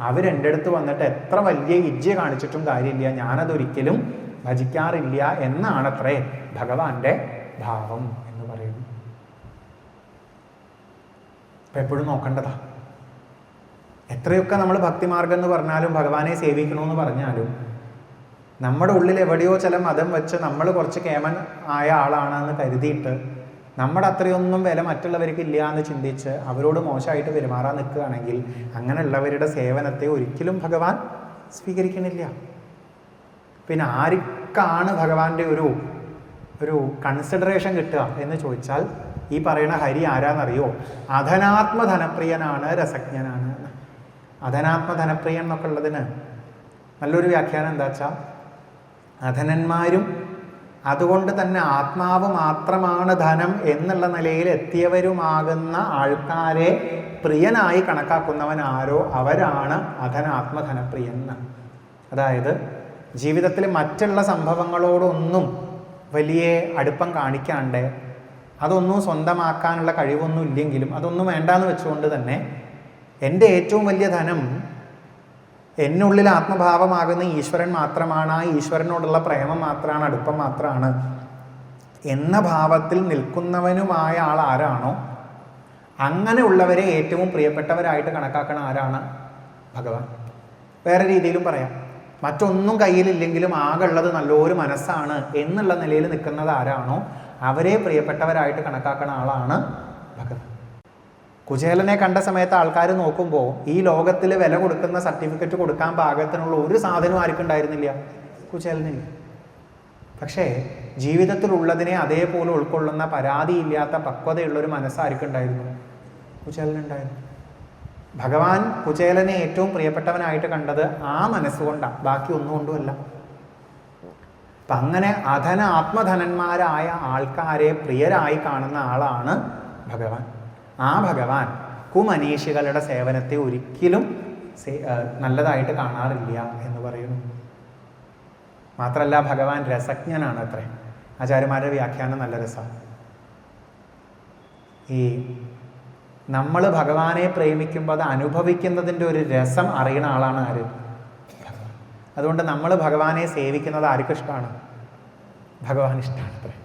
അവരെൻ്റെ അടുത്ത് വന്നിട്ട് എത്ര വലിയ ഇജ്ജ കാണിച്ചിട്ടും കാര്യമില്ല, ഞാനതൊരിക്കലും ഭജിക്കാറില്ല എന്നാണത്രേ ഭഗവാന്റെ ഭാവം എന്ന് പറയുന്നു. അപ്പം എപ്പോഴും നോക്കേണ്ടതാ. എത്രയൊക്കെ നമ്മൾ ഭക്തിമാർഗം എന്ന് പറഞ്ഞാലും, ഭഗവാനെ സേവിക്കണമെന്ന് പറഞ്ഞാലും, നമ്മുടെ ഉള്ളിൽ എവിടെയോ ചില മതം വെച്ച് നമ്മൾ കുറച്ച് കേമൻ ആയ ആളാണെന്ന് കരുതിയിട്ട് നമ്മുടെ അത്രയൊന്നും വില മറ്റുള്ളവർക്ക് ഇല്ല എന്ന് ചിന്തിച്ച് അവരോട് മോശമായിട്ട് പെരുമാറാൻ നിൽക്കുകയാണെങ്കിൽ അങ്ങനെയുള്ളവരുടെ സേവനത്തെ ഒരിക്കലും ഭഗവാൻ സ്വീകരിക്കണില്ല. പിന്നെ ആർക്കാണ് ഭഗവാന്റെ ഒരു കൺസിഡറേഷൻ കിട്ടുക എന്ന് ചോദിച്ചാൽ, ഈ പറയുന്ന ഹരി ആരാന്നറിയോ? അധനാത്മധനപ്രിയനാണ്, രസജ്ഞനാണ്. അധനാത്മധനപ്രിയൻ എന്നൊക്കെ ഉള്ളതിന് നല്ലൊരു വ്യാഖ്യാനം എന്താ വെച്ചാൽ, അധനന്മാരും അതുകൊണ്ട് തന്നെ ആത്മാവ് മാത്രമാണ് ധനം എന്നുള്ള നിലയിൽ എത്തിയവരുമാകുന്ന ആൾക്കാരെ പ്രിയനായി കണക്കാക്കുന്നവൻ ആരോ അവരാണ് അധനാത്മധനപ്രിയൻ. അതായത് ജീവിതത്തിൽ മറ്റുള്ള സംഭവങ്ങളോടൊന്നും വലിയ അടുപ്പം കാണിക്കാണ്ട്, അതൊന്നും സ്വന്തമാക്കാനുള്ള കഴിവൊന്നും ഇല്ലെങ്കിലും അതൊന്നും വേണ്ടാന്ന് വെച്ചുകൊണ്ട് തന്നെ എൻ്റെ ഏറ്റവും വലിയ ധനം എന്നുള്ളിൽ ആത്മഭാവമാകുന്ന ഈശ്വരൻ മാത്രമാണ്, ആ ഈശ്വരനോടുള്ള പ്രേമം മാത്രമാണ്, അടുപ്പം മാത്രമാണ് എന്ന ഭാവത്തിൽ നിൽക്കുന്നവനുമായ ആൾ ആരാണോ അങ്ങനെയുള്ളവരെ ഏറ്റവും പ്രിയപ്പെട്ടവരായിട്ട് കണക്കാക്കണ ആരാണ്? ഭഗവാൻ. വേറെ രീതിയിലും പറയാം, മറ്റൊന്നും കയ്യിലില്ലെങ്കിലും ആകെ ഉള്ളത് നല്ലൊരു മനസ്സാണ് എന്നുള്ള നിലയിൽ നിൽക്കുന്നത് ആരാണോ അവരെ പ്രിയപ്പെട്ടവരായിട്ട് കണക്കാക്കണ ആളാണ് ഭഗവാൻ. കുചേലനെ കണ്ട സമയത്ത് ആൾക്കാർ നോക്കുമ്പോൾ ഈ ലോകത്തിൽ വില കൊടുക്കുന്ന സർട്ടിഫിക്കറ്റ് കൊടുക്കാൻ പാകത്തിനുള്ള ഒരു സാധനവും ആർക്കുണ്ടായിരുന്നില്ല, കുചേലനില്ല. പക്ഷേ ജീവിതത്തിലുള്ളതിനെ അതേപോലെ ഉൾക്കൊള്ളുന്ന പരാതിയില്ലാത്ത പക്വതയുള്ളൊരു മനസ്സാർക്കുണ്ടായിരുന്നു? കുചേലനുണ്ടായിരുന്നു. ഭഗവാൻ കുചേലനെ ഏറ്റവും പ്രിയപ്പെട്ടവനായിട്ട് കണ്ടത് ആ മനസ്സുകൊണ്ടാണ്, ബാക്കി ഒന്നുകൊണ്ടുമല്ല. അപ്പം അങ്ങനെ ആത്മധനന്മാരായ ആൾക്കാരെ പ്രിയരായി കാണുന്ന ആളാണ് ഭഗവാൻ. ആ ഭഗവാൻ കുമനീഷികളുടെ സേവനത്തെ ഒരിക്കലും നല്ലതായിട്ട് കാണാറില്ല എന്ന് പറയുന്നു. മാത്രമല്ല ഭഗവാൻ രസജ്ഞനാണ് അത്രേ. ആചാര്യന്മാരുടെ വ്യാഖ്യാനം നല്ല രസമാണ്. ഈ നമ്മൾ ഭഗവാനെ പ്രേമിക്കുമ്പോൾ അത് അനുഭവിക്കുന്നതിൻ്റെ ഒരു രസം അറിയുന്ന ആളാണ് ആര്? ഭഗവാൻ. അതുകൊണ്ട് നമ്മൾ ഭഗവാനെ സേവിക്കുന്നത് ആർക്കും ഇഷ്ടമാണ്? ഭഗവാൻ ഇഷ്ടമാണ് അത്രേ.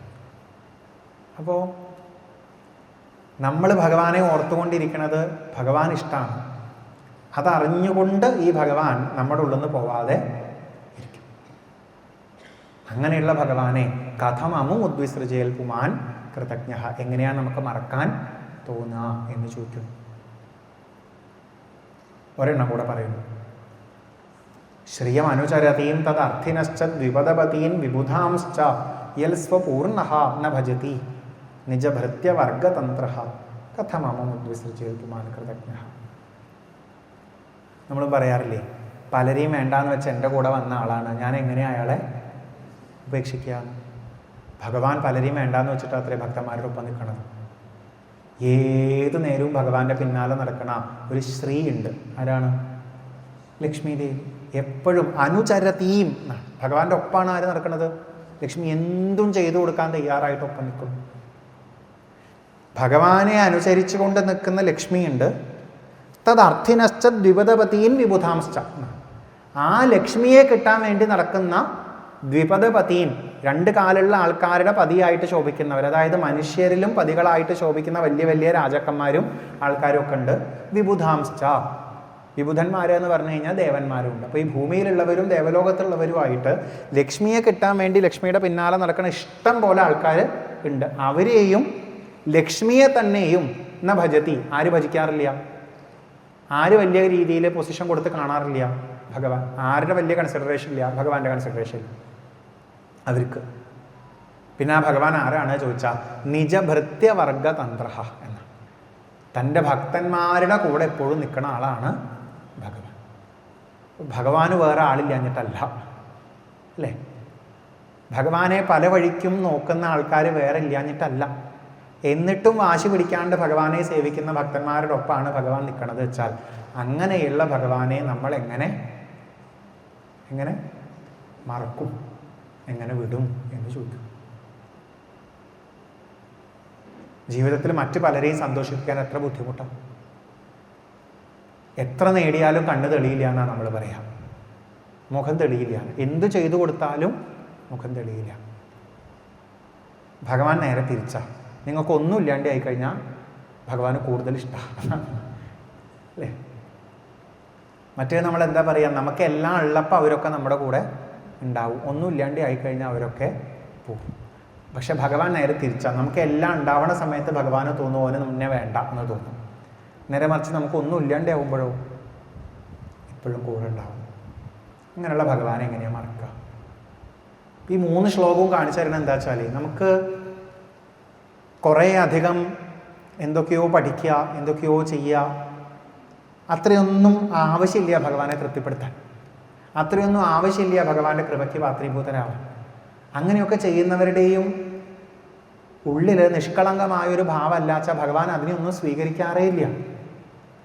അപ്പോൾ നമ്മൾ ഭഗവാനെ ഓർത്തുകൊണ്ടിരിക്കുന്നത് ഭഗവാൻ ഇഷ്ടമാണ്. അതറിഞ്ഞുകൊണ്ട് ഈ ഭഗവാൻ നമ്മുടെ ഉള്ളിൽ നിന്ന് പോവാതെ ഇരിക്കും. അങ്ങനെയുള്ള ഭഗവാനെ കഥമമു ഉദ്വിസൃജേൽ പുമാൻ കൃതജ്ഞ, എങ്ങനെയാണ് നമുക്ക് മറക്കാൻ തോന്നുക എന്ന് ചോദിക്കുന്നു. ഒരെണ്ണം കൂടെ പറയുന്നു. ശ്രിയം അനുചരതീം തത് അർത്ഥിനശ്ച ദ്വിപദപതീൻ വിബുധാംശ്ച യൽ സ്വപൂർണഃ ന ഭജതി നിജഭൃത്യവർഗതന്ത്ര കഥമമം ഉദ്വിസൃജേൽ പുമാൻ കൃതജ്ഞ. നമ്മൾ പറയാറില്ലേ, പലരെയും വേണ്ടാന്ന് വെച്ച് എൻ്റെ കൂടെ വന്ന ആളാണ്, ഞാൻ എങ്ങനെ അയാളെ ഉപേക്ഷിക്കുക? ഭഗവാൻ പലരെയും വേണ്ടാന്ന് വെച്ചിട്ട് അത്രേ ഭക്തന്മാരുടെ ഒപ്പം നിൽക്കണം. ഏതു നേരവും ഭഗവാന്റെ പിന്നാലെ നടക്കണ ഒരു സ്ത്രീ ഉണ്ട്. ആരാണ്? ലക്ഷ്മി ദേവി. എപ്പോഴും അനുചരതീം എന്നാണ്. ഭഗവാന്റെ ഒപ്പാണ് ആര് നടക്കുന്നത്? ലക്ഷ്മി. എന്തും ചെയ്തു കൊടുക്കാൻ തയ്യാറായിട്ട് ഒപ്പം നിൽക്കുന്നു. ഭഗവാനെ അനുസരിച്ചു കൊണ്ട് നിൽക്കുന്ന ലക്ഷ്മിയുണ്ട്. തത് അർത്ഥിനശ്ച ദ്വിപദപതീൻ വിബുധാംശ്ച. ആ ലക്ഷ്മിയെ കിട്ടാൻ വേണ്ടി നടക്കുന്ന ദ്വിപദപതീൻ, രണ്ട് കാലുള്ള ആൾക്കാരുടെ പതിയായിട്ട് ശോഭിക്കുന്നവർ, അതായത് മനുഷ്യരിലും പതികളായിട്ട് ശോഭിക്കുന്ന വലിയ വലിയ രാജാക്കന്മാരും ആൾക്കാരും ഒക്കെ ഉണ്ട്. വിബുധാംശ്ച, വിബുധന്മാരെന്ന് പറഞ്ഞു കഴിഞ്ഞാൽ ദേവന്മാരും ഉണ്ട്. അപ്പോൾ ഈ ഭൂമിയിലുള്ളവരും ദേവലോകത്തുള്ളവരുമായിട്ട് ലക്ഷ്മിയെ കിട്ടാൻ വേണ്ടി ലക്ഷ്മിയുടെ പിന്നാലെ നടക്കുന്ന ഇഷ്ടം പോലെ ആൾക്കാർ ഉണ്ട്. അവരെയും ലക്ഷ്മിയെ തന്നെയും എന്ന ഭജതി. ആര് ഭജിക്കാറില്ല? ആര് വലിയ രീതിയിൽ പൊസിഷൻ കൊടുത്ത് കാണാറില്ല? ഭഗവാൻ. ആരുടെ വലിയ കൺസിഡറേഷൻ ഇല്ല? ഭഗവാന്റെ കൺസിഡറേഷൻ അവർക്ക്. പിന്നെ ആ ഭഗവാൻ ആരാണ് ചോദിച്ചാൽ നിജഭൃത്യവർഗതന്ത്ര എന്ന, തൻ്റെ ഭക്തന്മാരുടെ കൂടെ എപ്പോഴും നിൽക്കുന്ന ആളാണ് ഭഗവാൻ. ഭഗവാന് വേറെ ആളില്ലാഞ്ഞിട്ടല്ല അല്ലേ? ഭഗവാനെ പല വഴിക്കും നോക്കുന്ന ആൾക്കാർ വേറെ ഇല്ലാഞ്ഞിട്ടല്ല. എന്നിട്ടും വാശി പിടിക്കാണ്ട് ഭഗവാനെ സേവിക്കുന്ന ഭക്തന്മാരുടെ ഒപ്പമാണ് ഭഗവാൻ നിൽക്കണത് വെച്ചാൽ, അങ്ങനെയുള്ള ഭഗവാനെ നമ്മൾ എങ്ങനെ മറക്കും, എങ്ങനെ വിടും എന്ന് ചോദിക്കും. ജീവിതത്തിൽ മറ്റു പലരെയും സന്തോഷിപ്പിക്കാൻ എത്ര ബുദ്ധിമുട്ടാണ്. എത്ര നേടിയാലും കണ്ണ് തെളിയില്ല എന്നാണ് നമ്മൾ പറയാം. മുഖം തെളിയില്ല. എന്തു ചെയ്തു കൊടുത്താലും മുഖം തെളിയില്ല. ഭഗവാൻ നേരെ തിരിച്ചാ. നിങ്ങൾക്കൊന്നും ഇല്ലാണ്ട് ആയിക്കഴിഞ്ഞാൽ ഭഗവാന് കൂടുതൽ ഇഷ്ടമാണ് അല്ലേ? മറ്റേ നമ്മൾ എന്താ പറയുക, നമുക്ക് എല്ലാം ഉള്ളപ്പോൾ അവരൊക്കെ നമ്മുടെ കൂടെ ഉണ്ടാവും. ഒന്നും ഇല്ലാണ്ട് ആയിക്കഴിഞ്ഞാൽ അവരൊക്കെ പോകും. പക്ഷെ ഭഗവാൻ നേരെ തിരിച്ചാൽ, നമുക്ക് എല്ലാം ഉണ്ടാവണ സമയത്ത് ഭഗവാന് തോന്നും ഓന് മുന്നേ വേണ്ട എന്ന് തോന്നും. നേരെ മറിച്ച് നമുക്കൊന്നും ഇല്ലാണ്ട് ആവുമ്പോഴോ എപ്പോഴും കൂടെ ഉണ്ടാവും. അങ്ങനെയുള്ള ഭഗവാനെ എങ്ങനെയാണ് മറക്കുക? ഈ 3 ശ്ലോകവും കാണിച്ചു തരണം. എന്താ വെച്ചാൽ നമുക്ക് കുറേ അധികം എന്തൊക്കെയോ പഠിക്കുക, എന്തൊക്കെയോ ചെയ്യുക, അത്രയൊന്നും ആവശ്യമില്ല ഭഗവാനെ തൃപ്തിപ്പെടുത്താൻ. അത്രയൊന്നും ആവശ്യമില്ല ഭഗവാന്റെ കൃപയ്ക്ക് പാത്രീഭൂതരാവാൻ. അങ്ങനെയൊക്കെ ചെയ്യുന്നവരുടെയും ഉള്ളിൽ നിഷ്കളങ്കമായൊരു ഭാവമല്ലാച്ച ഭഗവാൻ അതിനെയൊന്നും സ്വീകരിക്കാറേ ഇല്ല.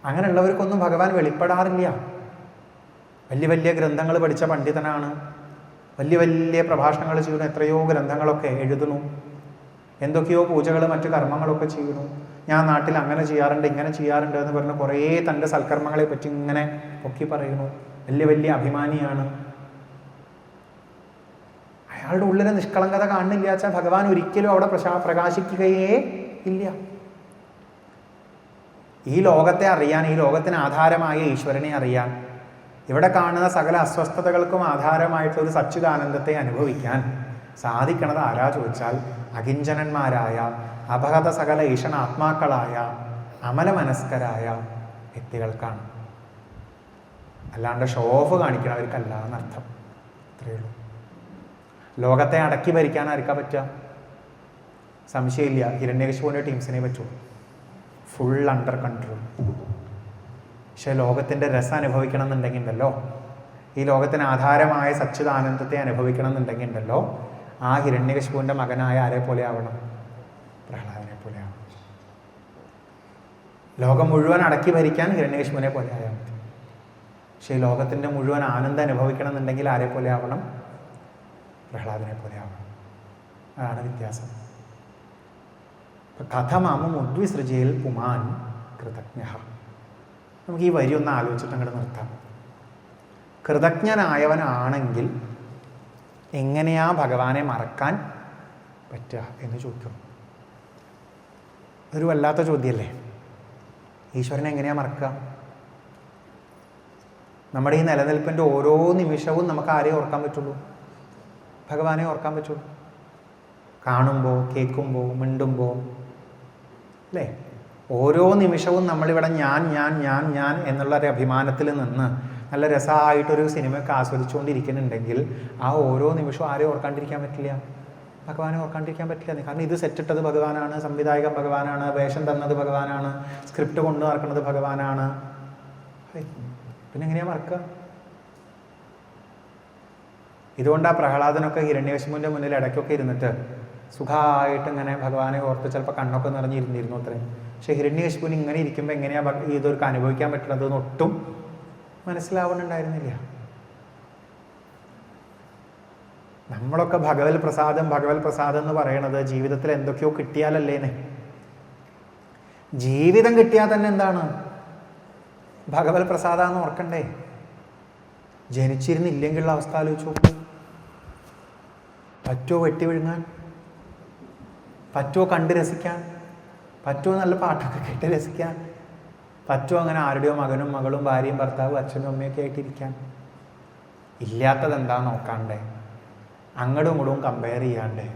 അങ്ങനെയുള്ളവർക്കൊന്നും ഭഗവാൻ വെളിപ്പെടാറില്ല. വലിയ വലിയ ഗ്രന്ഥങ്ങൾ പഠിച്ച പണ്ഡിതനാണ്, വലിയ വലിയ പ്രഭാഷണങ്ങൾ ചെയ്യുന്നു, എത്രയോ ഗ്രന്ഥങ്ങളൊക്കെ എഴുതുന്നു, എന്തൊക്കെയോ പൂജകൾ മറ്റു കർമ്മങ്ങളൊക്കെ ചെയ്യുന്നു. ഞാൻ നാട്ടിൽ അങ്ങനെ ചെയ്യാറുണ്ട് ഇങ്ങനെ ചെയ്യാറുണ്ട് എന്ന് പറഞ്ഞ് കുറേ തൻ്റെ സൽക്കർമ്മങ്ങളെ പറ്റി ഇങ്ങനെ പൊക്കി പറയുന്നു. വലിയ വലിയ അഭിമാനിയാണ്. അയാളുടെ ഉള്ളിലെ നിഷ്കളങ്കത കാണുന്നില്ല വെച്ചാൽ ഭഗവാൻ ഒരിക്കലും അവിടെ പ്രകാശിക്കുകയേ ഇല്ല. ഈ ലോകത്തെ അറിയാൻ, ഈ ലോകത്തിന് ആധാരമായ ഈശ്വരനെ അറിയാൻ, ഇവിടെ കാണുന്ന സകല അസ്വസ്ഥതകൾക്കും ആധാരമായിട്ടൊരു സച്ചിദാനന്ദത്തെ അനുഭവിക്കാൻ സാധിക്കണത് ആരാ ചോദിച്ചാൽ അകിഞ്ചനന്മാരായ അപഹത സകല ഈഷണാത്മാക്കളായ അമലമനസ്കരായ വ്യക്തികൾക്കാണ്. അല്ലാണ്ട് ഷോ ഓഫ് കാണിക്കണവർക്കല്ല എന്നർത്ഥം. അത്രയേ ഉള്ളൂ. ലോകത്തെ അടക്കി ഭരിക്കാൻ ആർക്കാ പറ്റുക? സംശയമില്ല, ഹിരണ്യകശിപുവിൻ്റെ ടീംസിനെ പറ്റൂ. Full under control. പക്ഷെ ലോകത്തിൻ്റെ രസം അനുഭവിക്കണം എന്നുണ്ടെങ്കിൽ ഉണ്ടല്ലോ, ഈ ലോകത്തിന് ആധാരമായ സച്ചിദാനന്ദത്തെ അനുഭവിക്കണം എന്നുണ്ടെങ്കിൽ ഉണ്ടല്ലോ, ആ ഹിരണ്യകശിപുവിൻ്റെ മകനായ ആരെ പോലെ ആവണം? പ്രഹ്ലാദനെ പോലെ ആവണം. ലോകം മുഴുവൻ അടക്കി ഭരിക്കാൻ ഹിരണ്യകശിപുവിനെ പോലെ ആയാൽ മതി. പക്ഷേ ഈ ലോകത്തിൻ്റെ മുഴുവൻ ആനന്ദം അനുഭവിക്കണം എന്നുണ്ടെങ്കിൽ ആരെ പോലെ ആവണം? പ്രഹ്ലാദനെ പോലെ ആവണം. അതാണ് വ്യത്യാസം. കഥമാമം ഉദ്വിസൃജയിൽ പുമാൻ കൃതജ്ഞ. നമുക്ക് ഈ വരി ഒന്ന് ആലോചിച്ചിട്ട് അങ്ങോട്ട് നിർത്താം. കൃതജ്ഞനായവനാണെങ്കിൽ എങ്ങനെയാ ഭഗവാനെ മറക്കാൻ പറ്റുക എന്ന് ചോദിക്കും. അതൊരു വല്ലാത്ത ചോദ്യമല്ലേ. ഈശ്വരനെ എങ്ങനെയാ മറക്കുക? നമ്മുടെ ഈ നിലനിൽപ്പിൻ്റെ ഓരോ നിമിഷവും നമുക്ക് ആരെയും ഓർക്കാൻ പറ്റുള്ളൂ? ഭഗവാനെ ഓർക്കാൻ പറ്റുള്ളൂ. കാണുമ്പോൾ, കേൾക്കുമ്പോൾ, മിണ്ടുമ്പോൾ, അല്ലേ? ഓരോ നിമിഷവും നമ്മളിവിടെ ഞാൻ ഞാൻ ഞാൻ ഞാൻ എന്നുള്ളൊരു അഭിമാനത്തിൽ നിന്ന് നല്ല രസമായിട്ടൊരു സിനിമയൊക്കെ ആസ്വദിച്ചുകൊണ്ടിരിക്കുന്നുണ്ടെങ്കിൽ ആ ഓരോ നിമിഷവും ആരെയും ഓർക്കാണ്ടിരിക്കാൻ പറ്റില്ല? ഭഗവാനെ ഓർക്കാണ്ടിരിക്കാൻ പറ്റില്ല. കാരണം ഇത് സെറ്റിട്ടത് ഭഗവാനാണ്, സംവിധായകൻ ഭഗവാനാണ്, വേഷം തന്നത് ഭഗവാനാണ്, സ്ക്രിപ്റ്റ് കൊണ്ടു നടക്കുന്നത് ഭഗവാനാണ്. പിന്നെ എങ്ങനെയാ മറക്കുക? ഇതുകൊണ്ട് ആ പ്രഹ്ലാദനൊക്കെ ഹിരണ്യകശിപുവിൻ്റെ മുന്നിൽ ഇടയ്ക്കൊക്കെ ഇരുന്നിട്ട് സുഖമായിട്ട് ഇങ്ങനെ ഭഗവാനെ ഓർത്ത് ചിലപ്പോൾ കണ്ണൊക്കെ നിറഞ്ഞിരുന്നിരുന്നു അത്രയും. പക്ഷെ ഹിരണ്യകശിപുവിന് ഇങ്ങനെ ഇരിക്കുമ്പോൾ എങ്ങനെയാണ് ഇതൊക്കെ അനുഭവിക്കാൻ പറ്റുന്നതെന്ന് ഒട്ടും മനസ്സിലാവുന്നുണ്ടായിരുന്നില്ല. നമ്മളൊക്കെ ഭഗവത് പ്രസാദം എന്ന് പറയണത് ജീവിതത്തിൽ എന്തൊക്കെയോ കിട്ടിയാലല്ലേനെ. ജീവിതം കിട്ടിയാൽ തന്നെ എന്താണ് ഭഗവത് പ്രസാദം എന്ന് ഓർക്കണ്ടേ? ജനിച്ചിരുന്നില്ലെങ്കിലുള്ള അവസ്ഥ ആലോചിച്ച് നോക്കൂ. പറ്റുമോ വെട്ടി വിഴുങ്ങാൻ? പറ്റുമോ കണ്ട് രസിക്കാൻ? പറ്റുമോ നല്ല പാട്ടൊക്കെ കേട്ട് രസിക്കാൻ? പറ്റുമോ അങ്ങനെ ആരുടെയോ മകനും മകളും ഭാര്യയും ഭർത്താവും അച്ഛനും അമ്മയൊക്കെ ആയിട്ടിരിക്കാൻ? ഇല്ലാത്തത് എന്താ നോക്കാണ്ടേ, അങ്ങോട്ടും ഇങ്ങോട്ടും കമ്പയർ ചെയ്യാണ്ടേ,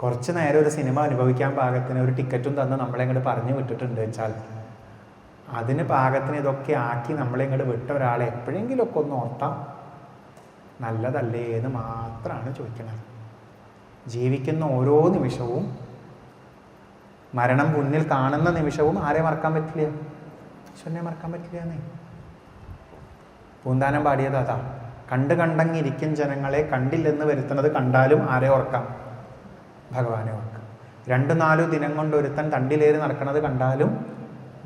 കുറച്ച് നേരം ഒരു സിനിമ അനുഭവിക്കാൻ പാകത്തിന് ഒരു ടിക്കറ്റും തന്ന് നമ്മളെ ഇങ്ങോട്ട് പറഞ്ഞു വിട്ടിട്ടുണ്ട് വെച്ചാൽ അതിന് പാകത്തിന് ഇതൊക്കെ ആക്കി നമ്മളെ ഇങ്ങോട്ട് വിട്ട ഒരാളെ എപ്പോഴെങ്കിലുമൊക്കെ ഒന്ന് ഓർത്താം നല്ലതല്ലേ എന്ന് മാത്രമാണ് ചോദിക്കുന്നത്. ജീവിക്കുന്ന ഓരോ നിമിഷവും, മരണം മുന്നിൽ കാണുന്ന നിമിഷവും ആരെ മറക്കാൻ പറ്റില്ല? ഈശ്വരനെ മറക്കാൻ പറ്റില്ല എന്നേ. പൂന്താനം പാടിയത് അതാ. കണ്ടങ്ങിരിക്കും ജനങ്ങളെ കണ്ടില്ലെന്ന് വരുത്തുന്നത് കണ്ടാലും ആരെ ഓർക്കാം? ഭഗവാനെ ഓർക്കാം. 2-4 ദിനം കൊണ്ട് ഒരുത്തൻ തണ്ടിലേറി നടക്കുന്നത് കണ്ടാലും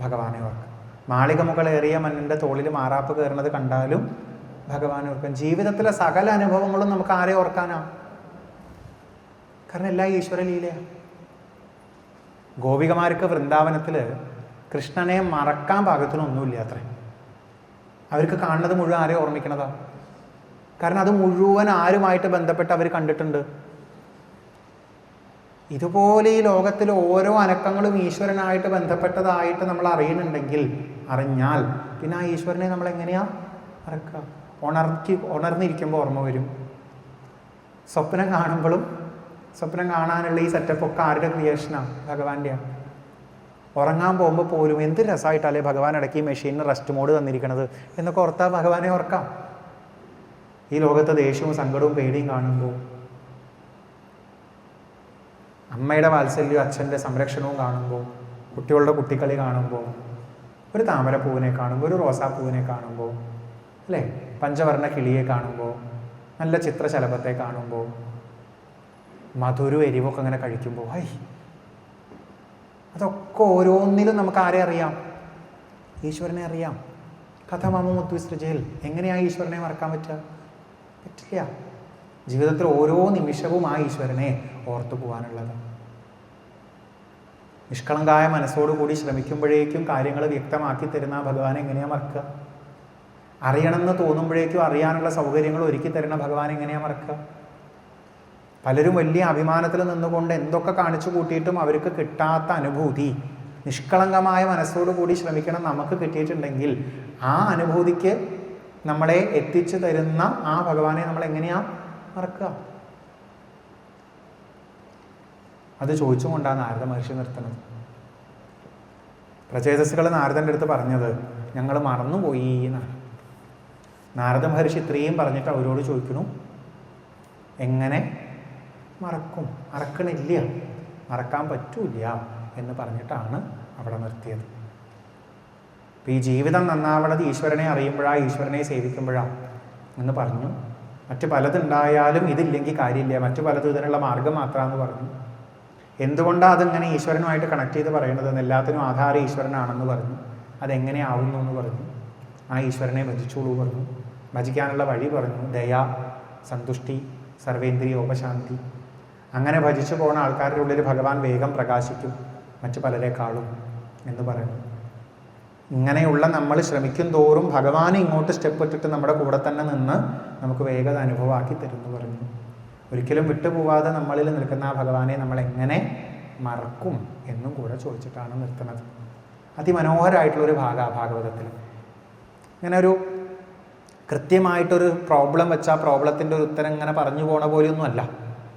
ഭഗവാനെ ഓർക്കാം. മാളിക മുകളേറിയ മണ്ണിൻ്റെ തോളിൽ മാറാപ്പ് കയറുന്നത് കണ്ടാലും ഭഗവാനെ ഓർക്കാം. ജീവിതത്തിലെ സകല അനുഭവങ്ങളും നമുക്ക് ആരെ ഓർക്കാനാ? കാരണം എല്ലാം ഈശ്വരലീലയാണ്. ഗോപികമാർക്ക് വൃന്ദാവനത്തിൽ കൃഷ്ണനെ മറക്കാൻ പാകത്തിനൊന്നുമില്ല അത്രേ. അവർക്ക് കാണുന്നത് മുഴുവൻ ആരെ ഓർമ്മിക്കണതാ? കാരണം അത് മുഴുവൻ ആരുമായിട്ട് ബന്ധപ്പെട്ട് അവർ കണ്ടിട്ടുണ്ട്. ഇതുപോലെ ഈ ലോകത്തിൽ ഓരോ അനക്കങ്ങളും ഈശ്വരനായിട്ട് ബന്ധപ്പെട്ടതായിട്ട് നമ്മൾ അറിഞ്ഞാൽ പിന്നെ ആ ഈശ്വരനെ നമ്മൾ എങ്ങനെയാ മറക്കുക? ഉണർന്നിരിക്കുമ്പോൾ ഓർമ്മ വരും. സ്വപ്നം കാണാനുള്ള ഈ സെറ്റപ്പൊക്കെ ആരുടെ ക്രിയേഷനാണ്? ഭഗവാന്റെയാണ്. ഉറങ്ങാൻ പോകുമ്പോൾ പോലും എന്ത് രസമായിട്ടല്ലേ ഭഗവാൻ ഇടയ്ക്ക് ഈ മെഷീനിന് റെസ്റ്റ് മോഡ് തന്നിരിക്കണത് എന്നൊക്കെ ഓർത്താൽ ഭഗവാനെ ഓർക്കാം. ഈ ലോകത്തെ ദേഷ്യവും സങ്കടവും പേടിയും കാണുമ്പോൾ, അമ്മയുടെ വാത്സല്യവും അച്ഛൻ്റെ സംരക്ഷണവും കാണുമ്പോൾ, കുട്ടികളുടെ കുട്ടിക്കളി കാണുമ്പോൾ, ഒരു താമരപ്പൂവിനെ കാണുമ്പോൾ, ഒരു റോസാപ്പൂവിനെ കാണുമ്പോൾ, അല്ലേ, പഞ്ചവർണ്ണ കിളിയെ കാണുമ്പോൾ, നല്ല ചിത്രശലഭത്തെ കാണുമ്പോൾ, മധുരം എരിവൊക്കെ അങ്ങനെ കഴിക്കുമ്പോൾ അതൊക്കെ ഓരോന്നിലും നമുക്ക് ആരെ അറിയാം? ഈശ്വരനെ അറിയാം. കഥമമുദ്വിസൃജയിൽ എങ്ങനെയാണ് ഈശ്വരനെ മറക്കാൻ പറ്റുക? പറ്റില്ല. ജീവിതത്തിൽ ഓരോ നിമിഷവും ആ ഈശ്വരനെ ഓർത്തു പോകാനുള്ളത്. നിഷ്കളങ്കായ മനസ്സോടുകൂടി ശ്രമിക്കുമ്പോഴേക്കും കാര്യങ്ങൾ വ്യക്തമാക്കി തരുന്ന ഭഗവാനെ എങ്ങനെയാ മറക്കുക? അറിയണമെന്ന് തോന്നുമ്പോഴേക്കും അറിയാനുള്ള സൗകര്യങ്ങൾ ഒരുക്കി തരുന്ന ഭഗവാൻ എങ്ങനെയാ മറക്കുക? പലരും വലിയ അഭിമാനത്തിൽ നിന്നുകൊണ്ട് എന്തൊക്കെ കാണിച്ചു കൂട്ടിയിട്ടും അവർക്ക് കിട്ടാത്ത അനുഭൂതി നിഷ്കളങ്കമായ മനസ്സോടുകൂടി ശ്രമിക്കണം നമുക്ക് കിട്ടിയിട്ടുണ്ടെങ്കിൽ ആ അനുഭൂതിക്ക് നമ്മളെ എത്തിച്ചു തരുന്ന ആ ഭഗവാനെ നമ്മൾ എങ്ങനെയാ മറക്കുക? അത് ചോദിച്ചുകൊണ്ടാണ് നാരദ മഹർഷി നിർത്തുന്നത്. പ്രചേതസ്സുകൾ നാരദൻ്റെ അടുത്ത് പറഞ്ഞത് ഞങ്ങൾ മറന്നുപോയി എന്നാണ്. നാരദ മഹർഷി ഇത്രയും പറഞ്ഞിട്ട് അവരോട് ചോദിക്കുന്നു, എങ്ങനെ മറക്കും? മറക്കണില്ല, മറക്കാൻ പറ്റൂല എന്ന് പറഞ്ഞിട്ടാണ് അവിടെ നിർത്തിയത്. അപ്പം ഈ ജീവിതം നന്നാവണത് ഈശ്വരനെ അറിയുമ്പോഴാണ്, ഈശ്വരനെ സേവിക്കുമ്പോഴാണ് എന്ന് പറഞ്ഞു. മറ്റു പലതുണ്ടായാലും ഇതില്ലെങ്കിൽ കാര്യമില്ല, മറ്റു പലതും ഇതിനുള്ള മാർഗം മാത്രമാണെന്ന് പറഞ്ഞു. എന്തുകൊണ്ടാണ് അതിങ്ങനെ ഈശ്വരനുമായിട്ട് കണക്ട് ചെയ്ത് പറയണത്? എല്ലാത്തിനും ആധാരം ഈശ്വരനാണെന്ന് പറഞ്ഞു. അതെങ്ങനെയാവുന്നു എന്ന് പറഞ്ഞു. ആ ഈശ്വരനെ ഭജിച്ചോളൂ പറഞ്ഞു. ഭജിക്കാനുള്ള വഴി പറഞ്ഞു. ദയ, സന്തുഷ്ടി, സർവേന്ദ്രിയോപശാന്തി. അങ്ങനെ ഭജിച്ചു പോകുന്ന ആൾക്കാരുടെ ഉള്ളിൽ ഭഗവാൻ വേഗം പ്രകാശിക്കും മറ്റു പലരെക്കാളും എന്ന് പറഞ്ഞു. ഇങ്ങനെയുള്ള നമ്മൾ ശ്രമിക്കും തോറും ഭഗവാൻ ഇങ്ങോട്ട് സ്റ്റെപ്പ് ഇട്ടിട്ട് നമ്മുടെ കൂടെ തന്നെ നിന്ന് നമുക്ക് വേഗത അനുഭവമാക്കി തരുമെന്ന് പറഞ്ഞു. ഒരിക്കലും വിട്ടുപോവാതെ നമ്മളിൽ നിൽക്കുന്ന ആ ഭഗവാനെ നമ്മൾ എങ്ങനെ മറക്കും എന്നും കൂടെ ചോദിച്ചിട്ടാണ് നിർത്തുന്നത്. അതിമനോഹരമായിട്ടുള്ളൊരു ഭാഗവതത്തിൽ. ഇങ്ങനെ ഒരു കൃത്യമായിട്ടൊരു പ്രോബ്ലം വെച്ചാൽ പ്രോബ്ലത്തിൻ്റെ ഒരു ഉത്തരം ഇങ്ങനെ പറഞ്ഞു പോണ പോലെയൊന്നുമല്ല.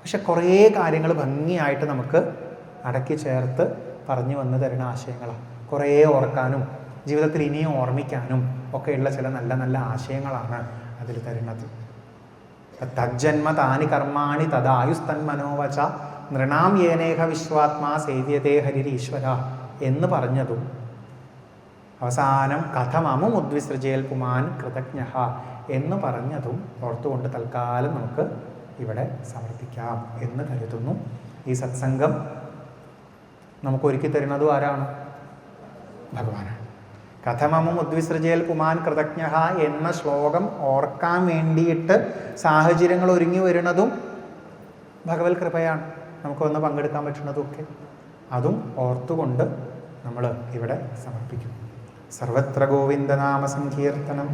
പക്ഷെ കുറേ കാര്യങ്ങൾ ഭംഗിയായിട്ട് നമുക്ക് അടക്കി ചേർത്ത് പറഞ്ഞു വന്ന് തരുന്ന ആശയങ്ങളാണ്. കുറേ ഓർക്കാനും ജീവിതത്തിൽ ഇനിയും ഓർമ്മിക്കാനും ഒക്കെയുള്ള ചില നല്ല നല്ല ആശയങ്ങളാണ് അതിൽ തരുന്നത്. തജ്ജന്മ താനി കർമാണി തദായുസ്തന്മനോവച നൃണാം യേനേഹ വിശ്വാത്മാ സേവ്യതേ ഹരിരീശ്വര എന്ന് പറഞ്ഞതും അവസാനം കഥമമുദ്വിസൃജേൽ പുമാൻ കൃതജ്ഞ എന്ന് പറഞ്ഞതും ഓർത്തുകൊണ്ട് തൽക്കാലം നമുക്ക് ഇവിടെ സമർപ്പിക്കാം എന്ന് കരുതുന്നു. ഈ സത്സംഗം നമുക്ക് ഒരുക്കി തരുന്നതും ആരാണ്? ഭഗവാനാണ്. കഥമമുദ്വിസൃജേൽ പുമാൻ കൃതജ്ഞ എന്ന ശ്ലോകം ഓർക്കാൻ വേണ്ടിയിട്ട് സാഹചര്യങ്ങൾ ഒരുങ്ങി വരുന്നതും ഭഗവത് കൃപയാണ്. നമുക്കൊന്ന് പങ്കെടുക്കാൻ പറ്റുന്നതൊക്കെ അതും ഓർത്തുകൊണ്ട് നമ്മൾ ഇവിടെ സമർപ്പിക്കും. സർവത്ര ഗോവിന്ദനാമ സങ്കീർത്തനം.